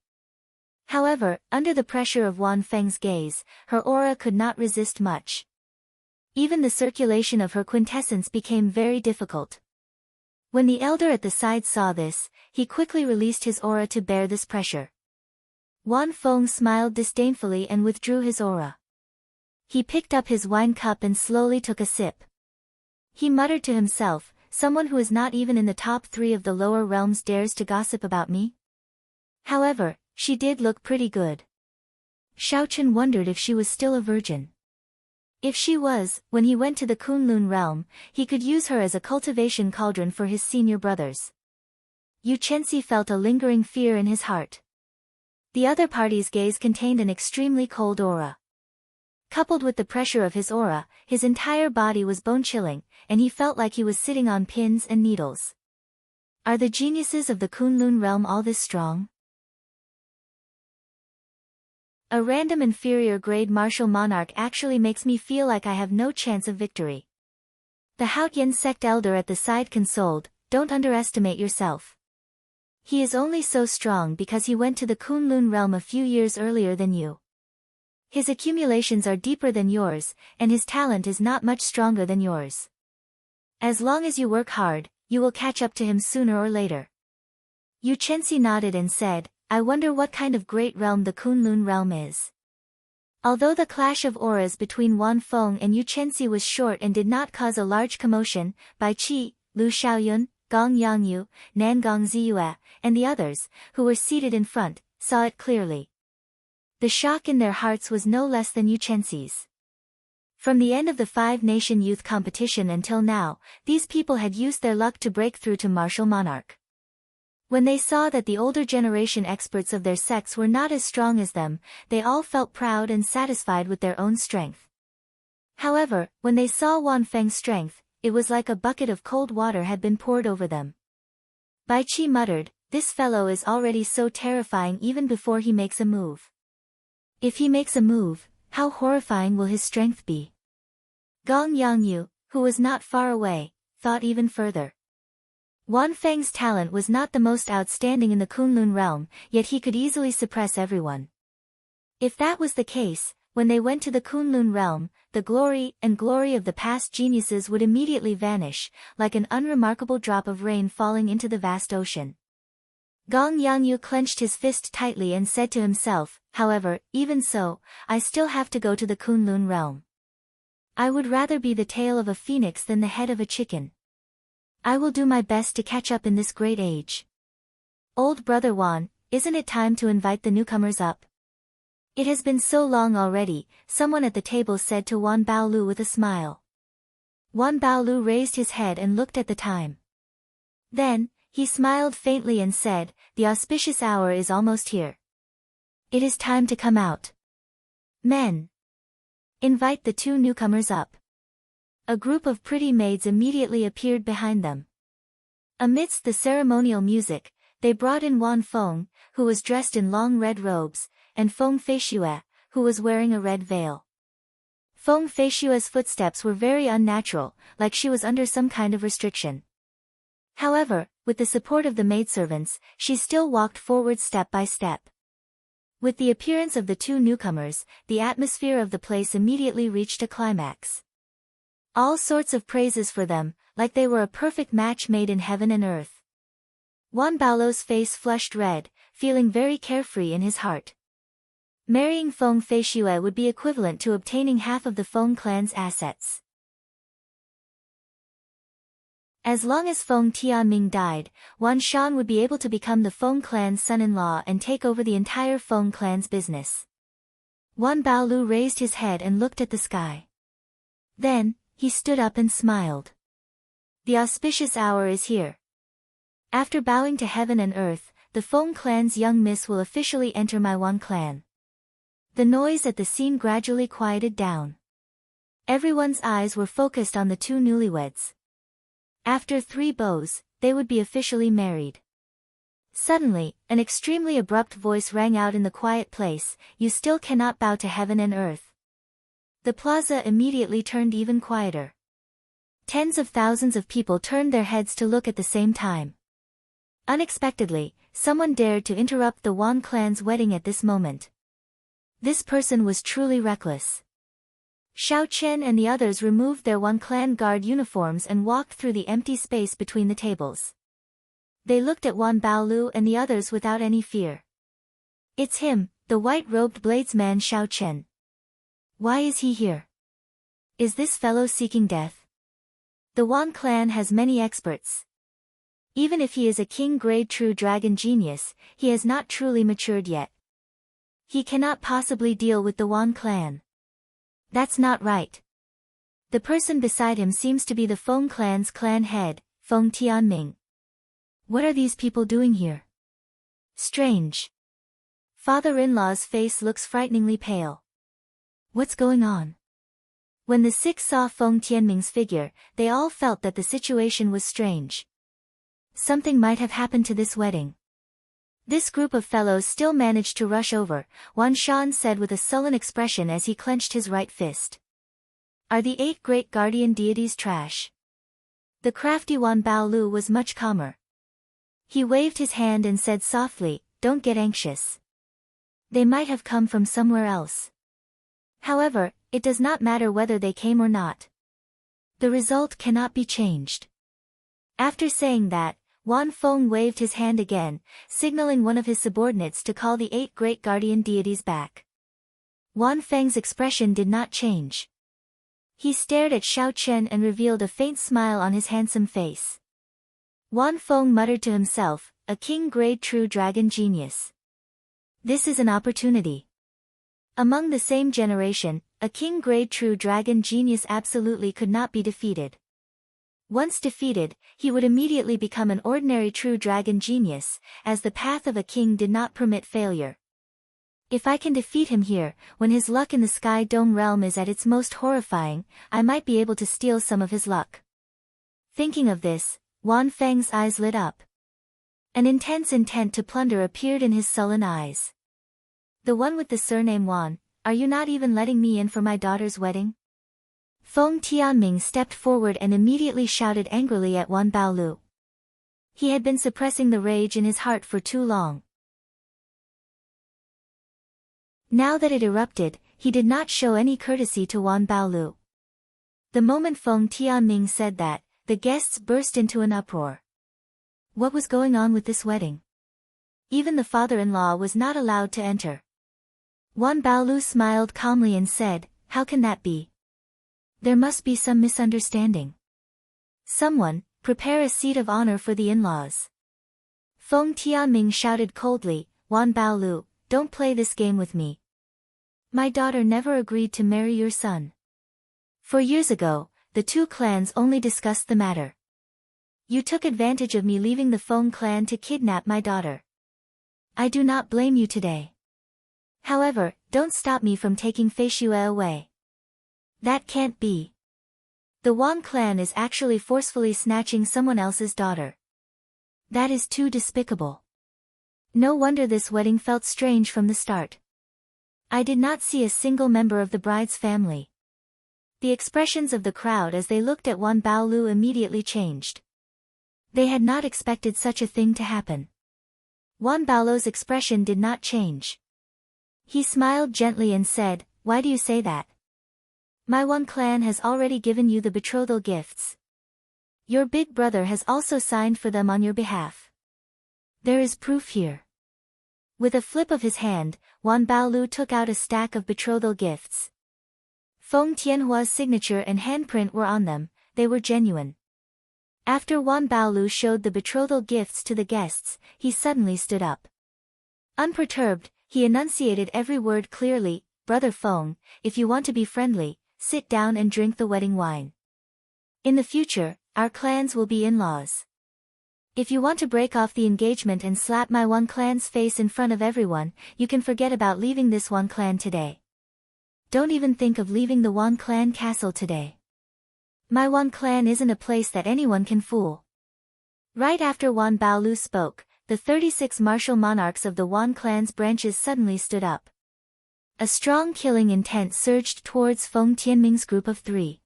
However, under the pressure of Wan Feng's gaze, her aura could not resist much. Even the circulation of her quintessence became very difficult. When the elder at the side saw this, he quickly released his aura to bear this pressure. Wan Feng smiled disdainfully and withdrew his aura. He picked up his wine cup and slowly took a sip. He muttered to himself, someone who is not even in the top 3 of the lower realms dares to gossip about me? However, she did look pretty good. Xiaochen wondered if she was still a virgin. If she was, when he went to the Kunlun realm, he could use her as a cultivation cauldron for his senior brothers. Yu Chenxi felt a lingering fear in his heart. The other party's gaze contained an extremely cold aura. Coupled with the pressure of his aura, his entire body was bone-chilling, and he felt like he was sitting on pins and needles. Are the geniuses of the Kunlun realm all this strong? A random inferior grade martial monarch actually makes me feel like I have no chance of victory. The Haotian sect elder at the side consoled, don't underestimate yourself. He is only so strong because he went to the Kunlun realm a few years earlier than you. His accumulations are deeper than yours, and his talent is not much stronger than yours. As long as you work hard, you will catch up to him sooner or later. Yu Chenxi nodded and said, I wonder what kind of great realm the Kunlun realm is. Although the clash of auras between Wan Feng and Yu Chenxi was short and did not cause a large commotion, Bai Qi, Lu Xiaoyun, Gong Yangyu, Nan Gong Ziyue, and the others, who were seated in front, saw it clearly. The shock in their hearts was no less than Yu Chenxi's. From the end of the 5-nation youth competition until now, these people had used their luck to break through to martial monarch. When they saw that the older generation experts of their sects were not as strong as them, they all felt proud and satisfied with their own strength. However, when they saw Wan Feng's strength, it was like a bucket of cold water had been poured over them. Bai Qi muttered, this fellow is already so terrifying even before he makes a move. If he makes a move, how horrifying will his strength be? Gong Yangyu, who was not far away, thought even further. Wan Feng's talent was not the most outstanding in the Kunlun realm, yet he could easily suppress everyone. If that was the case, when they went to the Kunlun realm, the glory of the past geniuses would immediately vanish, like an unremarkable drop of rain falling into the vast ocean. Gong Yangyu clenched his fist tightly and said to himself, however, even so, I still have to go to the Kunlun realm. I would rather be the tail of a phoenix than the head of a chicken. I will do my best to catch up in this great age. Old brother Wan, isn't it time to invite the newcomers up? It has been so long already, someone at the table said to Wan Baolu with a smile. Wan Baolu raised his head and looked at the time. Then, he smiled faintly and said, "The auspicious hour is almost here. It is time to come out. Men, invite the two newcomers up." A group of pretty maids immediately appeared behind them. Amidst the ceremonial music, they brought in Wan Feng, who was dressed in long red robes, and Feng Feishue, who was wearing a red veil. Feng Feishue's footsteps were very unnatural, like she was under some kind of restriction. However, with the support of the maidservants, she still walked forward step by step. With the appearance of the two newcomers, the atmosphere of the place immediately reached a climax. All sorts of praises for them, like they were a perfect match made in heaven and earth. Wan Baolo's face flushed red, feeling very carefree in his heart. Marrying Feng Feishue would be equivalent to obtaining half of the Feng clan's assets. As long as Feng Tianming died, Wan Shan would be able to become the Feng clan's son-in-law and take over the entire Feng clan's business. Wan Baolu raised his head and looked at the sky. Then, he stood up and smiled. The auspicious hour is here. After bowing to heaven and earth, the Feng clan's young miss will officially enter my Wan clan. The noise at the scene gradually quieted down. Everyone's eyes were focused on the two newlyweds. After 3 bows, they would be officially married. Suddenly, an extremely abrupt voice rang out in the quiet place, "You still cannot bow to heaven and earth." The plaza immediately turned even quieter. Tens of thousands of people turned their heads to look at the same time. Unexpectedly, someone dared to interrupt the Wan clan's wedding at this moment. This person was truly reckless. Xiao Chen and the others removed their Wan clan guard uniforms and walked through the empty space between the tables. They looked at Wan Baolu and the others without any fear. "It's him, the white-robed bladesman Xiao Chen. Why is he here? Is this fellow seeking death?" The Wan clan has many experts. Even if he is a king-grade true dragon genius, he has not truly matured yet. He cannot possibly deal with the Wan clan. That's not right. The person beside him seems to be the Feng clan's clan head, Feng Tianming. What are these people doing here? Strange. Father-in-law's face looks frighteningly pale. What's going on? When the 6 saw Feng Tianming's figure, they all felt that the situation was strange. Something might have happened to this wedding. This group of fellows still managed to rush over, Wan Shan said with a sullen expression as he clenched his right fist. "Are the 8 great guardian deities trash?" The crafty Wan Baolu was much calmer. He waved his hand and said softly, "Don't get anxious. They might have come from somewhere else. However, it does not matter whether they came or not. The result cannot be changed." After saying that, Wan Feng waved his hand again, signaling one of his subordinates to call the 8 great guardian deities back. Wan Feng's expression did not change. He stared at Xiao Chen and revealed a faint smile on his handsome face. Wan Feng muttered to himself, "A king-grade true dragon genius. This is an opportunity." Among the same generation, a king-grade true dragon genius absolutely could not be defeated. Once defeated, he would immediately become an ordinary true dragon genius, as the path of a king did not permit failure. If I can defeat him here, when his luck in the Sky Dome realm is at its most horrifying, I might be able to steal some of his luck. Thinking of this, Wan Feng's eyes lit up. An intense intent to plunder appeared in his sullen eyes. "The one with the surname Wan, are you not even letting me in for my daughter's wedding?" Feng Tianming stepped forward and immediately shouted angrily at Wan Baolu. He had been suppressing the rage in his heart for too long. Now that it erupted, he did not show any courtesy to Wan Baolu. The moment Feng Tianming said that, the guests burst into an uproar. What was going on with this wedding? Even the father-in-law was not allowed to enter. Wan Baolu smiled calmly and said, "How can that be? There must be some misunderstanding. Someone, prepare a seat of honor for the in-laws." Feng Tianming shouted coldly, "Wan Baolu, don't play this game with me. My daughter never agreed to marry your son. 4 years ago, the two clans only discussed the matter. You took advantage of me leaving the Feng clan to kidnap my daughter. I do not blame you today. However, don't stop me from taking Fei Xue away. That can't be. The Wang clan is actually forcefully snatching someone else's daughter. That is too despicable. No wonder this wedding felt strange from the start. I did not see a single member of the bride's family. The expressions of the crowd as they looked at Wan Baolu immediately changed. They had not expected such a thing to happen. Wan Baolu's expression did not change. He smiled gently and said, "Why do you say that? My Wan clan has already given you the betrothal gifts. Your big brother has also signed for them on your behalf. There is proof here." With a flip of his hand, Wan Baolu took out a stack of betrothal gifts. Feng Tianhua's signature and handprint were on them, they were genuine. After Wan Baolu showed the betrothal gifts to the guests, he suddenly stood up. Unperturbed, he enunciated every word clearly, "Brother Feng, if you want to be friendly, sit down and drink the wedding wine. In the future, our clans will be in-laws. If you want to break off the engagement and slap my Wan clan's face in front of everyone, you can forget about leaving this Wan clan today. Don't even think of leaving the Wan clan castle today. My Wan clan isn't a place that anyone can fool." Right after Wan Baolu spoke, the 36 martial monarchs of the Wan clan's branches suddenly stood up. A strong killing intent surged towards Feng Tianming's group of 3.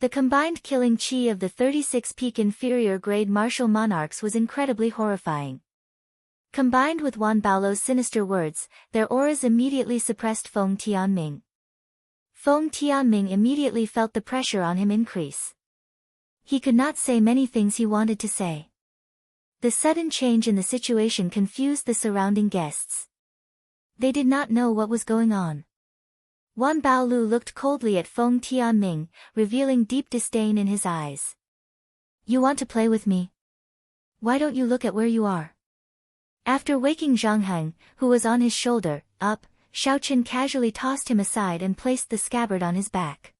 The combined killing chi of the 36 peak inferior grade martial monarchs was incredibly horrifying. Combined with Wan Baolu's sinister words, their auras immediately suppressed Feng Tianming. Feng Tianming immediately felt the pressure on him increase. He could not say many things he wanted to say. The sudden change in the situation confused the surrounding guests. They did not know what was going on. Wan Baolu looked coldly at Feng Tianming, revealing deep disdain in his eyes. "You want to play with me? Why don't you look at where you are?" After waking Zhang Heng, who was on his shoulder, up, Xiaoqin casually tossed him aside and placed the scabbard on his back.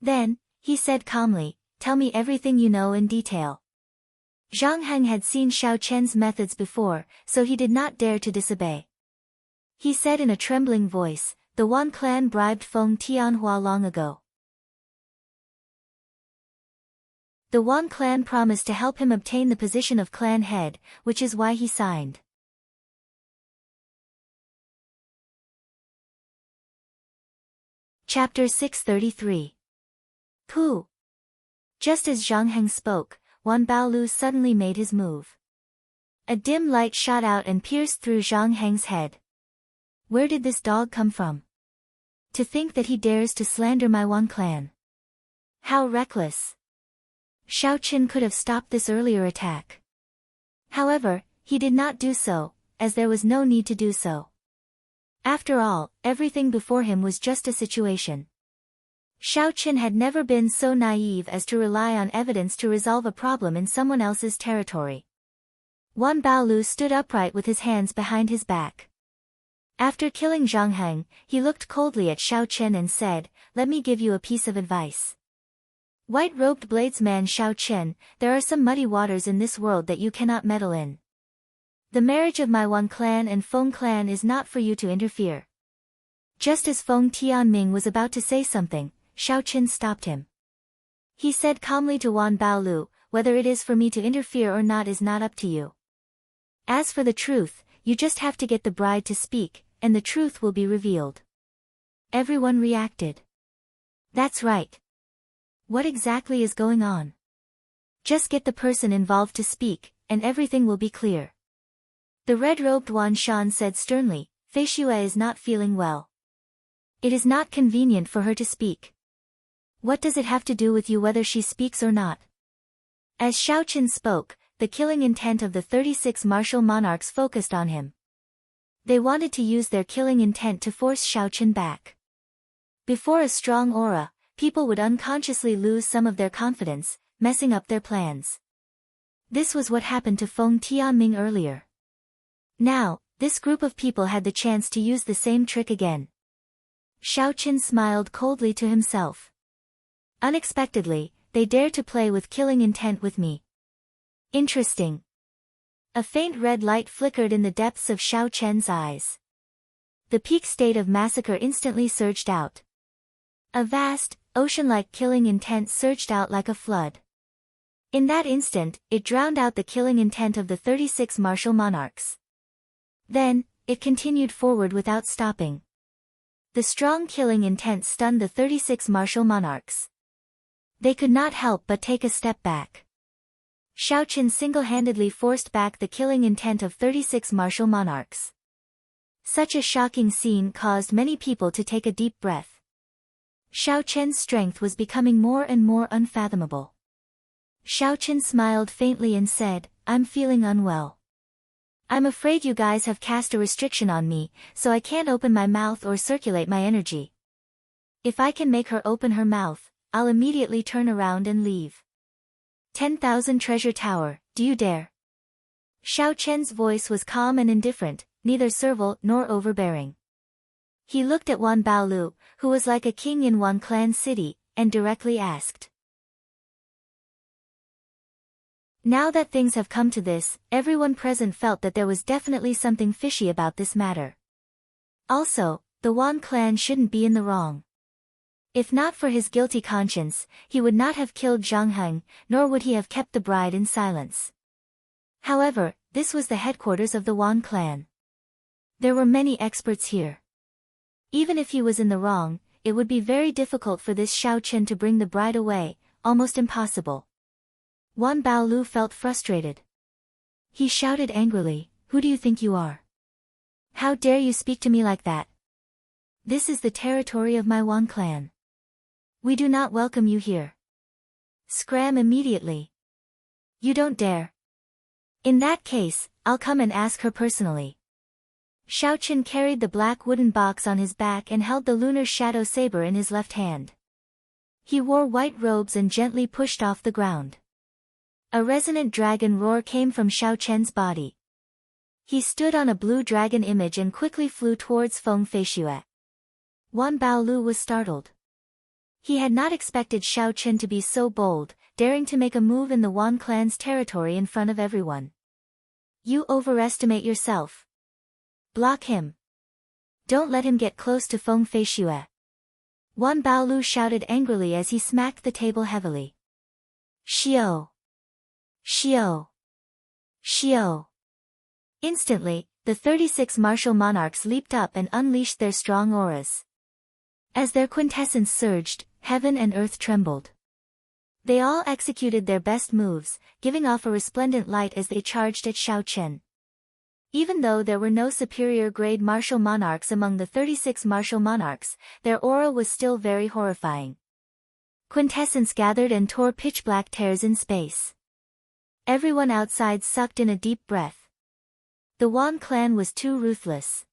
Then, he said calmly, "Tell me everything you know in detail." Zhang Heng had seen Xiaoqian's methods before, so he did not dare to disobey. He said in a trembling voice, "The Wan clan bribed Feng Tianhua long ago. The Wan clan promised to help him obtain the position of clan head, which is why he signed." Chapter 633. Pooh! Just as Zhang Heng spoke, Wan Baolu suddenly made his move. A dim light shot out and pierced through Zhang Heng's head. Where did this dog come from? To think that he dares to slander my Wan clan. How reckless! Xiaoqin could have stopped this earlier attack. However, he did not do so, as there was no need to do so. After all, everything before him was just a situation. Xiaoqin had never been so naive as to rely on evidence to resolve a problem in someone else's territory. Wan Baolu stood upright with his hands behind his back. After killing Zhang Heng, he looked coldly at Xiaoqin and said, "Let me give you a piece of advice. White-robed bladesman Xiaoqin, there are some muddy waters in this world that you cannot meddle in. The marriage of my Wan clan and Feng clan is not for you to interfere." Just as Feng Tianming was about to say something, Xiaoqin stopped him. He said calmly to Wan Baolu, "Whether it is for me to interfere or not is not up to you. As for the truth, you just have to get the bride to speak, and the truth will be revealed." Everyone reacted. That's right. What exactly is going on? Just get the person involved to speak, and everything will be clear. The red-robed Wan Shan said sternly, "Fei Xue is not feeling well. It is not convenient for her to speak. What does it have to do with you whether she speaks or not?" As Xiaoqin spoke, the killing intent of the 36 martial monarchs focused on him. They wanted to use their killing intent to force Xiaoqin back. Before a strong aura, people would unconsciously lose some of their confidence, messing up their plans. This was what happened to Feng Tianming earlier. Now, this group of people had the chance to use the same trick again. Xiao Qin smiled coldly to himself. Unexpectedly, they dare to play with killing intent with me. Interesting. A faint red light flickered in the depths of Xiao Chen's eyes. The peak state of massacre instantly surged out. A vast, ocean-like killing intent surged out like a flood. In that instant, it drowned out the killing intent of the 36 martial monarchs. Then, it continued forward without stopping. The strong killing intent stunned the 36 martial monarchs. They could not help but take a step back. Xiao Qin single-handedly forced back the killing intent of 36 martial monarchs. Such a shocking scene caused many people to take a deep breath. Xiao Chen's strength was becoming more and more unfathomable. Xiao Qin smiled faintly and said, "I'm feeling unwell. I'm afraid you guys have cast a restriction on me, so I can't open my mouth or circulate my energy. If I can make her open her mouth, I'll immediately turn around and leave. 10,000 Treasure Tower, do you dare?" Xiao Chen's voice was calm and indifferent, neither servile nor overbearing. He looked at Wan Baolu, who was like a king in Wan Clan City, and directly asked. Now that things have come to this, everyone present felt that there was definitely something fishy about this matter. Also, the Wan clan shouldn't be in the wrong. If not for his guilty conscience, he would not have killed Zhang Heng, nor would he have kept the bride in silence. However, this was the headquarters of the Wan clan. There were many experts here. Even if he was in the wrong, it would be very difficult for this Xiao Qin to bring the bride away, almost impossible. Wan Baolu felt frustrated. He shouted angrily, "Who do you think you are? How dare you speak to me like that? This is the territory of my Wan clan. We do not welcome you here. Scram immediately. You don't dare. In that case, I'll come and ask her personally." Xiao Qin carried the black wooden box on his back and held the lunar shadow saber in his left hand. He wore white robes and gently pushed off the ground. A resonant dragon roar came from Xiao Chen's body. He stood on a blue dragon image and quickly flew towards Feng Feixue. Wan Baolu was startled. He had not expected Xiao Qin to be so bold, daring to make a move in the Wan clan's territory in front of everyone. "You overestimate yourself. Block him. Don't let him get close to Feng Feixue." Wan Baolu shouted angrily as he smacked the table heavily. "Xiao! Xiao! Xiao!" Instantly, the 36 martial monarchs leaped up and unleashed their strong auras. As their quintessence surged, heaven and earth trembled. They all executed their best moves, giving off a resplendent light as they charged at Xiao Qin. Even though there were no superior-grade martial monarchs among the 36 martial monarchs, their aura was still very horrifying. Quintessence gathered and tore pitch-black tears in space. Everyone outside sucked in a deep breath. The Wan clan was too ruthless.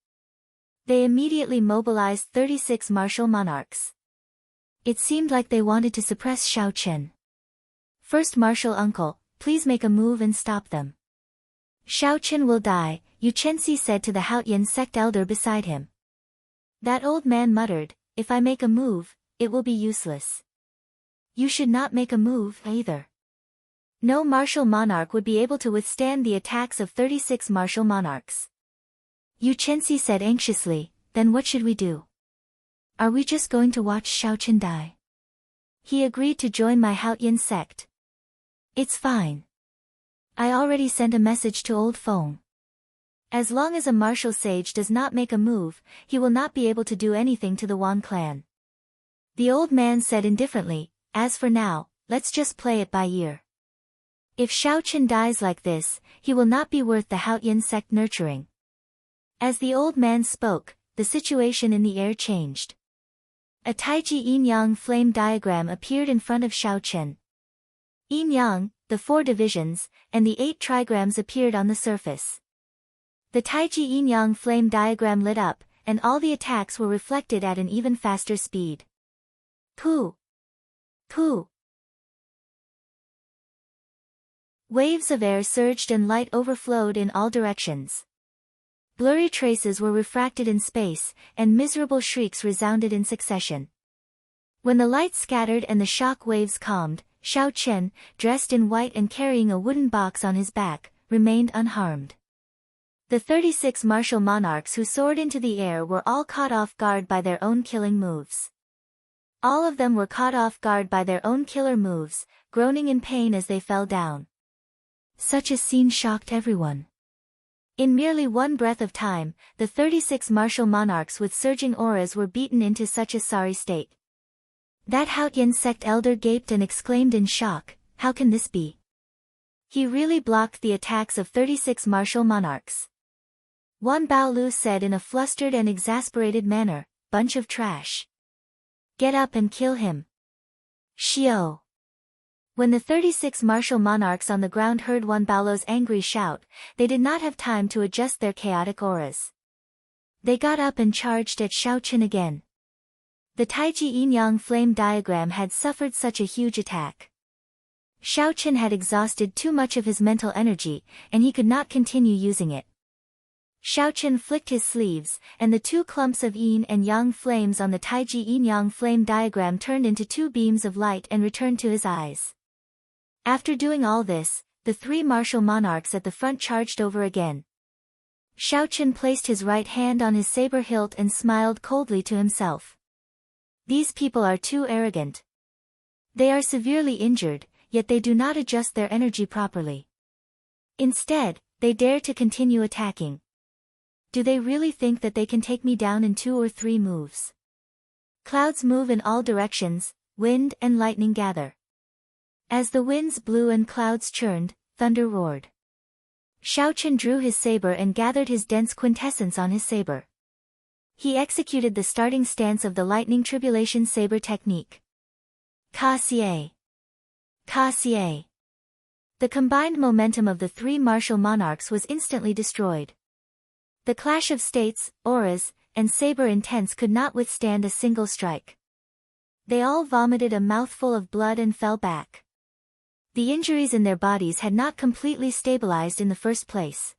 They immediately mobilized 36 martial monarchs. It seemed like they wanted to suppress Xiao Qin. "First martial uncle, please make a move and stop them." "Xiao Qin will die," Yu Chenxi said to the Haotian sect elder beside him. That old man muttered, "If I make a move, it will be useless." "You should not make a move either. No martial monarch would be able to withstand the attacks of 36 martial monarchs." Yu Chenxi said anxiously, "Then what should we do? Are we just going to watch Xiao Qin die?" He agreed to join my Haotian sect. "It's fine. I already sent a message to old Feng. As long as a martial sage does not make a move, he will not be able to do anything to the Wan clan." The old man said indifferently, "As for now, let's just play it by ear. If Xiao Qin dies like this, he will not be worth the Haotian sect nurturing." As the old man spoke, the situation in the air changed. A Taiji yin-yang flame diagram appeared in front of Xiao Qin. Yin-yang, the 4 divisions, and the 8 trigrams appeared on the surface. The Taiji yin-yang flame diagram lit up, and all the attacks were reflected at an even faster speed. Pooh! Pooh! Waves of air surged and light overflowed in all directions. Blurry traces were refracted in space, and miserable shrieks resounded in succession. When the light scattered and the shock waves calmed, Xiao Chen, dressed in white and carrying a wooden box on his back, remained unharmed. The 36 martial monarchs who soared into the air were all caught off guard by their own killing moves. All of them were caught off guard by their own killer moves, groaning in pain as they fell down. Such a scene shocked everyone. In merely one breath of time, the 36 martial monarchs with surging auras were beaten into such a sorry state. That Haotian sect elder gaped and exclaimed in shock, "How can this be?" He really blocked the attacks of 36 martial monarchs. Wan Baolu said in a flustered and exasperated manner, "Bunch of trash. Get up and kill him." Xiao. When the 36 martial monarchs on the ground heard Wan Baolu's angry shout, they did not have time to adjust their chaotic auras. They got up and charged at Xiao Chen again. The Taiji Yin-Yang flame diagram had suffered such a huge attack. Xiao Chen had exhausted too much of his mental energy, and he could not continue using it. Xiao Chen flicked his sleeves, and the two clumps of yin and yang flames on the Taiji Yin-Yang flame diagram turned into two beams of light and returned to his eyes. After doing all this, the three martial monarchs at the front charged over again. Xiao Chen placed his right hand on his saber hilt and smiled coldly to himself. These people are too arrogant. They are severely injured, yet they do not adjust their energy properly. Instead, they dare to continue attacking. Do they really think that they can take me down in 2 or 3 moves? Clouds move in all directions, wind and lightning gather. As the winds blew and clouds churned, thunder roared. Xiao Chen drew his saber and gathered his dense quintessence on his saber. He executed the starting stance of the lightning tribulation saber technique. Ka Xie. Ka Xie. The combined momentum of the three martial monarchs was instantly destroyed. The clash of states, auras, and saber intents could not withstand a single strike. They all vomited a mouthful of blood and fell back. The injuries in their bodies had not completely stabilized in the first place.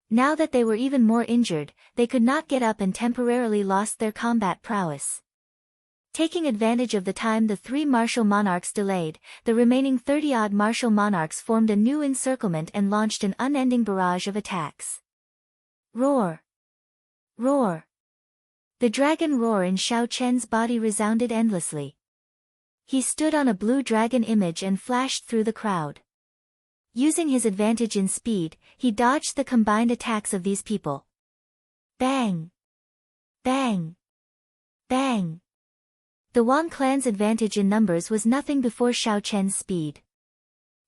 Now that they were even more injured, they could not get up and temporarily lost their combat prowess. Taking advantage of the time the three martial monarchs delayed, the remaining 30-odd martial monarchs formed a new encirclement and launched an unending barrage of attacks. Roar! Roar! The dragon roar in Xiao Chen's body resounded endlessly. He stood on a blue dragon image and flashed through the crowd. Using his advantage in speed, he dodged the combined attacks of these people. Bang! Bang! Bang! The Wang clan's advantage in numbers was nothing before Xiao Chen's speed.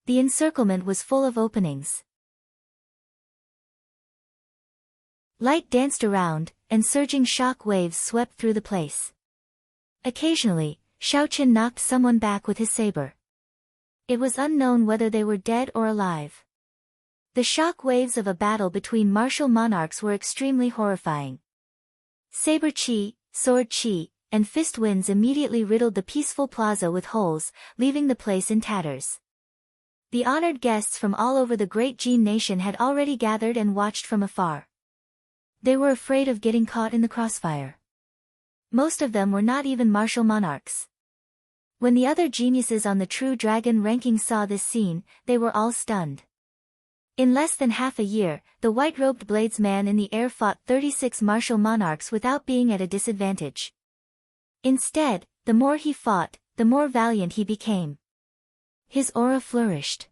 The encirclement was full of openings. Light danced around, and surging shock waves swept through the place. Occasionally, Xiao Chen knocked someone back with his saber. It was unknown whether they were dead or alive. The shock waves of a battle between martial monarchs were extremely horrifying. Saber chi, sword chi, and fist winds immediately riddled the peaceful plaza with holes, leaving the place in tatters. The honored guests from all over the great Jin nation had already gathered and watched from afar. They were afraid of getting caught in the crossfire. Most of them were not even martial monarchs. When the other geniuses on the True Dragon ranking saw this scene, they were all stunned. In less than half a year, the white-robed bladesman in the air fought 36 martial monarchs without being at a disadvantage. Instead, the more he fought, the more valiant he became. His aura flourished.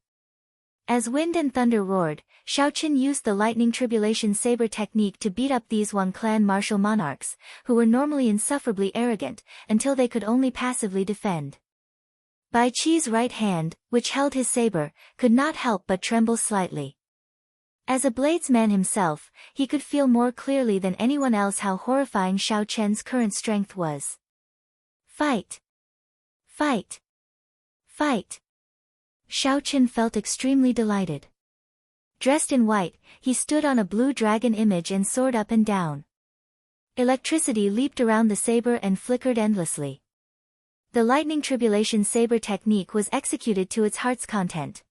As wind and thunder roared, Xiao Chen used the lightning tribulation saber technique to beat up these Wang clan martial monarchs, who were normally insufferably arrogant, until they could only passively defend. Bai Qi's right hand, which held his saber, could not help but tremble slightly. As a bladesman himself, he could feel more clearly than anyone else how horrifying Xiao Chen's current strength was. Fight! Fight! Fight! Xiao Chen felt extremely delighted. Dressed in white, he stood on a blue dragon image and soared up and down. Electricity leaped around the saber and flickered endlessly. The lightning tribulation saber technique was executed to its heart's content.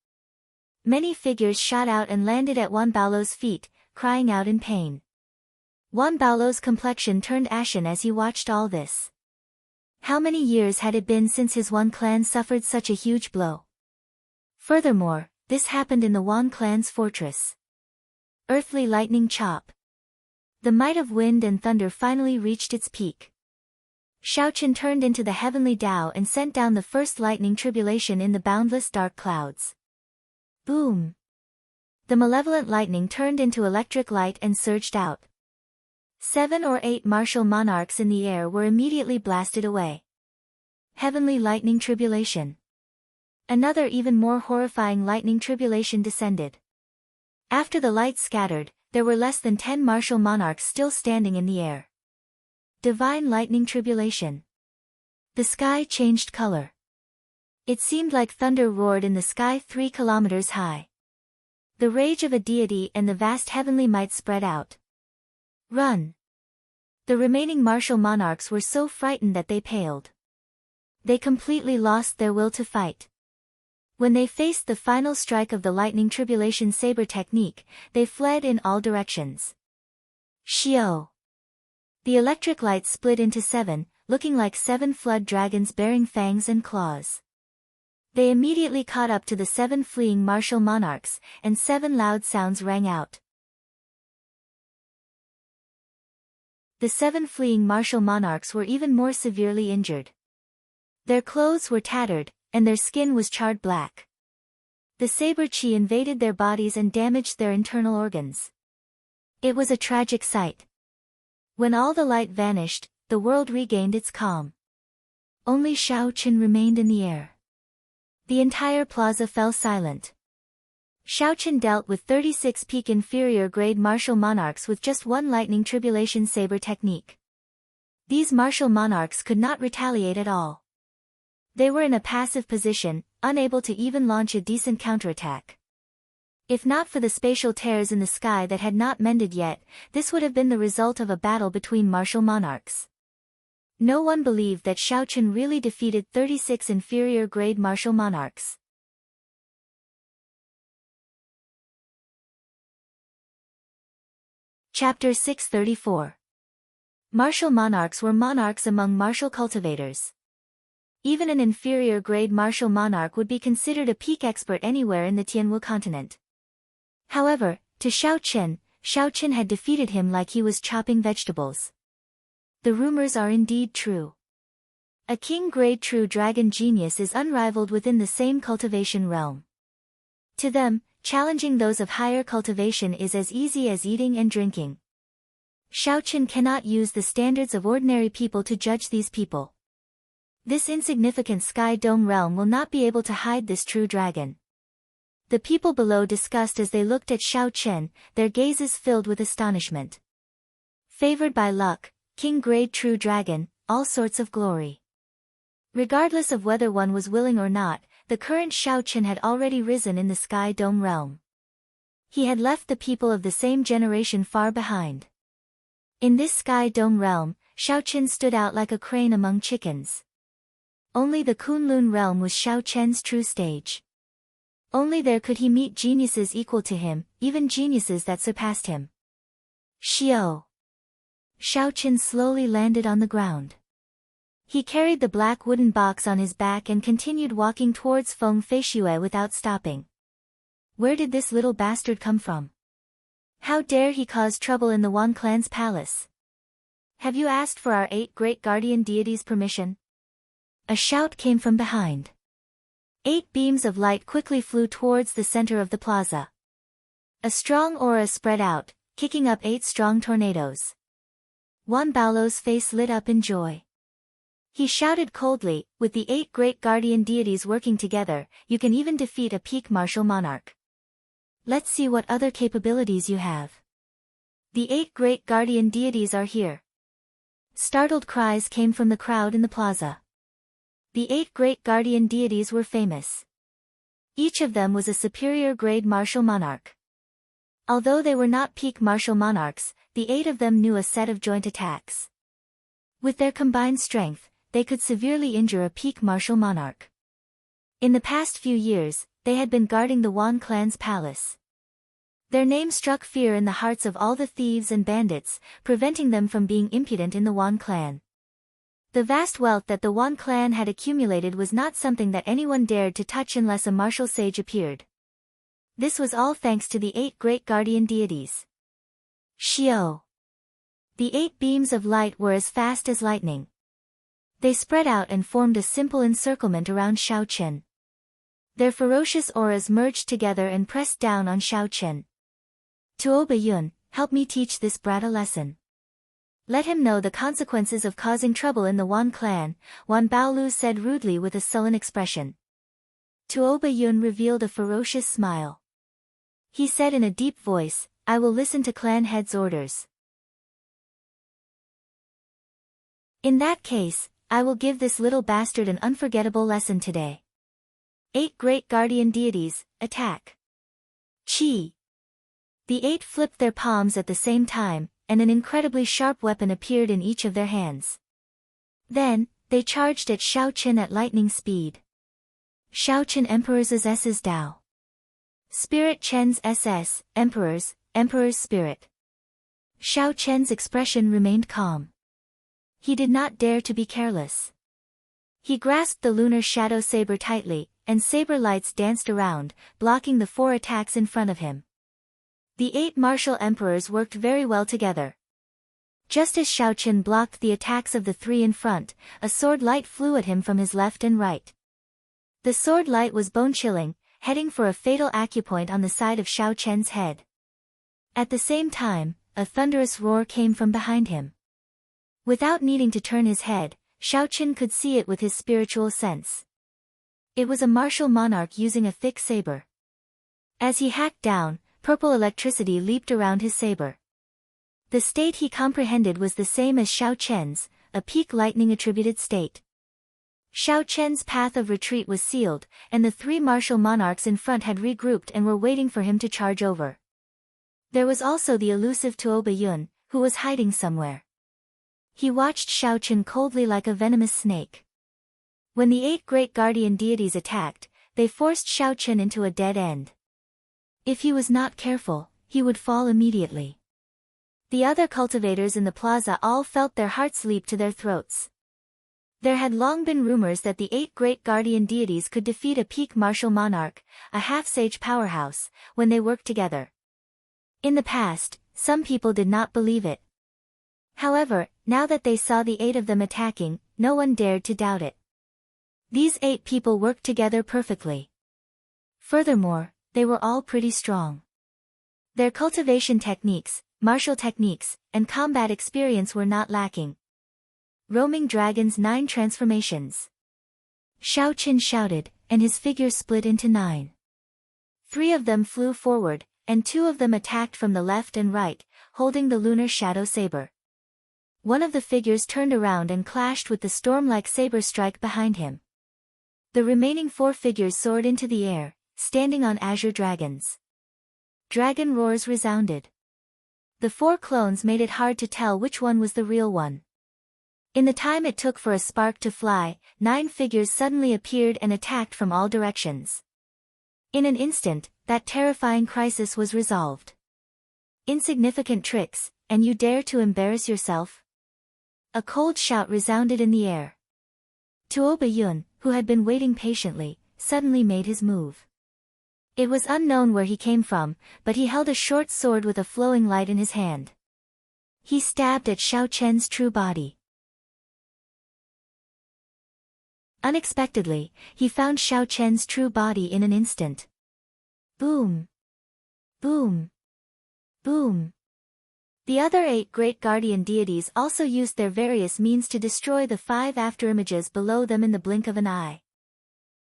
Many figures shot out and landed at Wan Baolu's feet, crying out in pain. Juan Baolo's complexion turned ashen as he watched all this. How many years had it been since his Juan clan suffered such a huge blow? Furthermore, this happened in the Juan clan's fortress. Earthly lightning chop. The might of wind and thunder finally reached its peak. Shaoqin turned into the heavenly Tao and sent down the first lightning tribulation in the boundless dark clouds. Boom! The malevolent lightning turned into electric light and surged out. 7 or 8 martial monarchs in the air were immediately blasted away. Heavenly lightning tribulation. Another even more horrifying lightning tribulation descended. After the light scattered, there were less than 10 martial monarchs still standing in the air. Divine lightning tribulation. The sky changed color. It seemed like thunder roared in the sky 3 kilometers high. The rage of a deity and the vast heavenly might spread out. Run! The remaining martial monarchs were so frightened that they paled. They completely lost their will to fight. When they faced the final strike of the lightning tribulation saber technique, they fled in all directions. Xiao! The electric light split into 7, looking like 7 flood dragons bearing fangs and claws. They immediately caught up to the 7 fleeing martial monarchs, and 7 loud sounds rang out. The 7 fleeing martial monarchs were even more severely injured. Their clothes were tattered, and their skin was charred black. The saber chi invaded their bodies and damaged their internal organs. It was a tragic sight. When all the light vanished, the world regained its calm. Only Shaoqin remained in the air. The entire plaza fell silent. Shaoqin dealt with 36 peak inferior grade martial monarchs with just 1 lightning tribulation saber technique. These martial monarchs could not retaliate at all. They were in a passive position, unable to even launch a decent counterattack. If not for the spatial tears in the sky that had not mended yet, this would have been the result of a battle between martial monarchs. No one believed that Shaoqin really defeated 36 inferior grade martial monarchs. Chapter 634. Martial monarchs were monarchs among martial cultivators. Even an inferior grade martial monarch would be considered a peak expert anywhere in the Tianwu continent. However, to Shaoqin had defeated him like he was chopping vegetables. The rumors are indeed true. A king-grade true dragon genius is unrivaled within the same cultivation realm. To them, challenging those of higher cultivation is as easy as eating and drinking. Shaoqin cannot use the standards of ordinary people to judge these people. This insignificant sky dome realm will not be able to hide this true dragon. The people below discussed as they looked at Shaoqin, their gazes filled with astonishment. Favored by luck, king-grade true dragon, all sorts of glory. Regardless of whether one was willing or not, the current Shaoqin had already risen in the sky dome realm. He had left the people of the same generation far behind. In this sky dome realm, Shaoqin stood out like a crane among chickens. Only the Kunlun realm was Shaoqin's true stage. Only there could he meet geniuses equal to him, even geniuses that surpassed him. Xiao. Shaoqin slowly landed on the ground. He carried the black wooden box on his back and continued walking towards Feng Feishui without stopping. Where did this little bastard come from? How dare he cause trouble in the Wan clan's palace? Have you asked for our 8 great guardian deities' permission? A shout came from behind. 8 beams of light quickly flew towards the center of the plaza. A strong aura spread out, kicking up 8 strong tornadoes. Juan Baolo's face lit up in joy. He shouted coldly, with the 8 great guardian deities working together, you can even defeat a peak martial monarch. Let's see what other capabilities you have. The 8 great guardian deities are here. Startled cries came from the crowd in the plaza. The 8 great guardian deities were famous. Each of them was a superior grade martial monarch. Although they were not peak martial monarchs, the 8 of them knew a set of joint attacks. With their combined strength, they could severely injure a peak martial monarch. In the past few years, they had been guarding the Wan clan's palace. Their name struck fear in the hearts of all the thieves and bandits, preventing them from being impudent in the Wan clan. The vast wealth that the Wan clan had accumulated was not something that anyone dared to touch unless a martial sage appeared. This was all thanks to the 8 great guardian deities. Xiao. The 8 beams of light were as fast as lightning. They spread out and formed a simple encirclement around Xiaochen. Their ferocious auras merged together and pressed down on Xiaochen. Tuo Bayun, help me teach this brat a lesson. Let him know the consequences of causing trouble in the Wan clan, Wan Baolu said rudely with a sullen expression. Tuo Bayun revealed a ferocious smile. He said in a deep voice, I will listen to clan head's orders. In that case, I will give this little bastard an unforgettable lesson today. 8 great guardian deities, attack. Chi. The 8 flipped their palms at the same time, and an incredibly sharp weapon appeared in each of their hands. Then, they charged at Xiaochen at lightning speed. Xiaochen Emperor's S's Dao. Spirit Chen's SS, Emperor's Spirit. Xiaochen's expression remained calm. He did not dare to be careless. He grasped the lunar shadow saber tightly, and saber lights danced around, blocking the 4 attacks in front of him. The 8 martial emperors worked very well together. Just as Xiaochen blocked the attacks of the 3 in front, a sword light flew at him from his left and right. The sword light was bone-chilling, heading for a fatal acupoint on the side of Xiaochen's head. At the same time, a thunderous roar came from behind him. Without needing to turn his head, Xiaochen could see it with his spiritual sense. It was a martial monarch using a thick saber. As he hacked down, purple electricity leaped around his saber. The state he comprehended was the same as Xiaochen's, a peak lightning-attributed state. Xiaochen's path of retreat was sealed, and the 3 martial monarchs in front had regrouped and were waiting for him to charge over. There was also the elusive Tuo Bayun, who was hiding somewhere. He watched Xiaochen coldly like a venomous snake. When the 8 great guardian deities attacked, they forced Xiaochen into a dead end. If he was not careful, he would fall immediately. The other cultivators in the plaza all felt their hearts leap to their throats. There had long been rumors that the 8 great guardian deities could defeat a peak martial monarch, a half-sage powerhouse, when they worked together. In the past, some people did not believe it. However, now that they saw the 8 of them attacking, no one dared to doubt it. These 8 people worked together perfectly. Furthermore, they were all pretty strong. Their cultivation techniques, martial techniques, and combat experience were not lacking. Roaming Dragon's 9 transformations. Xiaochen shouted, and his figure split into 9. 3 of them flew forward, and 2 of them attacked from the left and right, holding the lunar shadow saber. One of the figures turned around and clashed with the storm-like saber strike behind him. The remaining 4 figures soared into the air, standing on azure dragons. Dragon roars resounded. The 4 clones made it hard to tell which one was the real one. In the time it took for a spark to fly, 9 figures suddenly appeared and attacked from all directions. In an instant, that terrifying crisis was resolved. Insignificant tricks, and you dare to embarrass yourself? A cold shout resounded in the air. Tuo Bayun, who had been waiting patiently, suddenly made his move. It was unknown where he came from, but he held a short sword with a flowing light in his hand. He stabbed at Xiaochen's true body. Unexpectedly, he found Xiaochen's true body in an instant. Boom! Boom! Boom! The other 8 great guardian deities also used their various means to destroy the 5 afterimages below them in the blink of an eye.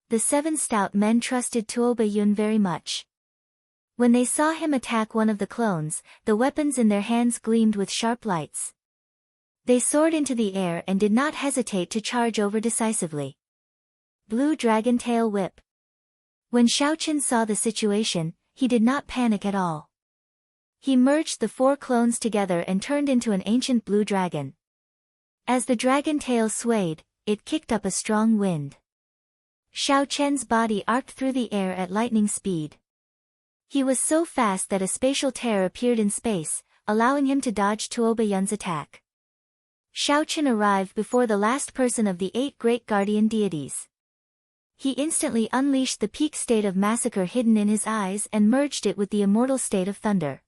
The 7 stout men trusted Tuo Bayun very much. When they saw him attack one of the clones, the weapons in their hands gleamed with sharp lights. They soared into the air and did not hesitate to charge over decisively. Blue Dragon Tail Whip. When Xiaochen saw the situation, he did not panic at all. He merged the 4 clones together and turned into an ancient blue dragon. As the dragon tail swayed, it kicked up a strong wind. Xiaochen's body arced through the air at lightning speed. He was so fast that a spatial tear appeared in space, allowing him to dodge Tuoba Yun's attack. Xiaoqin arrived before the last person of the 8 great guardian deities. He instantly unleashed the peak state of massacre hidden in his eyes and merged it with the immortal state of thunder.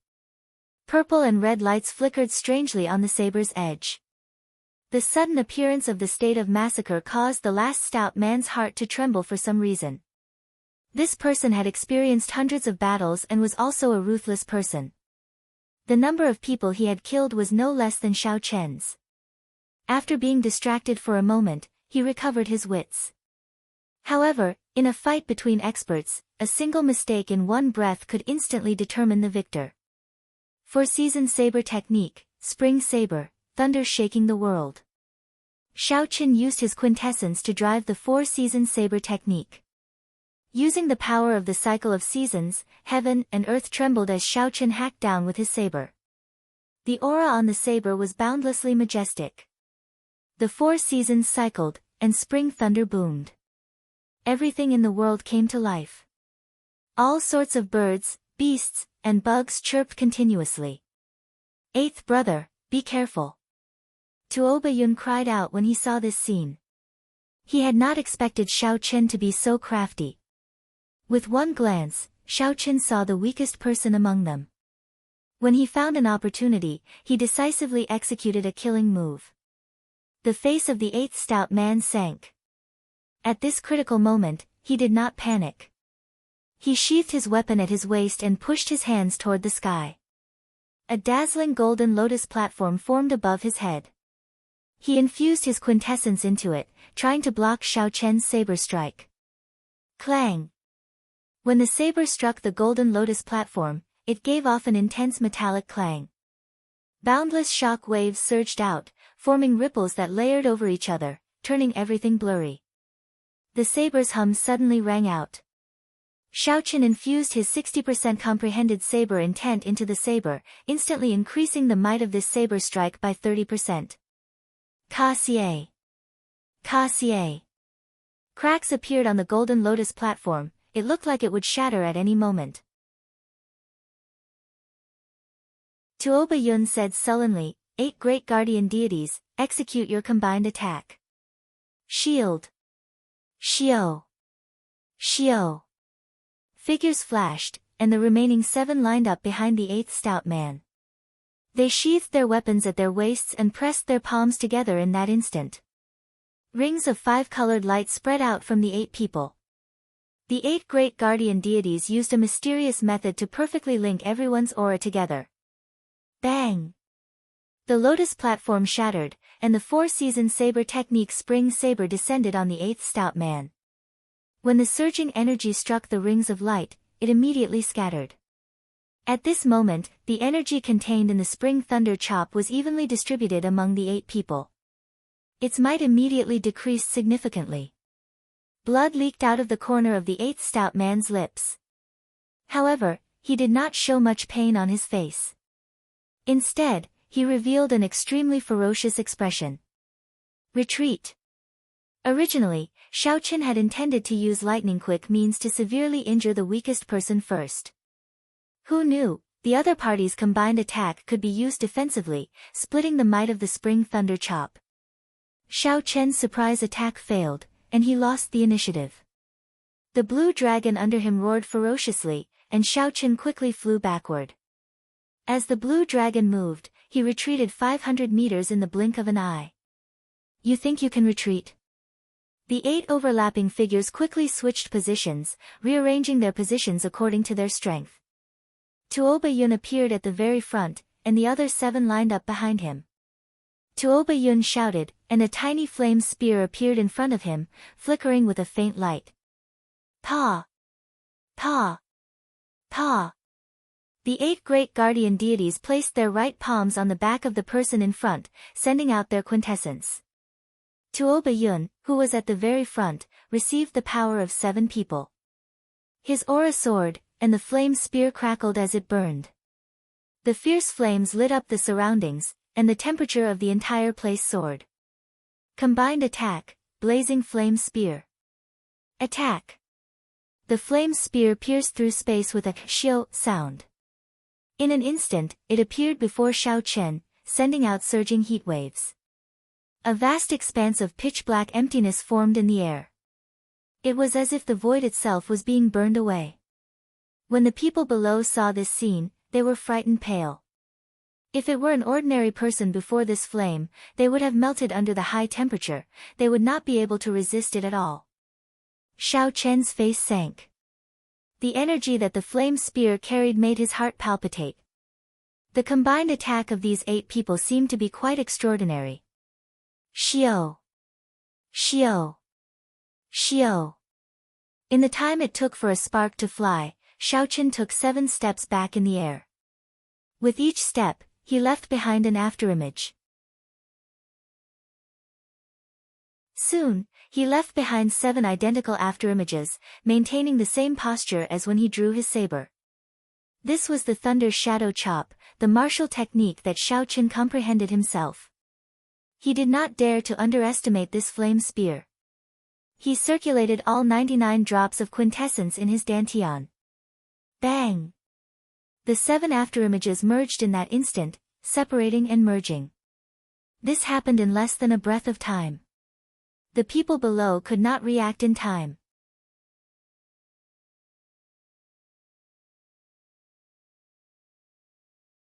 Purple and red lights flickered strangely on the saber's edge. The sudden appearance of the state of massacre caused the last stout man's heart to tremble for some reason. This person had experienced hundreds of battles and was also a ruthless person. The number of people he had killed was no less than Xiao Chen's. After being distracted for a moment, he recovered his wits. However, in a fight between experts, a single mistake in one breath could instantly determine the victor. Four-season saber technique, spring saber, thunder shaking the world. Xiaoqin used his quintessence to drive the four-season saber technique. Using the power of the cycle of seasons, heaven and earth trembled as Xiaoqin hacked down with his saber. The aura on the saber was boundlessly majestic. The 4 seasons cycled, and spring thunder boomed. Everything in the world came to life. All sorts of birds, beasts, and bugs chirped continuously. Eighth brother, be careful. Tuoba Yun cried out when he saw this scene. He had not expected Xiaoqin to be so crafty. With one glance, Xiaoqin saw the weakest person among them. When he found an opportunity, he decisively executed a killing move. The face of the 8th stout man sank. At this critical moment, he did not panic. He sheathed his weapon at his waist and pushed his hands toward the sky. A dazzling golden lotus platform formed above his head. He infused his quintessence into it, trying to block Xiaoqin's saber strike. Clang! When the saber struck the golden lotus platform, it gave off an intense metallic clang. Boundless shock waves surged out, forming ripples that layered over each other, turning everything blurry. The saber's hum suddenly rang out. Xiaoqin infused his 60% comprehended saber intent into the saber, instantly increasing the might of this saber strike by 30%. Ka-xie! Ka-xie! Cracks appeared on the golden lotus platform. It looked like it would shatter at any moment. Tuoba Yun said sullenly, 8 great guardian deities, execute your combined attack. Shield. Xiao. Xiao. Figures flashed, and the remaining 7 lined up behind the 8th stout man. They sheathed their weapons at their waists and pressed their palms together in that instant. Rings of 5-colored light spread out from the 8 people. The 8 great guardian deities used a mysterious method to perfectly link everyone's aura together. Bang! The lotus platform shattered, and the 4-season saber technique spring saber descended on the 8th stout man. When the surging energy struck the rings of light, it immediately scattered. At this moment, the energy contained in the spring thunder chop was evenly distributed among the 8 people. Its might immediately decreased significantly. Blood leaked out of the corner of the 8th stout man's lips. However, he did not show much pain on his face. Instead, he revealed an extremely ferocious expression. Retreat. Originally, Xiaoqin had intended to use lightning-quick means to severely injure the weakest person first. Who knew, the other party's combined attack could be used defensively, splitting the might of the spring thunder chop. Xiaoqin's surprise attack failed, and he lost the initiative. The blue dragon under him roared ferociously, and Xiaoqin quickly flew backward. As the blue dragon moved, he retreated 500 meters in the blink of an eye. You think you can retreat? The 8 overlapping figures quickly switched positions, rearranging their positions according to their strength. Tuoba Yun appeared at the very front, and the other 7 lined up behind him. Tuoba Yun shouted, and a tiny flame spear appeared in front of him, flickering with a faint light. Pa! Pa! Pa! The 8 great guardian deities placed their right palms on the back of the person in front, sending out their quintessence. Tuoba Yun, who was at the very front, received the power of 7 people. His aura soared, and the flame spear crackled as it burned. The fierce flames lit up the surroundings, and the temperature of the entire place soared. Combined attack, blazing flame spear. Attack. The flame spear pierced through space with a xiao sound. In an instant, it appeared before Xiao Chen, sending out surging heat waves. A vast expanse of pitch-black emptiness formed in the air. It was as if the void itself was being burned away. When the people below saw this scene, they were frightened pale. If it were an ordinary person before this flame, they would have melted under the high temperature, they would not be able to resist it at all. Xiao Chen's face sank. The energy that the flame spear carried made his heart palpitate. The combined attack of these 8 people seemed to be quite extraordinary. Xiao! Xiao! Xiao! In the time it took for a spark to fly, Xiao Chen took 7 steps back in the air. With each step, he left behind an afterimage. Soon, he left behind 7 identical afterimages, maintaining the same posture as when he drew his saber. This was the Thunder Shadow Chop, the martial technique that Xiao Chen comprehended himself. He did not dare to underestimate this flame spear. He circulated all 99 drops of quintessence in his dantian. Bang! The 7 afterimages merged in that instant, separating and merging. This happened in less than a breath of time. The people below could not react in time.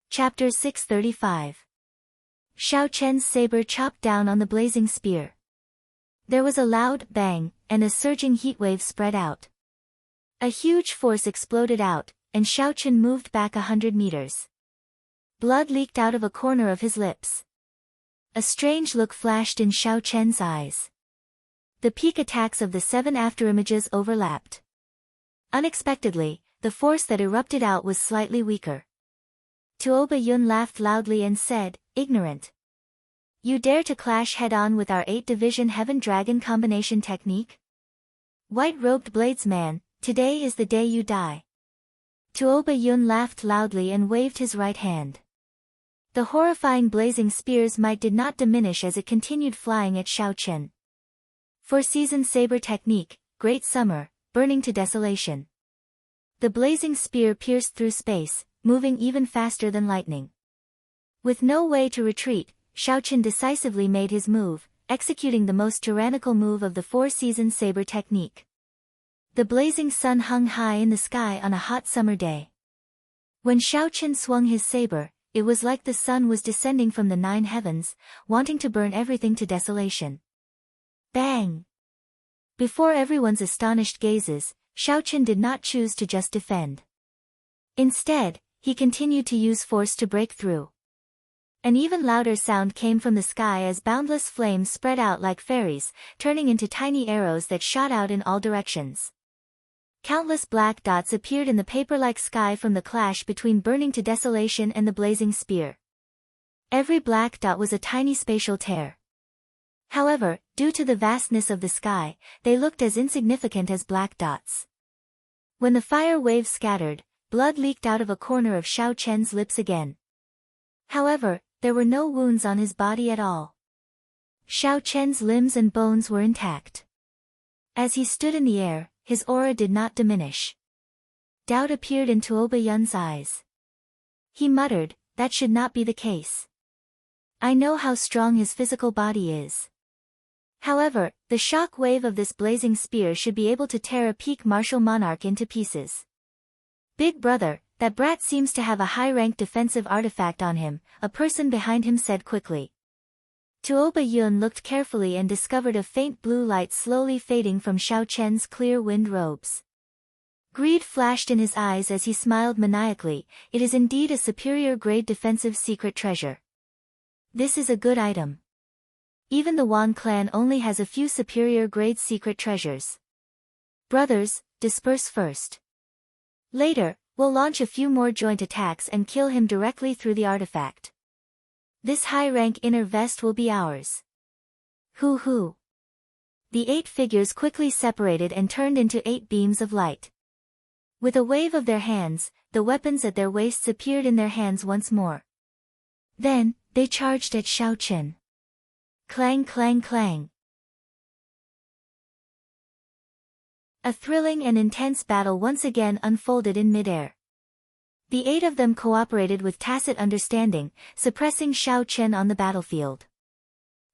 Chapter 635. Xiao Chen's saber chopped down on the blazing spear. There was a loud bang, and a surging heatwave spread out. A huge force exploded out, and Xiao Chen moved back 100 meters. Blood leaked out of a corner of his lips. A strange look flashed in Xiao Chen's eyes. The peak attacks of the 7 afterimages overlapped. Unexpectedly, the force that erupted out was slightly weaker. Tuoba Yun laughed loudly and said, "Ignorant. You dare to clash head-on with our 8-division Heaven Dragon combination technique? White-robed bladesman, today is the day you die." Tuoba Yun laughed loudly and waved his right hand. The horrifying blazing spear's might did not diminish as it continued flying at Xiao Chen. 4-season saber technique, Great Summer, burning to desolation. The blazing spear pierced through space, moving even faster than lightning. With no way to retreat, Xiao Chen decisively made his move, executing the most tyrannical move of the 4-season saber technique. The blazing sun hung high in the sky on a hot summer day. When Xiao Chen swung his saber, it was like the sun was descending from the 9 heavens, wanting to burn everything to desolation. Bang! Before everyone's astonished gazes, Xiao Chen did not choose to just defend. Instead, he continued to use force to break through. An even louder sound came from the sky as boundless flames spread out like fairies, turning into tiny arrows that shot out in all directions. Countless black dots appeared in the paper-like sky from the clash between burning to desolation and the blazing spear. Every black dot was a tiny spatial tear. However, due to the vastness of the sky, they looked as insignificant as black dots. When the fire waves scattered, blood leaked out of a corner of Xiao Chen's lips again. However, there were no wounds on his body at all. Xiao Chen's limbs and bones were intact. As he stood in the air, his aura did not diminish. Doubt appeared in Tuoba Yun's eyes. He muttered, "That should not be the case. I know how strong his physical body is. However, the shock wave of this blazing spear should be able to tear a peak martial monarch into pieces." "Big brother, that brat seems to have a high-ranked defensive artifact on him," a person behind him said quickly. Tuoba Yun looked carefully and discovered a faint blue light slowly fading from Xiao Chen's clear wind robes. Greed flashed in his eyes as he smiled maniacally. "It is indeed a superior-grade defensive secret treasure. This is a good item. Even the Wan clan only has a few superior-grade secret treasures. Brothers, disperse first. Later, we'll launch a few more joint attacks and kill him directly through the artifact. This high-rank inner vest will be ours." Hoo. The 8 figures quickly separated and turned into 8 beams of light. With a wave of their hands, the weapons at their waists appeared in their hands once more. Then, they charged at Xiao Chen. Clang clang clang. A thrilling and intense battle once again unfolded in midair. The 8 of them cooperated with tacit understanding, suppressing Xiao Chen on the battlefield.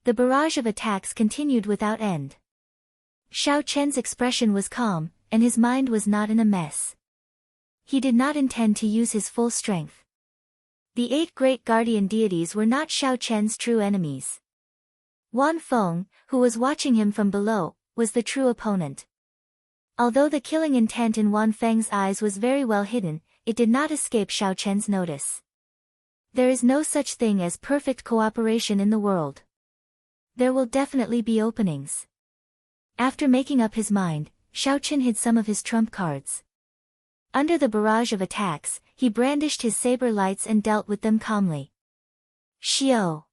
The barrage of attacks continued without end. Xiao Chen's expression was calm, and his mind was not in a mess. He did not intend to use his full strength. The 8 great guardian deities were not Xiao Chen's true enemies. Wan Feng, who was watching him from below, was the true opponent. Although the killing intent in Wan Feng's eyes was very well hidden, it did not escape Xiao Chen's notice. There is no such thing as perfect cooperation in the world. There will definitely be openings. After making up his mind, Xiao Chen hid some of his trump cards. Under the barrage of attacks, he brandished his saber lights and dealt with them calmly. Xiao!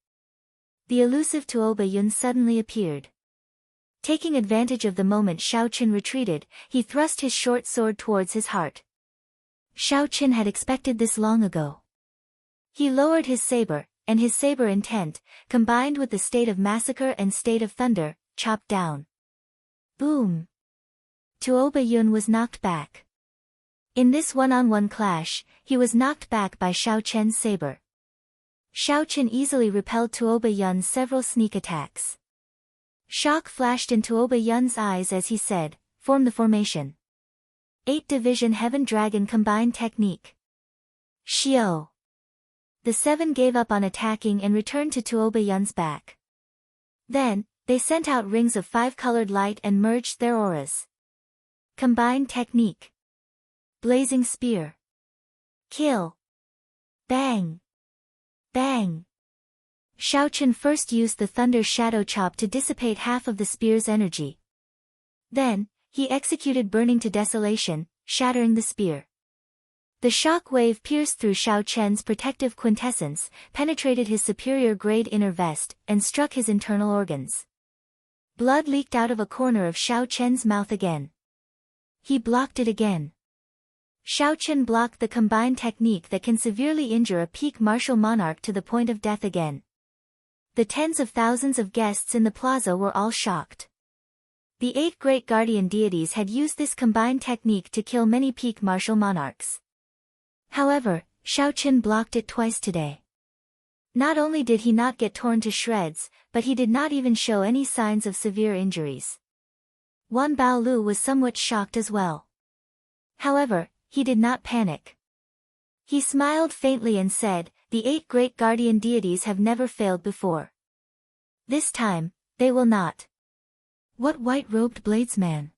The elusive Tuoba Yun suddenly appeared. Taking advantage of the moment Xiao Chen retreated, he thrust his short sword towards his heart. Xiao Chen had expected this long ago. He lowered his saber, and his saber intent, combined with the state of massacre and state of thunder, chopped down. Boom! Tuoba Yun was knocked back. In this one-on-one clash, he was knocked back by Xiao Chen's saber. Xiao Chen easily repelled Tuoba Yun's several sneak attacks. Shock flashed in Tuoba Yun's eyes as he said, "Form the formation." 8 Division Heaven Dragon Combined Technique. Xiao! The 7 gave up on attacking and returned to Tuoba Yun's back. Then, they sent out rings of 5-colored light and merged their auras. Combined Technique. Blazing Spear. Kill. Bang. Bang. Xiao Chen first used the Thunder Shadow Chop to dissipate half of the spear's energy. Then, he executed Burning to Desolation, shattering the spear. The shock wave pierced through Xiao Chen's protective quintessence, penetrated his superior grade inner vest, and struck his internal organs. Blood leaked out of a corner of Xiao Chen's mouth again. He blocked it again. Xiao Chen blocked the combined technique that can severely injure a peak martial monarch to the point of death again. The tens of thousands of guests in the plaza were all shocked. The 8 great guardian deities had used this combined technique to kill many peak martial monarchs. However, Xiao Chen blocked it twice today. Not only did he not get torn to shreds, but he did not even show any signs of severe injuries. Wan Baolu was somewhat shocked as well. However, he did not panic. He smiled faintly and said, "The 8 great guardian deities have never failed before. This time, they will not." What white-robed bladesman?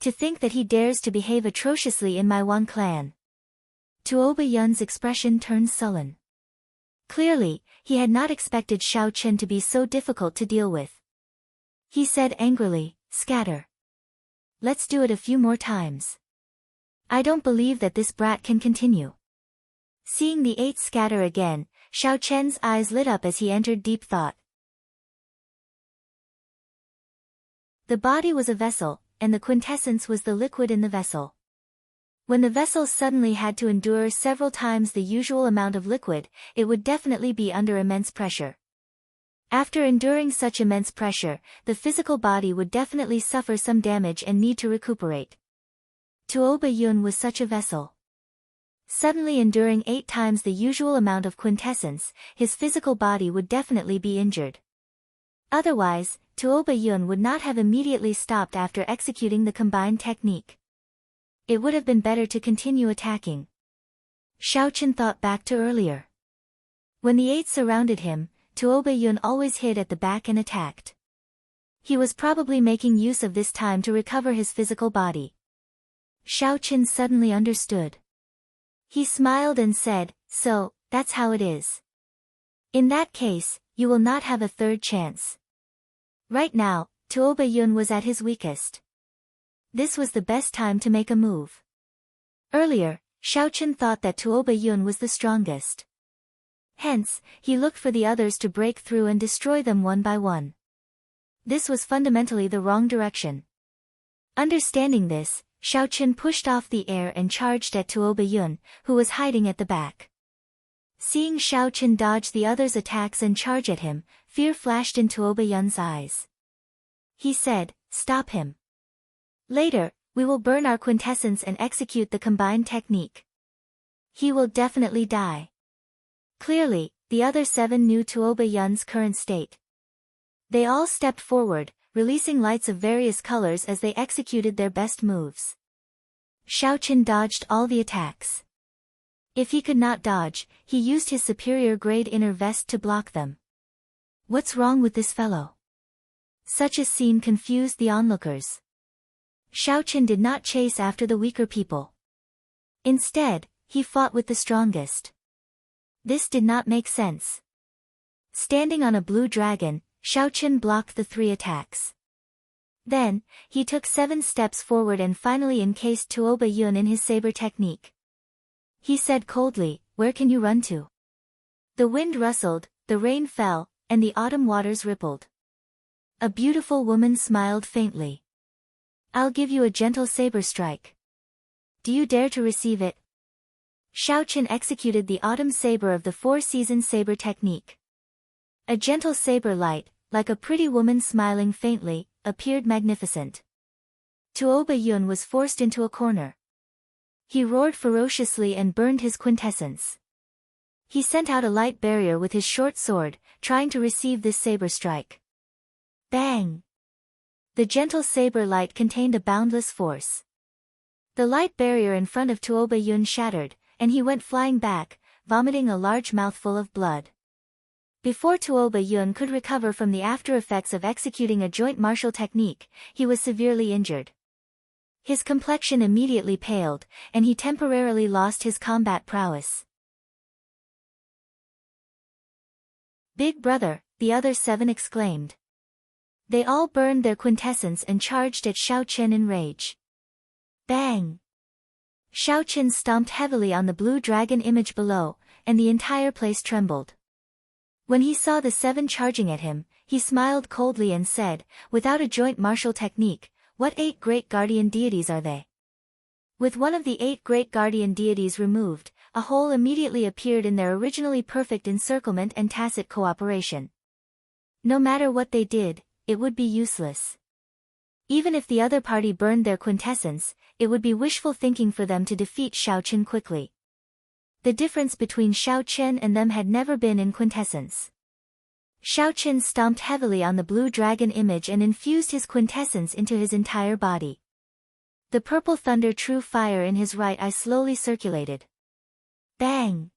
To think that he dares to behave atrociously in my Wan clan. Tuoba Yun's expression turned sullen. Clearly, he had not expected Xiao Chen to be so difficult to deal with. He said angrily, "Scatter. Let's do it a few more times. I don't believe that this brat can continue." Seeing the 8 scatter again, Xiao Chen's eyes lit up as he entered deep thought. The body was a vessel, and the quintessence was the liquid in the vessel. When the vessel suddenly had to endure several times the usual amount of liquid, it would definitely be under immense pressure. After enduring such immense pressure, the physical body would definitely suffer some damage and need to recuperate. Tuoba Yun was such a vessel. Suddenly enduring 8 times the usual amount of quintessence, his physical body would definitely be injured. Otherwise, Tuoba Yun would not have immediately stopped after executing the combined technique. It would have been better to continue attacking. Xiao Chen thought back to earlier. When the 8 surrounded him, Tuoba Yun always hid at the back and attacked. He was probably making use of this time to recover his physical body. Xiao Chen suddenly understood. He smiled and said, "So, that's how it is. In that case, you will not have a third chance." Right now, Tuoba Yun was at his weakest. This was the best time to make a move. Earlier, Xiao Chen thought that Tuoba Yun was the strongest. Hence, he looked for the others to break through and destroy them one by one. This was fundamentally the wrong direction. Understanding this, Xiao Chen pushed off the air and charged at Tuoba Yun, who was hiding at the back. Seeing Xiao Chen dodge the others' attacks and charge at him, fear flashed in Tuoba Yun's eyes. He said, "Stop him." Later, We will burn our quintessence and execute the combined technique. He will definitely die. Clearly, the other 7 knew Tuoba Yun's current state. They all stepped forward, releasing lights of various colors as they executed their best moves. Xiaoqin dodged all the attacks. If he could not dodge, he used his superior grade inner vest to block them. What's wrong with this fellow? Such a scene confused the onlookers. Xiaoqin did not chase after the weaker people. Instead, he fought with the strongest. This did not make sense. Standing on a blue dragon, Xiaoqin blocked the 3 attacks. Then, he took 7 steps forward and finally encased Tuoba Yun in his saber technique. He said coldly, "Where can you run to?" The wind rustled, the rain fell, and the autumn waters rippled. A beautiful woman smiled faintly. "I'll give you a gentle saber strike. Do you dare to receive it?" Xiaoqin executed the autumn saber of the 4-season saber technique. A gentle saber light, like a pretty woman smiling faintly, appeared magnificent. Tuoba Yun was forced into a corner. He roared ferociously and burned his quintessence. He sent out a light barrier with his short sword, trying to receive this saber strike. Bang! The gentle saber light contained a boundless force. The light barrier in front of Tuoba Yun shattered, and he went flying back, vomiting a large mouthful of blood. Before Tuoba Yun could recover from the after-effects of executing a joint martial technique, he was severely injured. His complexion immediately paled, and he temporarily lost his combat prowess. "Big brother," the other 7 exclaimed. They all burned their quintessence and charged at Xiaoqin in rage. Bang! Xiaoqin stomped heavily on the blue dragon image below, and the entire place trembled. When he saw the 7 charging at him, he smiled coldly and said, "Without a joint martial technique, what 8 great guardian deities are they?" With one of the 8 great guardian deities removed, a hole immediately appeared in their originally perfect encirclement and tacit cooperation. No matter what they did, it would be useless. Even if the other party burned their quintessence, it would be wishful thinking for them to defeat Xiaoqin quickly. The difference between Xiaoqin and them had never been in quintessence. Xiaoqin stomped heavily on the blue dragon image and infused his quintessence into his entire body. The purple thunder true fire in his right eye slowly circulated. Bang!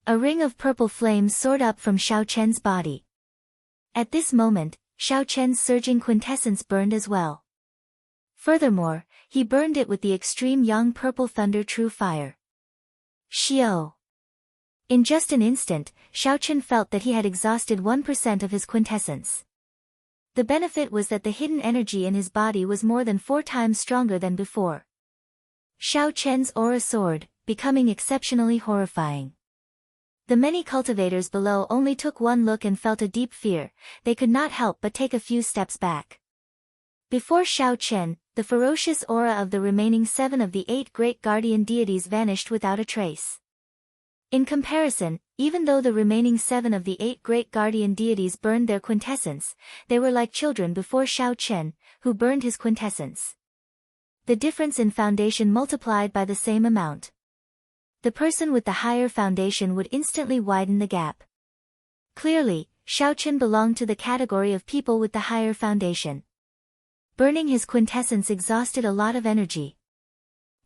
A ring of purple flames soared up from Xiaoqin's body. At this moment, Xiaoqin's surging quintessence burned as well. Furthermore, he burned it with the extreme yang purple thunder true fire. Xiao! In just an instant, Xiaoqin felt that he had exhausted 1% of his quintessence. The benefit was that the hidden energy in his body was more than 4 times stronger than before. Xiaoqin's aura soared, becoming exceptionally horrifying. The many cultivators below only took one look and felt a deep fear. They could not help but take a few steps back. Before Xiaoqin, the ferocious aura of the remaining 7 of the 8 great guardian deities vanished without a trace. In comparison, even though the remaining 7 of the 8 great guardian deities burned their quintessence, they were like children before Xiaoqin, who burned his quintessence. The difference in foundation multiplied by the same amount. The person with the higher foundation would instantly widen the gap. Clearly, Xiaoqin belonged to the category of people with the higher foundation. Burning his quintessence exhausted a lot of energy.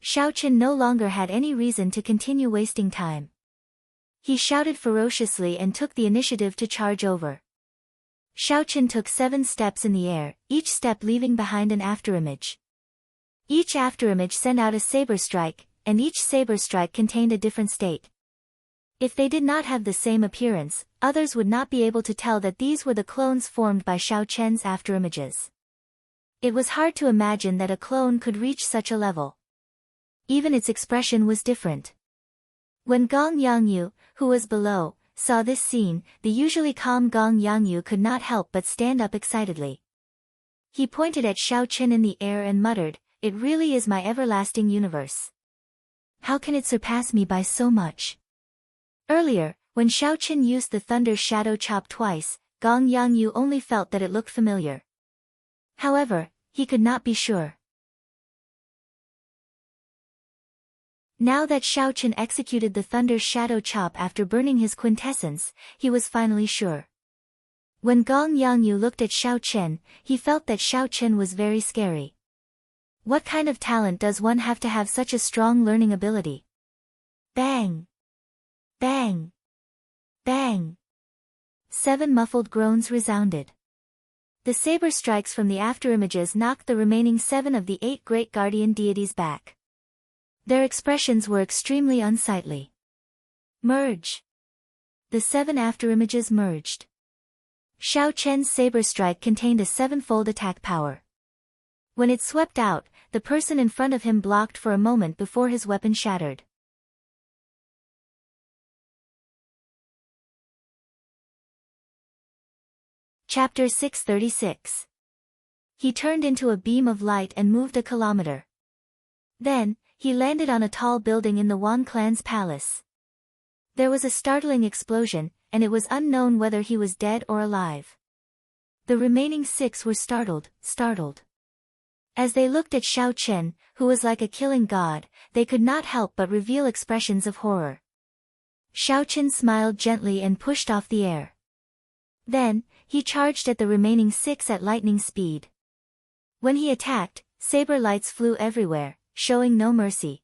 Xiaoqin no longer had any reason to continue wasting time. He shouted ferociously and took the initiative to charge over. Xiaoqin took 7 steps in the air, each step leaving behind an afterimage. Each afterimage sent out a saber strike, and each saber strike contained a different state. If they did not have the same appearance, others would not be able to tell that these were the clones formed by Xiaoqin's afterimages. It was hard to imagine that a clone could reach such a level. Even its expression was different. When Gong Yangyu, who was below, saw this scene, the usually calm Gong Yangyu could not help but stand up excitedly. He pointed at Xiaoqin in the air and muttered, "It really is my everlasting universe. How can it surpass me by so much?" Earlier, when Xiaoqin used the Thunder Shadow Chop twice, Gong Yangyu only felt that it looked familiar. However, he could not be sure. Now that Xiao Chen executed the Thunder's shadow chop after burning his quintessence, he was finally sure. When Gong Yangyu looked at Xiao Chen, he felt that Xiao Chen was very scary. What kind of talent does one have to have such a strong learning ability? Bang! Bang! Bang! 7 muffled groans resounded. The saber strikes from the afterimages knocked the remaining 7 of the 8 great guardian deities back. Their expressions were extremely unsightly. Merge! The 7 afterimages merged. Xiao Chen's saber strike contained a 7-fold attack power. When it swept out, the person in front of him blocked for a moment before his weapon shattered. Chapter 636. He turned into a beam of light and moved a kilometer. Then, he landed on a tall building in the Wan clan's palace. There was a startling explosion, and it was unknown whether he was dead or alive. The remaining 6 were startled. As they looked at Xiao Chen, who was like a killing god, they could not help but reveal expressions of horror. Xiao Chen smiled gently and pushed off the air. Then, he charged at the remaining 6 at lightning speed. When he attacked, saber lights flew everywhere, showing no mercy.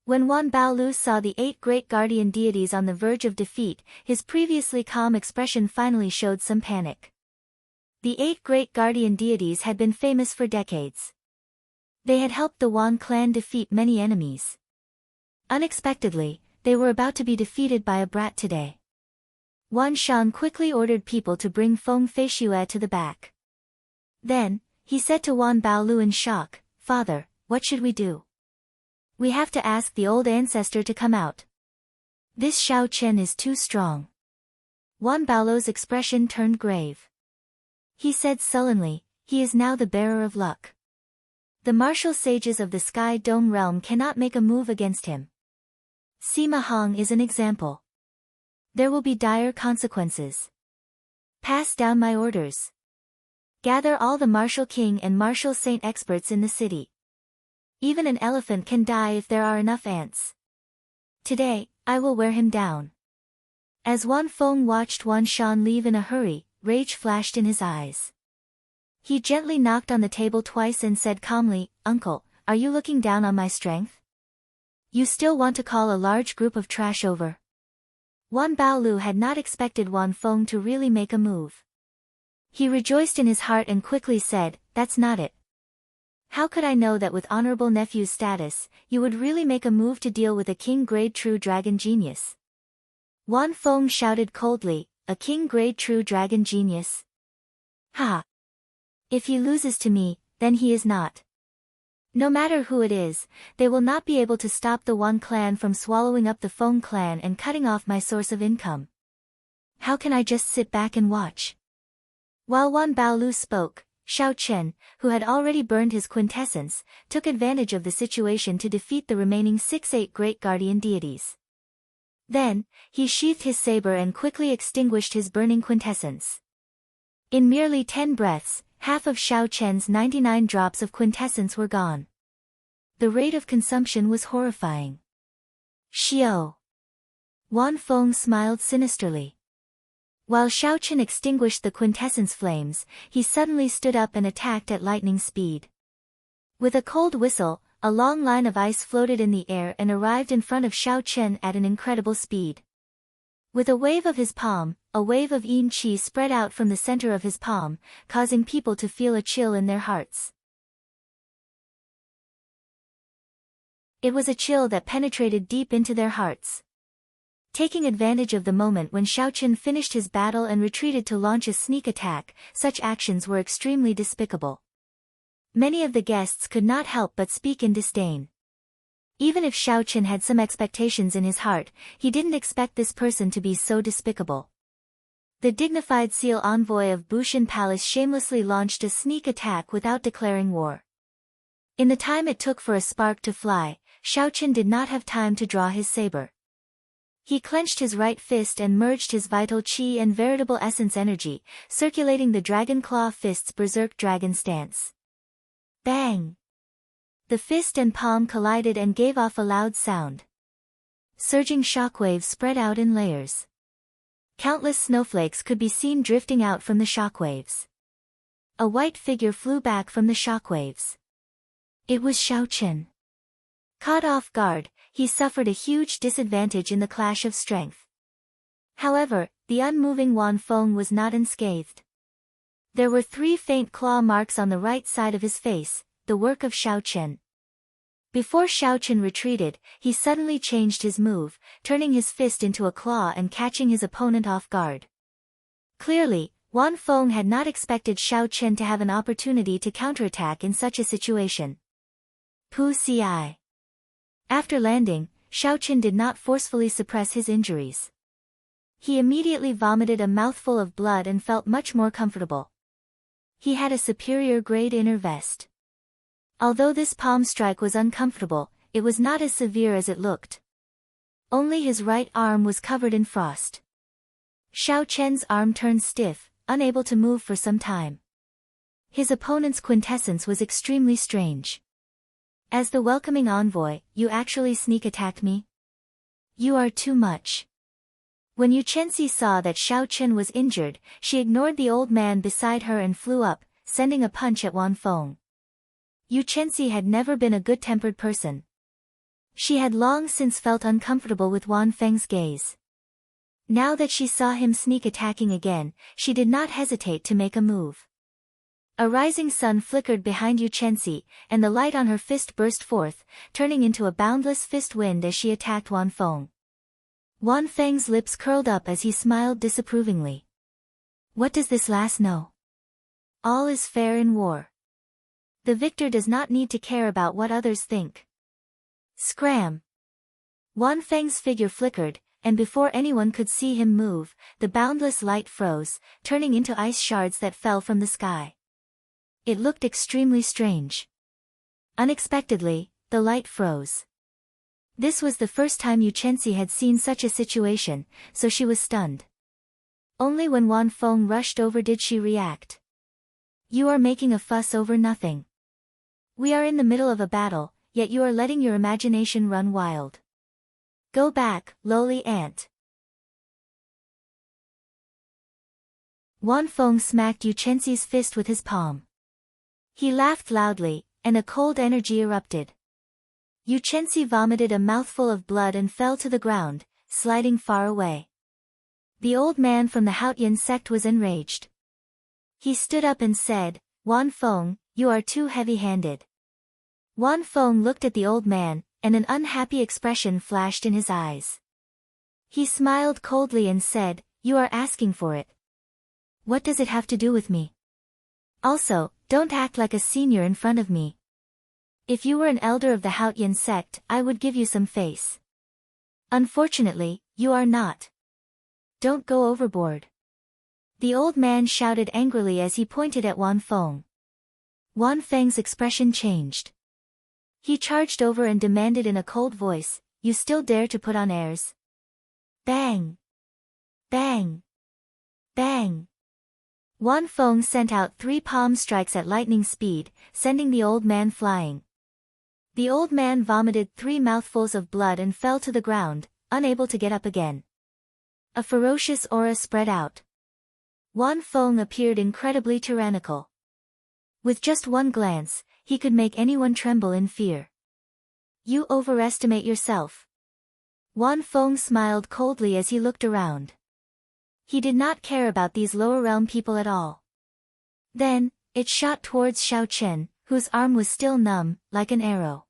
When Wan Baolu saw the 8 great guardian deities on the verge of defeat, his previously calm expression finally showed some panic. The 8 great guardian deities had been famous for decades. They had helped the Wan clan defeat many enemies. Unexpectedly, they were about to be defeated by a brat today. Wan Shan quickly ordered people to bring Feng Feishue to the back. Then, he said to Wan Baolu in shock, "Father, what should we do? We have to ask the old ancestor to come out. This Xiao Chen is too strong." Wan Baolu's expression turned grave. He said sullenly, "He is now the bearer of luck. The martial sages of the Sky Dome realm cannot make a move against him. Sima Hong is an example. There will be dire consequences. Pass down my orders. Gather all the martial king and martial saint experts in the city. Even an elephant can die if there are enough ants. Today, I will wear him down." As Wan Feng watched Wan Shan leave in a hurry, rage flashed in his eyes. He gently knocked on the table twice and said calmly, "Uncle, are you looking down on my strength? You still want to call a large group of trash over?" Wan Baolu had not expected Wan Feng to really make a move. He rejoiced in his heart and quickly said, "That's not it. How could I know that with honorable nephew's status, you would really make a move to deal with a king-grade true dragon genius?" Wan Feng shouted coldly, "A king-grade true dragon genius? Ha! If he loses to me, then he is not. No matter who it is, they will not be able to stop the Wan clan from swallowing up the Feng clan and cutting off my source of income. How can I just sit back and watch?" While Wan Baolu spoke, Xiao Chen, who had already burned his quintessence, took advantage of the situation to defeat the remaining 6-8 great guardian deities. Then, he sheathed his saber and quickly extinguished his burning quintessence. In merely 10 breaths, half of Xiao Chen's 99 drops of quintessence were gone. The rate of consumption was horrifying. "Xiao." Wan Feng smiled sinisterly. While Xiao Chen extinguished the quintessence flames, he suddenly stood up and attacked at lightning speed. With a cold whistle, a long line of ice floated in the air and arrived in front of Xiao Chen at an incredible speed. With a wave of his palm, a wave of yin qi spread out from the center of his palm, causing people to feel a chill in their hearts. It was a chill that penetrated deep into their hearts. Taking advantage of the moment when Xiao Chen finished his battle and retreated to launch a sneak attack, such actions were extremely despicable. Many of the guests could not help but speak in disdain. Even if Xiao Chen had some expectations in his heart, he didn't expect this person to be so despicable. The dignified seal envoy of Bushan Palace shamelessly launched a sneak attack without declaring war. In the time it took for a spark to fly, Xiao Chen did not have time to draw his saber. He clenched his right fist and merged his vital qi and veritable essence energy, circulating the dragon claw fist's berserk dragon stance. Bang! The fist and palm collided and gave off a loud sound. Surging shockwaves spread out in layers. Countless snowflakes could be seen drifting out from the shockwaves. A white figure flew back from the shockwaves. It was Xiao Chen. Caught off guard, he suffered a huge disadvantage in the clash of strength. However, the unmoving Wan Feng was not unscathed. There were 3 faint claw marks on the right side of his face, the work of Xiao Chen. Before Xiao Chen retreated, he suddenly changed his move, turning his fist into a claw and catching his opponent off guard. Clearly, Wan Feng had not expected Xiao Chen to have an opportunity to counterattack in such a situation. Pu Ci. After landing, Xiao Chen did not forcefully suppress his injuries. He immediately vomited a mouthful of blood and felt much more comfortable. He had a superior grade inner vest. Although this palm strike was uncomfortable, it was not as severe as it looked. Only his right arm was covered in frost. Xiao Chen's arm turned stiff, unable to move for some time. His opponent's quintessence was extremely strange. As the welcoming envoy, you actually sneak attacked me? You are too much. When Yu Chenxi saw that Xiao Chen was injured, she ignored the old man beside her and flew up, sending a punch at Wan Feng. Yu Chenxi had never been a good-tempered person. She had long since felt uncomfortable with Wan Feng's gaze. Now that she saw him sneak attacking again, she did not hesitate to make a move. A rising sun flickered behind Yu Chenxi, and the light on her fist burst forth, turning into a boundless fist wind as she attacked Wan Feng. Wan Feng's lips curled up as he smiled disapprovingly. What does this lass know? All is fair in war. The victor does not need to care about what others think. Scram! Wan Feng's figure flickered, and before anyone could see him move, the boundless light froze, turning into ice shards that fell from the sky. It looked extremely strange. Unexpectedly, the light froze. This was the first time Yu Chenxi had seen such a situation, so she was stunned. Only when Wan Feng rushed over did she react. You are making a fuss over nothing. We are in the middle of a battle, yet you are letting your imagination run wild. Go back, lowly ant. Wan Feng smacked Yu Chenxi's fist with his palm. He laughed loudly, and a cold energy erupted. Yu Chenxi vomited a mouthful of blood and fell to the ground, sliding far away. The old man from the Haotian sect was enraged. He stood up and said, Wan Feng, you are too heavy-handed. Wan Feng looked at the old man, and an unhappy expression flashed in his eyes. He smiled coldly and said, You are asking for it. What does it have to do with me? Also, don't act like a senior in front of me. If you were an elder of the Haotian sect, I would give you some face. Unfortunately, you are not. Don't go overboard. The old man shouted angrily as he pointed at Wan Feng. Wan Feng's expression changed. He charged over and demanded in a cold voice, You still dare to put on airs? Bang! Bang! Bang! Wan Feng sent out 3 palm strikes at lightning speed, sending the old man flying. The old man vomited 3 mouthfuls of blood and fell to the ground, unable to get up again. A ferocious aura spread out. Wan Feng appeared incredibly tyrannical. With just one glance, he could make anyone tremble in fear. You overestimate yourself. Wan Feng smiled coldly as he looked around. He did not care about these lower realm people at all. Then, it shot towards Xiao Chen, whose arm was still numb, like an arrow.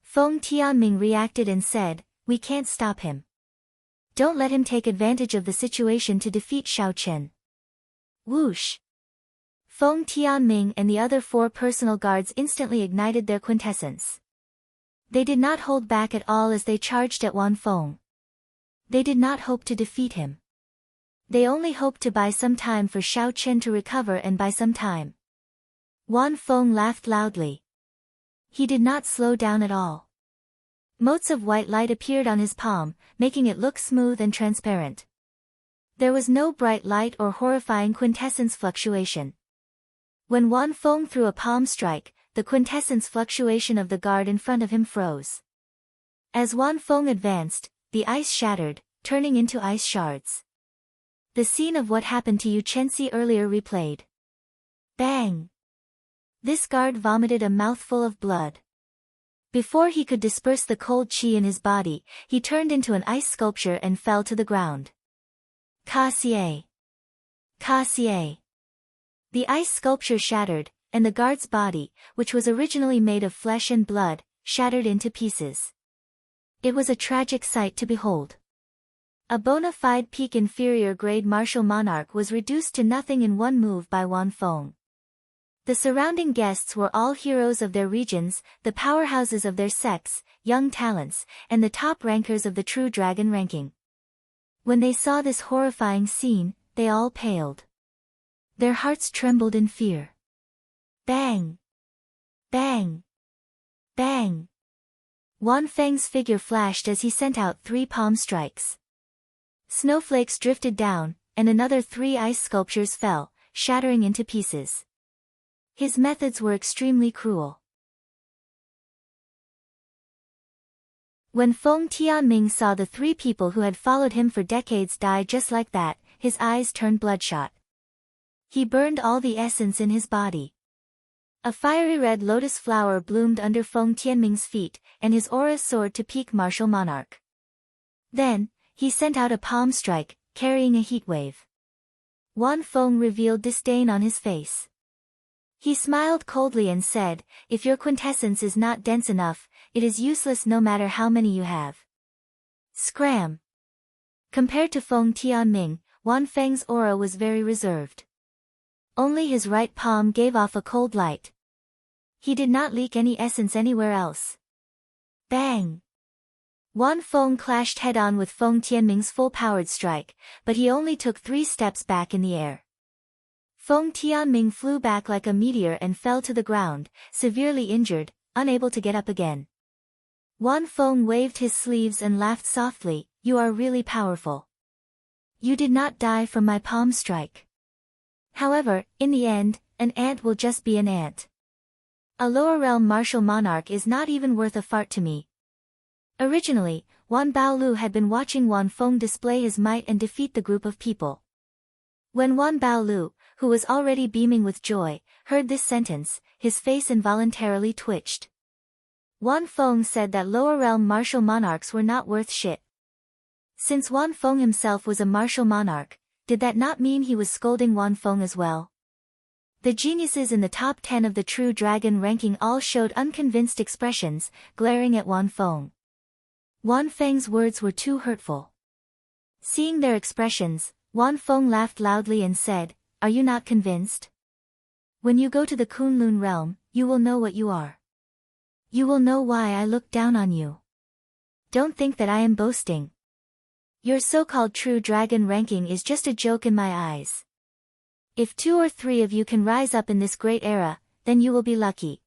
Feng Tianming reacted and said, We can't stop him. Don't let him take advantage of the situation to defeat Xiao Chen. Whoosh! Feng Tianming and the other 4 personal guards instantly ignited their quintessence. They did not hold back at all as they charged at Wan Feng. They did not hope to defeat him. They only hoped to buy some time for Xiao Chen to recover and buy some time. Wan Feng laughed loudly. He did not slow down at all. Motes of white light appeared on his palm, making it look smooth and transparent. There was no bright light or horrifying quintessence fluctuation. When Wan Feng threw a palm strike, the quintessence fluctuation of the guard in front of him froze. As Wan Feng advanced, the ice shattered, turning into ice shards. The scene of what happened to Yu Chenxi earlier replayed. Bang! This guard vomited a mouthful of blood. Before he could disperse the cold qi in his body, he turned into an ice sculpture and fell to the ground. Ka-xie! Ka-xie! The ice sculpture shattered, and the guard's body, which was originally made of flesh and blood, shattered into pieces. It was a tragic sight to behold. A bona fide peak inferior grade martial monarch was reduced to nothing in one move by Wan Feng. The surrounding guests were all heroes of their regions, the powerhouses of their sects, young talents, and the top rankers of the true dragon ranking. When they saw this horrifying scene, they all paled. Their hearts trembled in fear. Bang! Bang! Bang! Wan Feng's figure flashed as he sent out 3 palm strikes. Snowflakes drifted down, and another 3 ice sculptures fell, shattering into pieces. His methods were extremely cruel. When Feng Tianming saw the 3 people who had followed him for decades die just like that, his eyes turned bloodshot. He burned all the essence in his body. A fiery red lotus flower bloomed under Feng Tianming's feet, and his aura soared to peak martial monarch. Then, he sent out a palm strike, carrying a heat wave. Wan Feng revealed disdain on his face. He smiled coldly and said, "If your quintessence is not dense enough, it is useless no matter how many you have." Scram! Compared to Feng Tianming, Wan Feng's aura was very reserved. Only his right palm gave off a cold light. He did not leak any essence anywhere else. Bang! Wan Feng clashed head-on with Feng Tianming's full-powered strike, but he only took 3 steps back in the air. Feng Tianming flew back like a meteor and fell to the ground, severely injured, unable to get up again. Wan Feng waved his sleeves and laughed softly, "You are really powerful. You did not die from my palm strike. However, in the end, an ant will just be an ant. A lower realm martial monarch is not even worth a fart to me." Originally, Wan Baolu had been watching Wan Feng display his might and defeat the group of people. When Wan Baolu, who was already beaming with joy, heard this sentence, his face involuntarily twitched. Wan Feng said that lower realm martial monarchs were not worth shit. Since Wan Feng himself was a martial monarch, did that not mean he was scolding Wan Feng as well? The geniuses in the top 10 of the true dragon ranking all showed unconvinced expressions, glaring at Wan Feng. Wan Feng's words were too hurtful. Seeing their expressions, Wan Feng laughed loudly and said, "Are you not convinced? When you go to the Kunlun realm, you will know what you are. You will know why I look down on you. Don't think that I am boasting. Your so-called true dragon ranking is just a joke in my eyes. If 2 or 3 of you can rise up in this great era, then you will be lucky.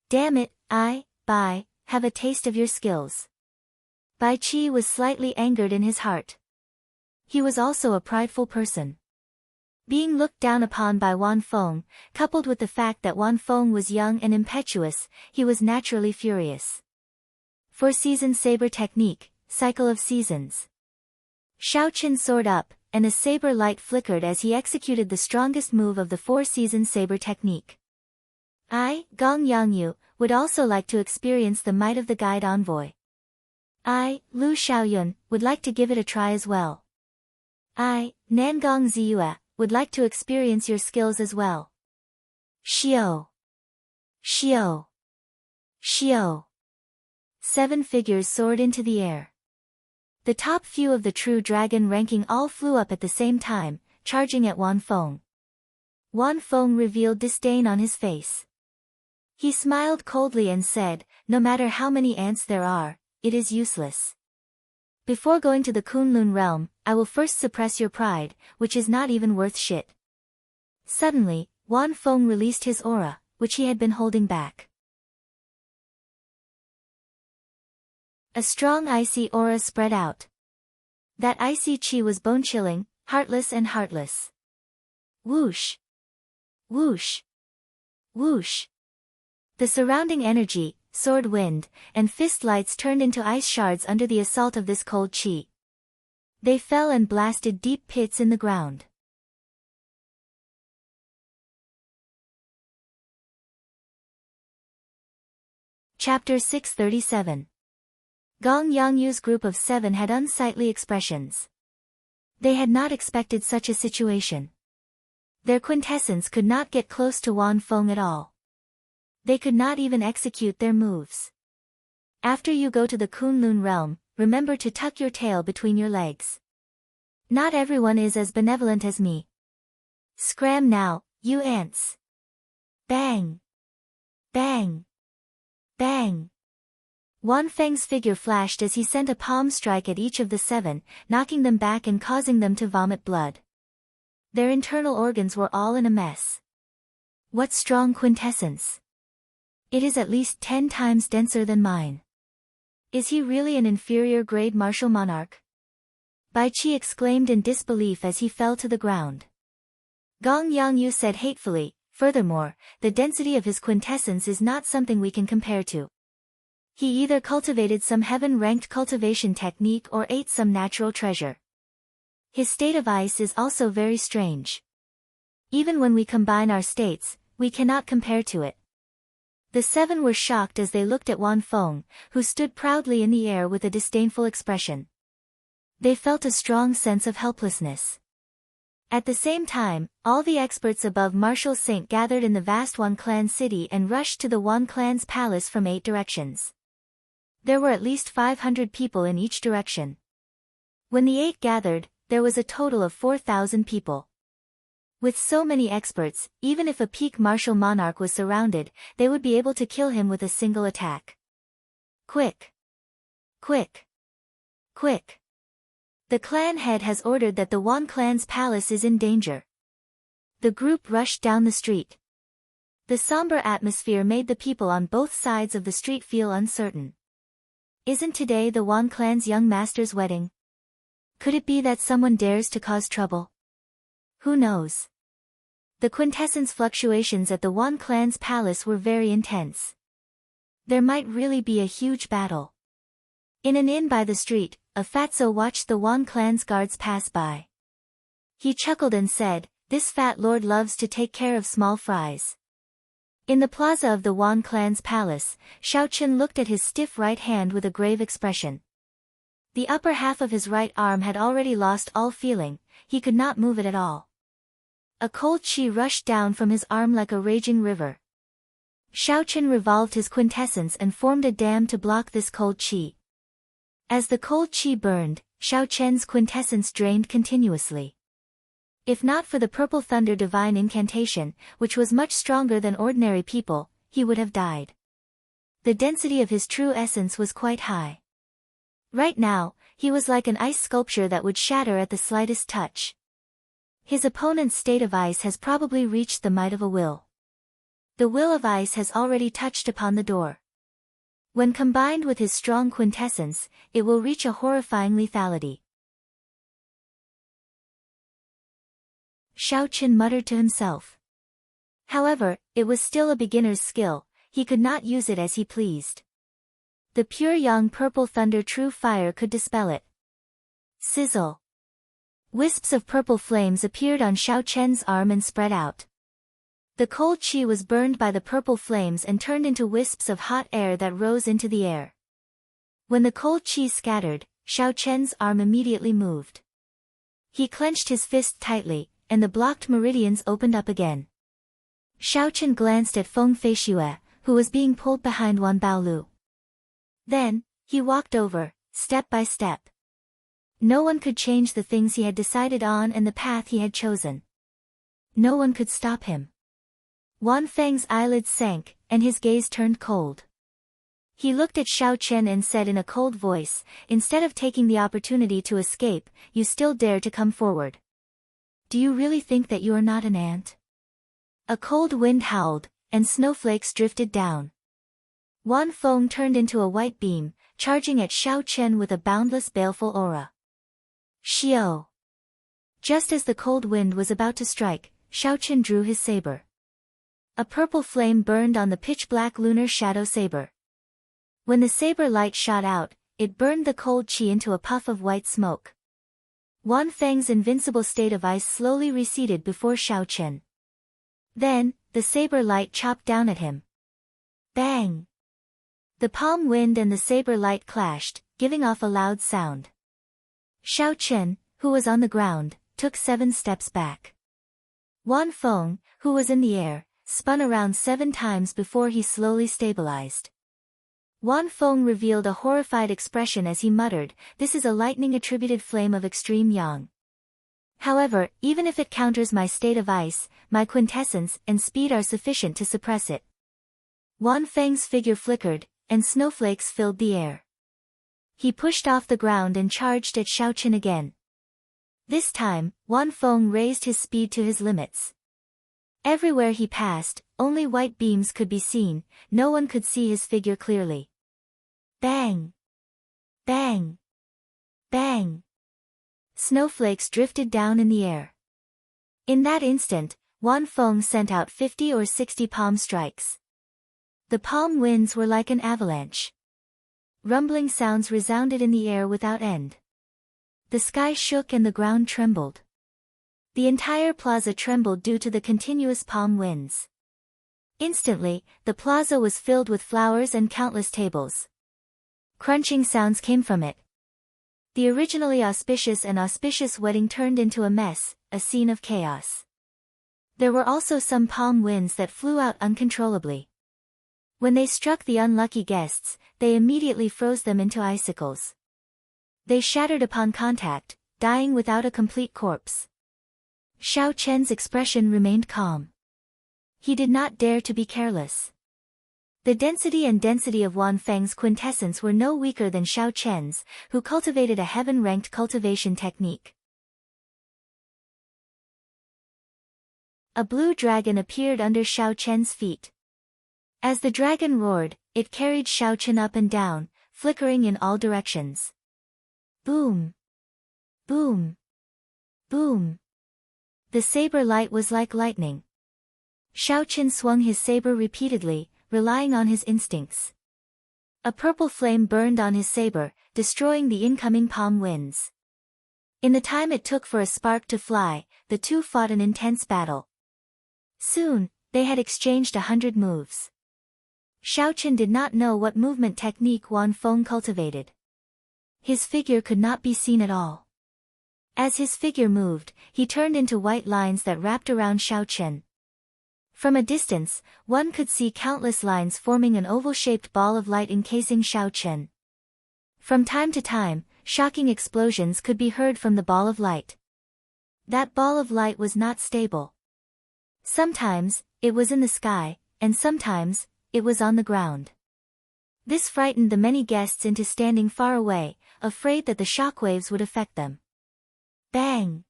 Damn it, Bai, have a taste of your skills." Bai Qi was slightly angered in his heart. He was also a prideful person. Being looked down upon by Wan Feng, coupled with the fact that Wan Feng was young and impetuous, he was naturally furious. 4-season saber technique, cycle of seasons. Shao Qin soared up, and a saber light flickered as he executed the strongest move of the 4-season saber technique. Gong Yangyu, would also like to experience the might of the guide envoy. Lu Xiaoyun, would like to give it a try as well. Nangong Ziyue, would like to experience your skills as well. Xiao. 7 figures soared into the air. The top few of the true dragon ranking all flew up at the same time, charging at Wan Feng. Wan Feng revealed disdain on his face. He smiled coldly and said, "No matter how many ants there are, it is useless. Before going to the Kunlun realm, I will first suppress your pride, which is not even worth shit." Suddenly, Wan Feng released his aura, which he had been holding back. A strong icy aura spread out. That icy chi was bone-chilling, heartless and heartless. Whoosh! Whoosh! Whoosh! The surrounding energy, sword wind, and fist lights turned into ice shards under the assault of this cold chi. They fell and blasted deep pits in the ground. Chapter 637. Gong Yangyu's group of 7 had unsightly expressions. They had not expected such a situation. Their quintessence could not get close to Wan Feng at all. They could not even execute their moves. After you go to the Kunlun realm, remember to tuck your tail between your legs. Not everyone is as benevolent as me. Scram now, you ants. Bang! Bang! Bang! Wan Feng's figure flashed as he sent a palm strike at each of the 7, knocking them back and causing them to vomit blood. Their internal organs were all in a mess. What strong quintessence! It is at least 10 times denser than mine. Is he really an inferior grade martial monarch? Bai Qi exclaimed in disbelief as he fell to the ground. Gong Yangyu said hatefully, furthermore, the density of his quintessence is not something we can compare to. He either cultivated some heaven-ranked cultivation technique or ate some natural treasure. His state of ice is also very strange. Even when we combine our states, we cannot compare to it. The 7 were shocked as they looked at Wan Feng, who stood proudly in the air with a disdainful expression. They felt a strong sense of helplessness. At the same time, all the experts above Martial Saint gathered in the vast Wan Clan city and rushed to the Wan Clan's palace from 8 directions. There were at least 500 people in each direction. When the 8 gathered, there was a total of 4,000 people. With so many experts, even if a peak martial monarch was surrounded, they would be able to kill him with a single attack. Quick! Quick! Quick! The clan head has ordered that the Wan Clan's palace is in danger. The group rushed down the street. The somber atmosphere made the people on both sides of the street feel uncertain. Isn't today the Wan Clan's young master's wedding? Could it be that someone dares to cause trouble? Who knows? The quintessence fluctuations at the Wan Clan's palace were very intense. There might really be a huge battle. In an inn by the street, a fatso watched the Wan Clan's guards pass by. He chuckled and said, "This fat lord loves to take care of small fries." In the plaza of the Wan Clan's palace, Xiao Chen looked at his stiff right hand with a grave expression. The upper half of his right arm had already lost all feeling, he could not move it at all. A cold qi rushed down from his arm like a raging river. Xiao Chen revolved his quintessence and formed a dam to block this cold qi. As the cold qi burned, Xiao Chen's quintessence drained continuously. If not for the Purple Thunder divine incantation, which was much stronger than ordinary people, he would have died. The density of his true essence was quite high. Right now, he was like an ice sculpture that would shatter at the slightest touch. His opponent's state of ice has probably reached the might of a will. The will of ice has already touched upon the door. When combined with his strong quintessence, it will reach a horrifying lethality. Xiao Chen muttered to himself. However, it was still a beginner's skill, he could not use it as he pleased. The pure young purple thunder true fire could dispel it. Sizzle. Wisps of purple flames appeared on Xiao Chen's arm and spread out. The cold qi was burned by the purple flames and turned into wisps of hot air that rose into the air. When the cold qi scattered, Xiao Chen's arm immediately moved. He clenched his fist tightly, and the blocked meridians opened up again. Xiao Chen glanced at Feng Feishue, who was being pulled behind Wan Baolu. Then, he walked over, step by step. No one could change the things he had decided on and the path he had chosen. No one could stop him. Wan Feng's eyelids sank, and his gaze turned cold. He looked at Xiao Chen and said in a cold voice, "Instead of taking the opportunity to escape, you still dare to come forward. Do you really think that you are not an ant?" A cold wind howled, and snowflakes drifted down. Wan Feng turned into a white beam, charging at Xiao Chen with a boundless baleful aura. Xiao! Just as the cold wind was about to strike, Xiao Chen drew his saber. A purple flame burned on the pitch-black lunar shadow saber. When the saber light shot out, it burned the cold chi into a puff of white smoke. Wan Feng's invincible state of ice slowly receded before Xiao Chen. Then, the saber light chopped down at him. Bang! The palm wind and the saber light clashed, giving off a loud sound. Xiao Chen, who was on the ground, took 7 steps back. Wan Feng, who was in the air, spun around 7 times before he slowly stabilized. Wan Feng revealed a horrified expression as he muttered, "This is a lightning-attributed flame of extreme yang. However, even if it counters my state of ice, my quintessence and speed are sufficient to suppress it." Wan Feng's figure flickered, and snowflakes filled the air. He pushed off the ground and charged at Xiao Chen again. This time, Wan Feng raised his speed to his limits. Everywhere he passed, only white beams could be seen, no one could see his figure clearly. Bang! Bang! Bang! Snowflakes drifted down in the air. In that instant, Wan Feng sent out 50 or 60 palm strikes. The palm winds were like an avalanche. Rumbling sounds resounded in the air without end. The sky shook and the ground trembled. The entire plaza trembled due to the continuous palm winds. Instantly, the plaza was filled with flowers and countless tables. Crunching sounds came from it. The originally auspicious and auspicious wedding turned into a mess, a scene of chaos. There were also some palm winds that flew out uncontrollably. When they struck the unlucky guests, they immediately froze them into icicles. They shattered upon contact, dying without a complete corpse. Xiao Chen's expression remained calm. He did not dare to be careless. The density and density of Wan Feng's quintessence were no weaker than Xiao Chen's, who cultivated a heaven-ranked cultivation technique. A blue dragon appeared under Xiao Chen's feet. As the dragon roared, it carried Xiao Chen up and down, flickering in all directions. Boom! Boom! Boom! The saber light was like lightning. Xiao Chen swung his saber repeatedly, relying on his instincts. A purple flame burned on his saber, destroying the incoming palm winds. In the time it took for a spark to fly, the two fought an intense battle. Soon, they had exchanged 100 moves. Xiao Chen did not know what movement technique Wan Feng cultivated. His figure could not be seen at all. As his figure moved, he turned into white lines that wrapped around Xiao Chen. From a distance, one could see countless lines forming an oval-shaped ball of light encasing Xiao Chen. From time to time, shocking explosions could be heard from the ball of light. That ball of light was not stable. Sometimes, it was in the sky, and sometimes, it was on the ground. This frightened the many guests into standing far away, afraid that the shockwaves would affect them. Bang!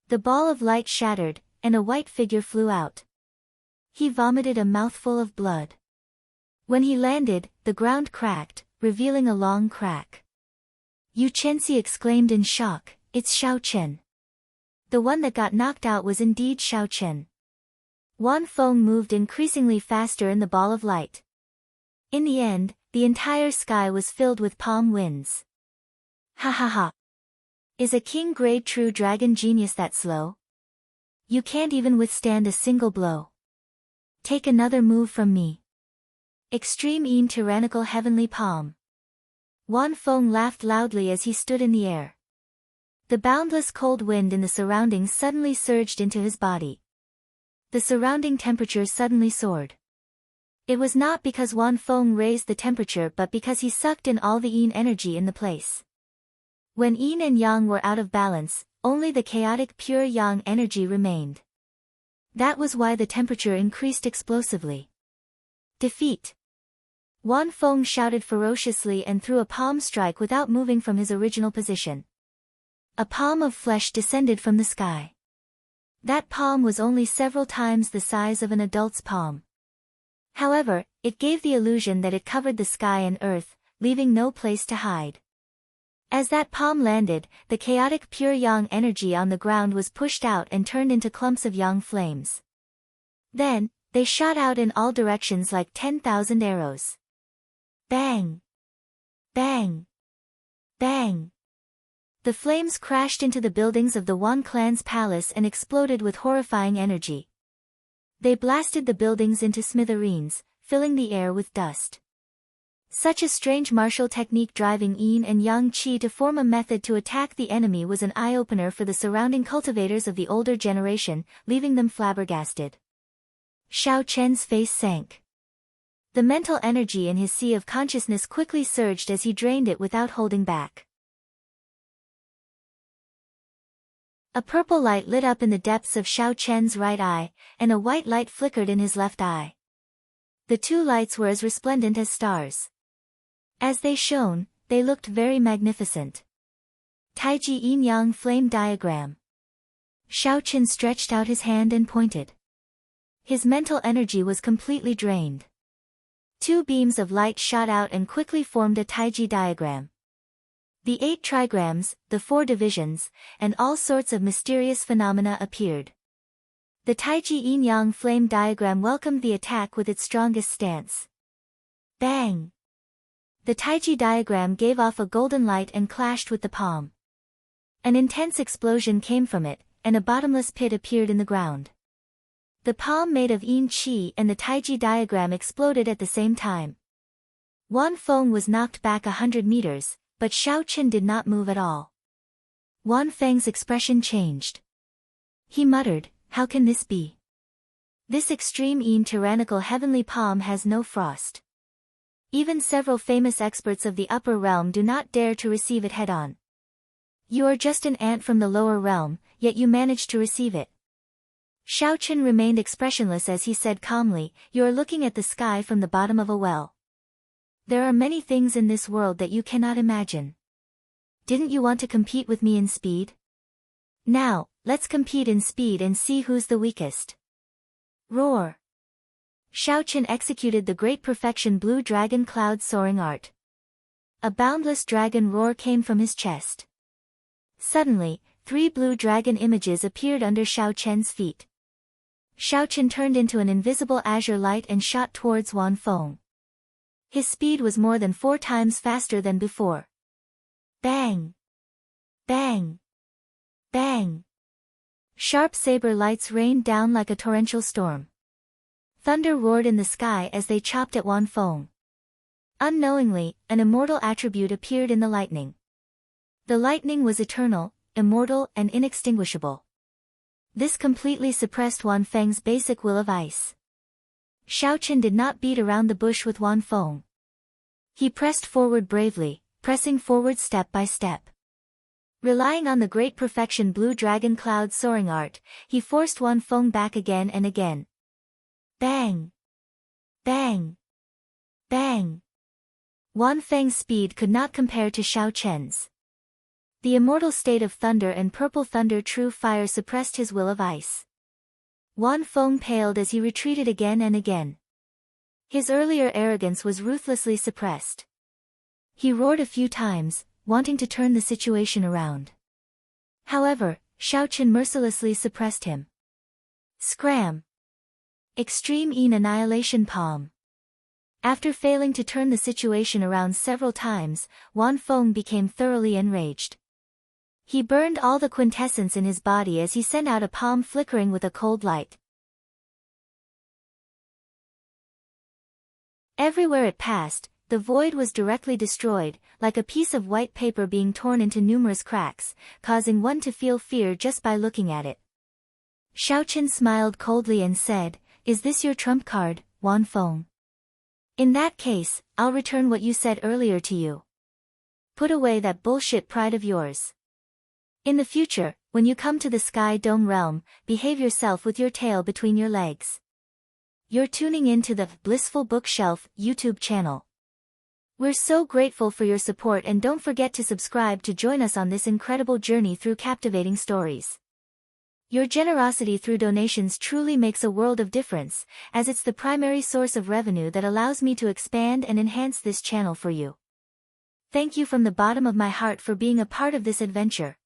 The ball of light shattered, and a white figure flew out. He vomited a mouthful of blood. When he landed, the ground cracked, revealing a long crack. Yu Chenxi exclaimed in shock, "It's Xiao Chen." The one that got knocked out was indeed Xiao Chen. Wan Feng moved increasingly faster in the ball of light. In the end, the entire sky was filled with palm winds. Ha ha ha! Is a king-grade true dragon genius that slow? You can't even withstand a single blow. Take another move from me. Extreme Een tyrannical heavenly palm. Wan Feng laughed loudly as he stood in the air. The boundless cold wind in the surroundings suddenly surged into his body. The surrounding temperature suddenly soared. It was not because Wan Feng raised the temperature but because he sucked in all the Een energy in the place. When Yin and Yang were out of balance, only the chaotic pure Yang energy remained. That was why the temperature increased explosively. Defeat! Wan Feng shouted ferociously and threw a palm strike without moving from his original position. A palm of flesh descended from the sky. That palm was only several times the size of an adult's palm. However, it gave the illusion that it covered the sky and earth, leaving no place to hide. As that palm landed, the chaotic pure Yang energy on the ground was pushed out and turned into clumps of Yang flames. Then, They shot out in all directions like 10,000 arrows. Bang! Bang! Bang! The flames crashed into the buildings of the Wan clan's palace and exploded with horrifying energy. They blasted the buildings into smithereens, filling the air with dust. Such a strange martial technique, driving yin and yang qi to form a method to attack the enemy, was an eye-opener for the surrounding cultivators of the older generation, leaving them flabbergasted. Xiao Chen's face sank. The mental energy in his sea of consciousness quickly surged as he drained it without holding back. A purple light lit up in the depths of Xiao Chen's right eye, and a white light flickered in his left eye. The two lights were as resplendent as stars. As they shone, they looked very magnificent. Taiji Yin-Yang Flame Diagram. Xiao Chen stretched out his hand and pointed. His mental energy was completely drained. Two beams of light shot out and quickly formed a Taiji diagram. The 8 trigrams, the 4 divisions, and all sorts of mysterious phenomena appeared. The Taiji Yin-Yang Flame Diagram welcomed the attack with its strongest stance. Bang! The Taiji diagram gave off a golden light and clashed with the palm. An intense explosion came from it, and a bottomless pit appeared in the ground. The palm made of yin qi and the Taiji diagram exploded at the same time. Wan Feng was knocked back 100 meters, but Xiao Chen did not move at all. Wan Feng's expression changed. He muttered, "How can this be? This extreme yin tyrannical heavenly palm has no frost. Even several famous experts of the upper realm do not dare to receive it head-on. You are just an ant from the lower realm, yet you managed to receive it." Xiao Chen remained expressionless as he said calmly, "You are looking at the sky from the bottom of a well. There are many things in this world that you cannot imagine. Didn't you want to compete with me in speed? Now, let's compete in speed and see who's the weakest." Roar! Xiao Chen executed the great perfection blue dragon cloud soaring art. A boundless dragon roar came from his chest. Suddenly, 3 blue dragon images appeared under Xiao Chen's feet. Xiao Chen turned into an invisible azure light and shot towards Wan Feng. His speed was more than 4 times faster than before. Bang! Bang! Bang! Sharp saber lights rained down like a torrential storm. Thunder roared in the sky as they chopped at Wan Feng. Unknowingly, an immortal attribute appeared in the lightning. The lightning was eternal, immortal and inextinguishable. This completely suppressed Wan Feng's basic will of ice. Xiao Chen did not beat around the bush with Wan Feng. He pressed forward bravely, pressing forward step by step. Relying on the great perfection blue dragon cloud soaring art, he forced Wan Feng back again and again. Bang! Bang! Bang! Wan Feng's speed could not compare to Xiao Chen's. The immortal state of thunder and purple thunder true fire suppressed his will of ice. Wan Feng paled as he retreated again and again. His earlier arrogance was ruthlessly suppressed. He roared a few times, wanting to turn the situation around. However, Xiao Chen mercilessly suppressed him. Scram! Extreme Yin Annihilation Palm. After failing to turn the situation around several times, Wan Feng became thoroughly enraged. He burned all the quintessence in his body as he sent out a palm flickering with a cold light. Everywhere it passed, the void was directly destroyed, like a piece of white paper being torn into numerous cracks, causing one to feel fear just by looking at it. Xiao Chen smiled coldly and said, "Is this your trump card, Wan Feng? In that case, I'll return what you said earlier to you. Put away that bullshit pride of yours. In the future, when you come to the Sky Dome realm, behave yourself with your tail between your legs." You're tuning in to the Blissful Bookshelf YouTube channel. We're so grateful for your support and don't forget to subscribe to join us on this incredible journey through captivating stories. Your generosity through donations truly makes a world of difference, as it's the primary source of revenue that allows me to expand and enhance this channel for you. Thank you from the bottom of my heart for being a part of this adventure.